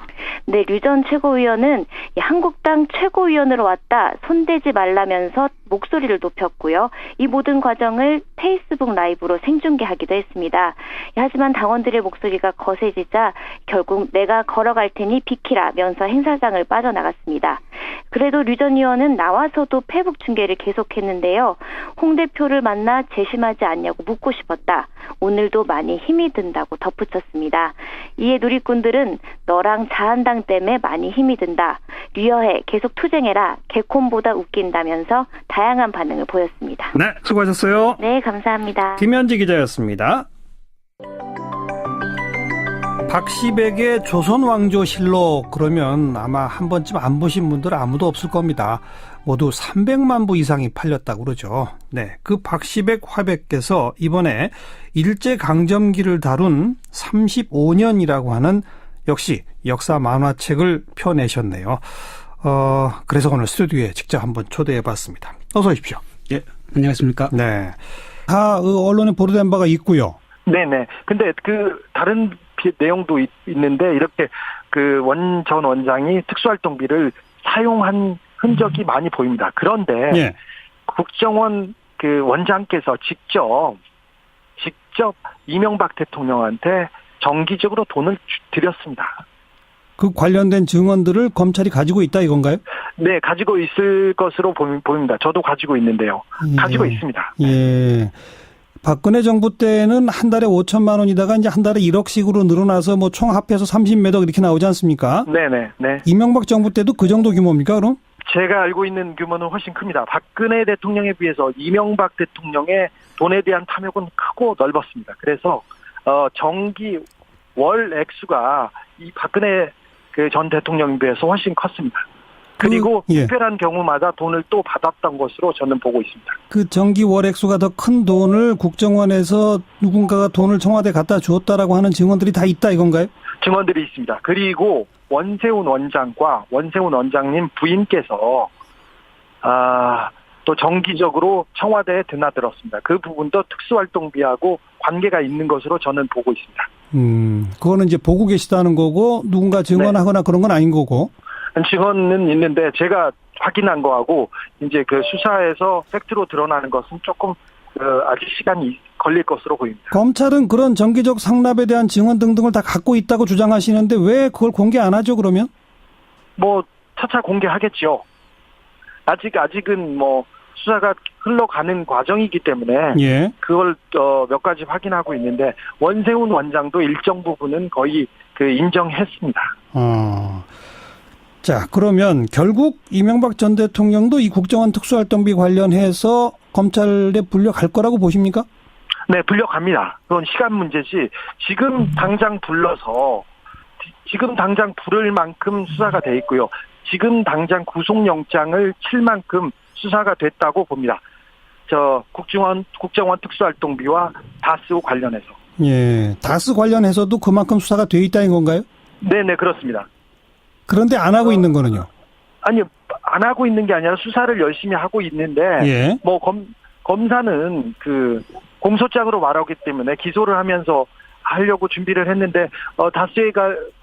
네, 류 전 최고위원은 한국당 최고위원으로 왔다 손대지 말라면서 목소리를 높였고요. 이 모든 과정을 페이스북 라이브로 생중계하기도 했습니다. 하지만 당원들의 목소리가 거세지자 결국 내가 걸어갈 테니 비키라면서 행사장을 빠져나갔습니다. 그래도 류 전 의원은 나와서도 페북 중계를 계속했는데요. 홍 대표를 만나 재심하지 않냐고 묻고 싶었다. 오늘도 많이 힘이 든다고 덧붙였습니다. 이에 누리꾼들은 너랑 자한당 때문에 많이 힘이 든다. 류여해 계속 투쟁해라. 개콘보다 웃긴다면서 다양한 반응을 보였습니다. 네, 수고하셨어요. 네, 감사합니다. 김현지 기자였습니다. 박시백의 조선왕조실록 그러면 아마 한 번쯤 안 보신 분들 아무도 없을 겁니다. 모두 300만 부 이상이 팔렸다고 그러죠. 네, 그 박시백 화백께서 이번에 일제강점기를 다룬 35년이라고 하는 역시 역사 만화책을 펴내셨네요. 그래서 오늘 스튜디오에 직접 한번 초대해봤습니다. 어서 오십시오. 예, 안녕하십니까. 네, 다 언론에 보도된 바가 있고요. 네네. 근데 다른 내용도 있는데 이렇게 전 원장이 특수활동비를 사용한 흔적이 많이 보입니다. 그런데 예. 국정원 원장께서 직접 이명박 대통령한테 정기적으로 돈을 드렸습니다. 그 관련된 증언들을 검찰이 가지고 있다 이건가요? 네, 가지고 있을 것으로 보입니다. 저도 가지고 있는데요. 예. 가지고 있습니다. 예. 박근혜 정부 때는 한 달에 5천만 원이다가 이제 한 달에 1억씩으로 늘어나서 뭐 총 합해서 30몇 억 이렇게 나오지 않습니까? 네네. 네. 이명박 정부 때도 그 정도 규모입니까, 그럼? 제가 알고 있는 규모는 훨씬 큽니다. 박근혜 대통령에 비해서 이명박 대통령의 돈에 대한 탐욕은 크고 넓었습니다. 그래서 정기 월 액수가 이 박근혜 전 대통령에 비해서 훨씬 컸습니다. 그리고 예. 특별한 경우마다 돈을 또 받았던 것으로 저는 보고 있습니다. 그 정기 월액수가 더 큰 돈을 국정원에서 누군가가 돈을 청와대에 갖다 주었다라고 하는 증언들이 다 있다 이건가요? 증언들이 있습니다. 그리고 원세훈 원장과 원세훈 원장님 부인께서 또 정기적으로 청와대에 드나들었습니다. 그 부분도 특수활동비하고 관계가 있는 것으로 저는 보고 있습니다. 그거는 이제 보고 계시다는 거고 누군가 증언하거나 그런 건 아닌 거고. 증언은 있는데 제가 확인한 거하고 이제 그 수사에서 팩트로 드러나는 것은 조금 아직 시간이 걸릴 것으로 보입니다. 검찰은 그런 정기적 상납에 대한 증언 등등을 다 갖고 있다고 주장하시는데 왜 그걸 공개 안 하죠 그러면? 뭐 차차 공개하겠죠. 아직은 뭐 수사가 흘러가는 과정이기 때문에 예. 그걸 몇 가지 확인하고 있는데 원세훈 원장도 일정 부분은 거의 그 인정했습니다. 자, 그러면 결국 이명박 전 대통령도 이 국정원 특수활동비 관련해서 검찰에 불려갈 거라고 보십니까? 네, 불려갑니다. 그건 시간 문제지. 지금 당장 불러서 지금 당장 부를 만큼 수사가 돼 있고요. 지금 당장 구속영장을 칠 만큼 수사가 됐다고 봅니다. 국정원 특수활동비와 다스 관련해서. 예, 다스 관련해서도 그만큼 수사가 돼 있다는 건가요? 네네, 그렇습니다. 그런데 안 하고 있는 거는요? 아니요, 안 하고 있는 게 아니라 수사를 열심히 하고 있는데, 예. 뭐 검사는 그 공소장으로 말하기 때문에 기소를 하면서 하려고 준비를 했는데, 다스에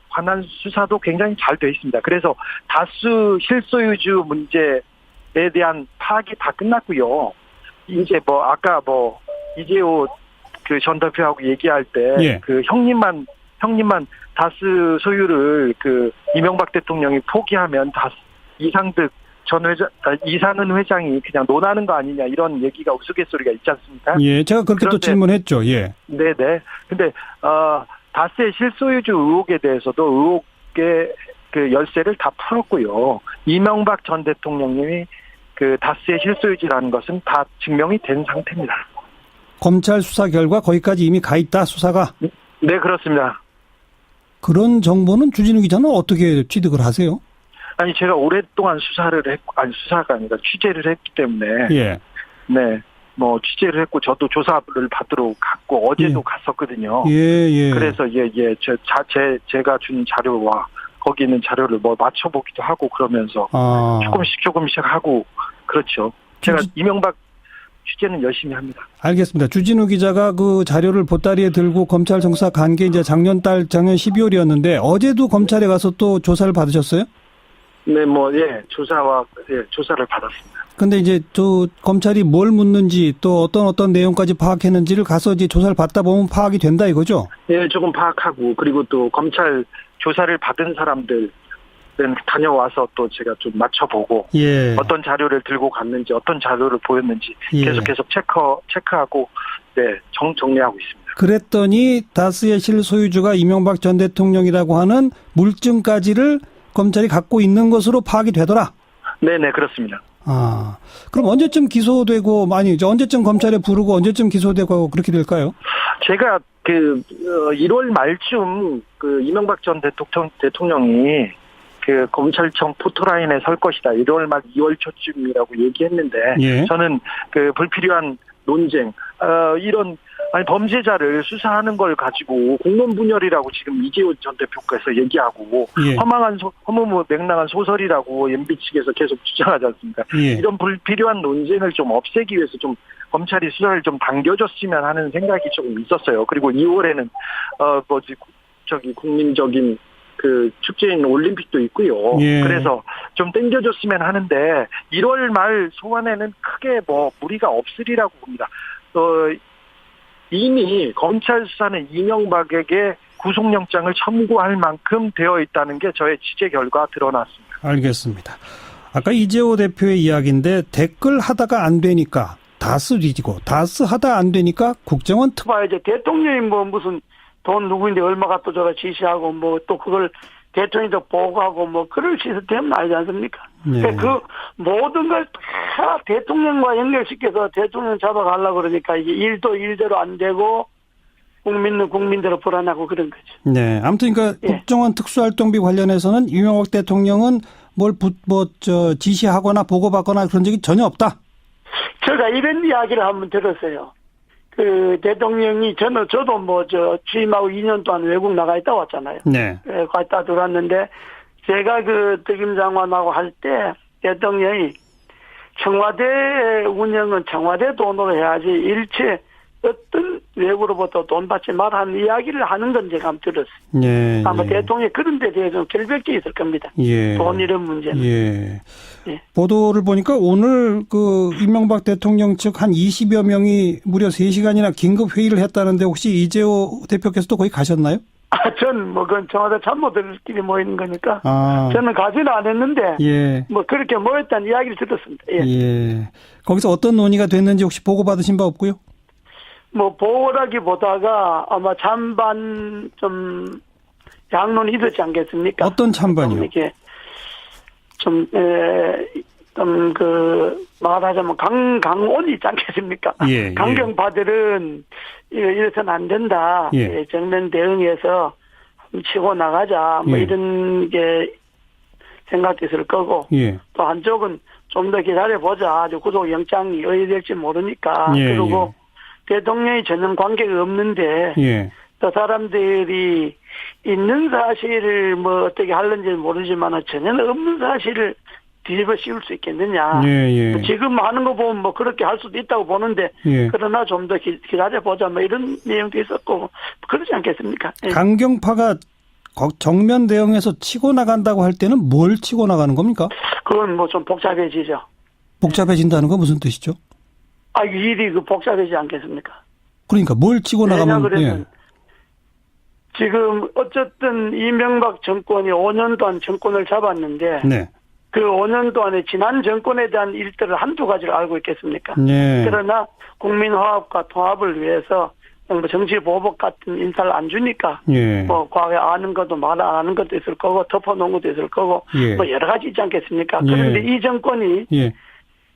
관한 수사도 굉장히 잘 돼 있습니다. 그래서 다스 실소유주 문제에 대한 파악이 다 끝났고요. 이제 아까 이재호 그 전 대표하고 얘기할 때, 예. 그 형님만 다스 소유를 그 이명박 대통령이 포기하면 다스 이상득 이상은 회장이 그냥 논하는 거 아니냐 이런 얘기가 우스갯소리가 있지 않습니까? 예, 제가 그렇게 또 질문했죠. 예. 네네. 근데 다스의 실소유주 의혹에 대해서도 의혹의 그 열쇠를 다 풀었고요. 이명박 전 대통령님이 그 다스의 실소유주라는 것은 다 증명이 된 상태입니다. 검찰 수사 결과 거기까지 이미 가 있다, 수사가? 네, 그렇습니다. 그런 정보는 주진우 기자는 어떻게 취득을 하세요? 아니, 제가 오랫동안 수사가 아니라 취재를 했기 때문에. 예. 네. 취재를 했고, 저도 조사를 받으러 갔고, 어제도 예. 갔었거든요. 예. 그래서, 제가 준 자료와 거기 있는 자료를 맞춰보기도 하고 그러면서 조금씩 하고, 그렇죠. 제가 이명박 취재는 열심히 합니다. 알겠습니다. 주진우 기자가 그 자료를 보따리에 들고 검찰 정사 간 게 이제 작년 12월이었는데 어제도 검찰에 가서 또 조사를 받으셨어요? 네, 조사를 받았습니다. 근데 이제 검찰이 뭘 묻는지 또 어떤 내용까지 파악했는지를 가서 이제 조사를 받다 보면 파악이 된다 이거죠? 예, 조금 파악하고 그리고 또 검찰 조사를 받은 사람들 다녀와서 또 제가 좀 맞춰보고 예. 어떤 자료를 들고 갔는지 어떤 자료를 보였는지 예. 계속 체크하고 정리하고 있습니다. 그랬더니 다스의 실소유주가 이명박 전 대통령이라고 하는 물증까지를 검찰이 갖고 있는 것으로 파악이 되더라. 네네, 그렇습니다. 그럼 언제쯤 기소되고 언제쯤 검찰에 부르고 언제쯤 기소되고 그렇게 될까요? 제가 1월 말쯤 이명박 전 대통령이 그 검찰청 포토라인에 설 것이다. 1월 말 2월 초쯤이라고 얘기했는데 예. 저는 그 불필요한 논쟁 이런 범죄자를 수사하는 걸 가지고 공론 분열이라고 지금 이재호 전 대표께서 얘기하고 예. 허무맹랑한 소설이라고 MB 측에서 계속 주장하지 않습니까? 예. 이런 불필요한 논쟁을 좀 없애기 위해서 좀 검찰이 수사를 좀 당겨줬으면 하는 생각이 조금 있었어요. 그리고 2월에는 국민적인 그 축제인 올림픽도 있고요. 예. 그래서 좀 땡겨줬으면 하는데 1월 말 소환에는 크게 무리가 없으리라고 봅니다. 이미 검찰 수사는 이명박에게 구속영장을 청구할 만큼 되어 있다는 게 저의 취재 결과 드러났습니다. 알겠습니다. 아까 이재호 대표의 이야기인데 댓글 하다가 안 되니까 다스 뒤지고 다스 하다 안 되니까 국정원 이제 대통령이 무슨 돈 누구인데 얼마가 또 지시하고 또 그걸 대통령이 보고하고 그럴 시스템은 아니지 않습니까? 네. 그 모든 걸 다 대통령과 연결시켜서 대통령 잡아가려고 그러니까 이게 일도 일대로 안 되고 국민은 국민대로 불안하고 그런 거죠. 네. 아무튼 그러니까 예. 국정원 특수활동비 관련해서는 이명박 대통령은 지시하거나 보고받거나 그런 적이 전혀 없다. 제가 이런 이야기를 한번 들었어요. 그 대통령이 저도 취임하고 2년 동안 외국 나가 있다 왔잖아요. 네. 갔다 들어왔는데 제가 그 특임장관하고 할 때 대통령이 청와대 운영은 청와대 돈으로 해야지 일체 어떤 외국으로부터 돈 받지 말라는 이야기를 하는 건 제가 한번 들었어요. 예. 아마 예. 대통령이 그런 데 대해서 결백이 있을 겁니다. 예. 돈 이런 문제는. 예. 예. 보도를 보니까 오늘 그 이명박 대통령 측 한 20여 명이 무려 3시간이나 긴급 회의를 했다는데 혹시 이재호 대표께서도 거기 가셨나요? 그건 청와대 참모들끼리 모이는 거니까. 아. 저는 가지는 않았는데. 예. 그렇게 모였다는 이야기를 들었습니다. 예. 예. 거기서 어떤 논의가 됐는지 혹시 보고받으신 바 없고요? 보고라기보다가 아마 찬반 양론이 있었지 않겠습니까? 어떤 찬반이요? 이게 말하자면 강온이 있지 않겠습니까? 예. 강경파들은 이래서는 안 된다. 예. 정면 대응해서 치고 나가자. 예. 이런 게 생각도 있을 거고. 예. 또 한쪽은 좀 더 기다려보자. 아주 구속영장이 어디 될지 모르니까. 예. 그리고 대통령이 전혀 관계가 없는데. 예. 또 사람들이 있는 사실을 어떻게 하는지는 모르지만 전혀 없는 사실을 뒤집어 씌울 수 있겠느냐. 예. 지금 하는 거 보면 그렇게 할 수도 있다고 보는데 예. 그러나 좀 더 기다려보자 이런 내용도 있었고 그러지 않겠습니까? 예. 강경파가 정면 대응해서 치고 나간다고 할 때는 뭘 치고 나가는 겁니까? 그건 좀 복잡해지죠. 복잡해진다는 건 무슨 뜻이죠? 일이 복잡해지지 않겠습니까? 그러니까 뭘 치고 나가면 그러면 지금 어쨌든 이명박 정권이 5년 동안 정권을 잡았는데 네. 그 5년 동안에 지난 정권에 대한 일들을 한두 가지를 알고 있겠습니까? 네. 그러나 국민 화합과 통합을 위해서 정치 보복 같은 인사를 안 주니까 예. 과거에 아는 것도 말 안 하는 것도 있을 거고 덮어놓은 것도 있을 거고 예. 여러 가지 있지 않겠습니까? 예. 그런데 이 정권이 예.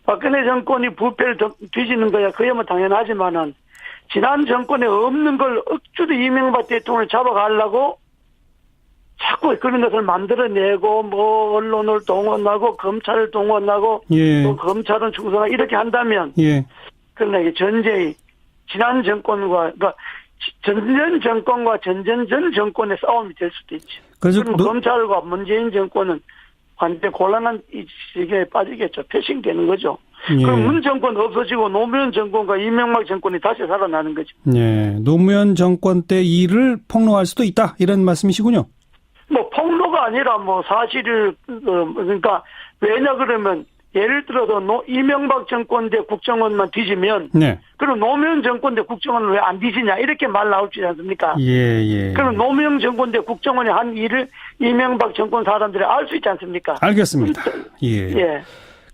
박근혜 정권이 부패를 뒤지는 거야 그야말로 당연하지만은 지난 정권에 없는 걸 억지로 이명박 대통령을 잡아가려고 자꾸 그런 것을 만들어내고 언론을 동원하고 검찰을 동원하고 예. 또 검찰은 충성하고 이렇게 한다면 예. 그러나 이게 전쟁이 지난 정권과 전전 정권과 전전 정권의 싸움이 될 수도 있죠. 그래서 그럼 검찰과 문재인 정권은 완전 곤란한 이 시기에 빠지겠죠. 패싱되는 거죠. 예. 그럼 문 정권 없어지고 노무현 정권과 이명박 정권이 다시 살아나는 거죠. 네. 노무현 정권 때 일을 폭로할 수도 있다. 이런 말씀이시군요. 폭로가 아니라 사실을 그러니까 왜냐 그러면 예를 들어서 이명박 정권 때 국정원만 뒤지면 네. 그럼 노무현 정권 때 국정원은 왜 안 뒤지냐 이렇게 말 나올 수 있지 않습니까? 예. 그럼 노무현 정권 때 국정원이 한 일을 이명박 정권 사람들이 알 수 있지 않습니까? 알겠습니다. 예. 예.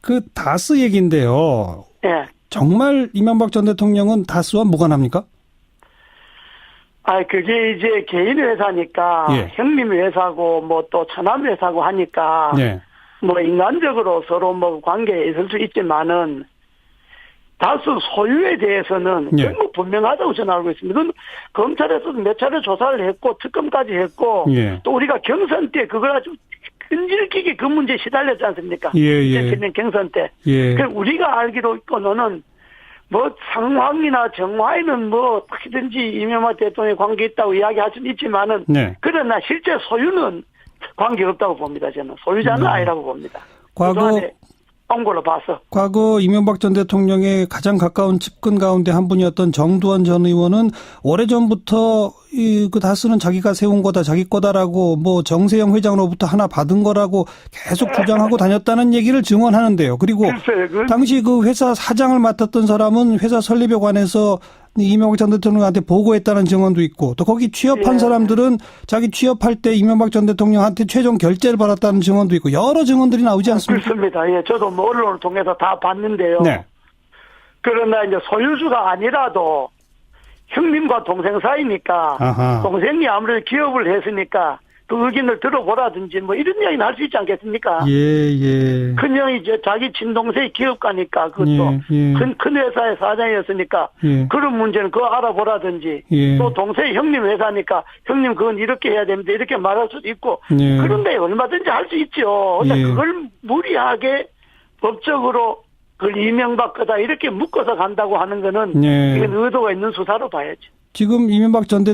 그 다스 얘기인데요. 예. 정말 이명박 전 대통령은 다스와 무관합니까? 그게 이제 개인 회사니까 예. 형님 회사고 또 차남 회사고 하니까 네. 인간적으로 서로 관계에 있을 수 있지만은 다스 소유에 대해서는 예. 전부 분명하다고 저는 알고 있습니다. 그건 검찰에서도 몇 차례 조사를 했고 특검까지 했고 예. 또 우리가 경선 때 그걸 아주 끈질기게 그 문제에 시달렸지 않습니까? 예. 경선 때. 예. 그 우리가 알기로 있고는 상황이나 정화에는 어떻게든지 이명박 대통령의 관계 있다고 이야기할 수는 있지만은 네. 그러나 실제 소유는 관계 없다고 봅니다. 저는 소유자는 아니라고 봅니다. 온 걸로 봐서. 과거 이명박 전 대통령의 가장 가까운 측근 가운데 한 분이었던 정두환 전 의원은 오래전부터 그 다스는 자기가 세운 거다, 자기 거다라고 정세영 회장으로부터 하나 받은 거라고 계속 주장하고 다녔다는 얘기를 증언하는데요. 그리고 당시 그 회사 사장을 맡았던 사람은 회사 설립에 관해서 이명박 전 대통령한테 보고했다는 증언도 있고 또 거기 취업한 사람들은 자기 취업할 때 이명박 전 대통령한테 최종 결재를 받았다는 증언도 있고 여러 증언들이 나오지 않습니까? 그렇습니다. 예, 저도 언론을 통해서 다 봤는데요. 네. 그러나 이제 소유주가 아니라도 형님과 동생 사이니까 아하. 동생이 아무래도 기업을 했으니까 그 의견을 들어보라든지 뭐 이런 이야기는 할 수 있지 않겠습니까? 예. 큰형이 이제 자기 친동생이 기업가니까 그것도 큰 회사의 사장이었으니까 그런 문제는 그거 알아보라든지 또 동생이 형님 회사니까 형님 그건 이렇게 해야 됩니다. 이렇게 말할 수도 있고 그런데 얼마든지 할 수 있죠. 근데 그걸 무리하게 법적으로 그걸 이명박 거다 이렇게 묶어서 간다고 하는 거는 이건 의도가 있는 수사로 봐야죠. 지금 이명박 전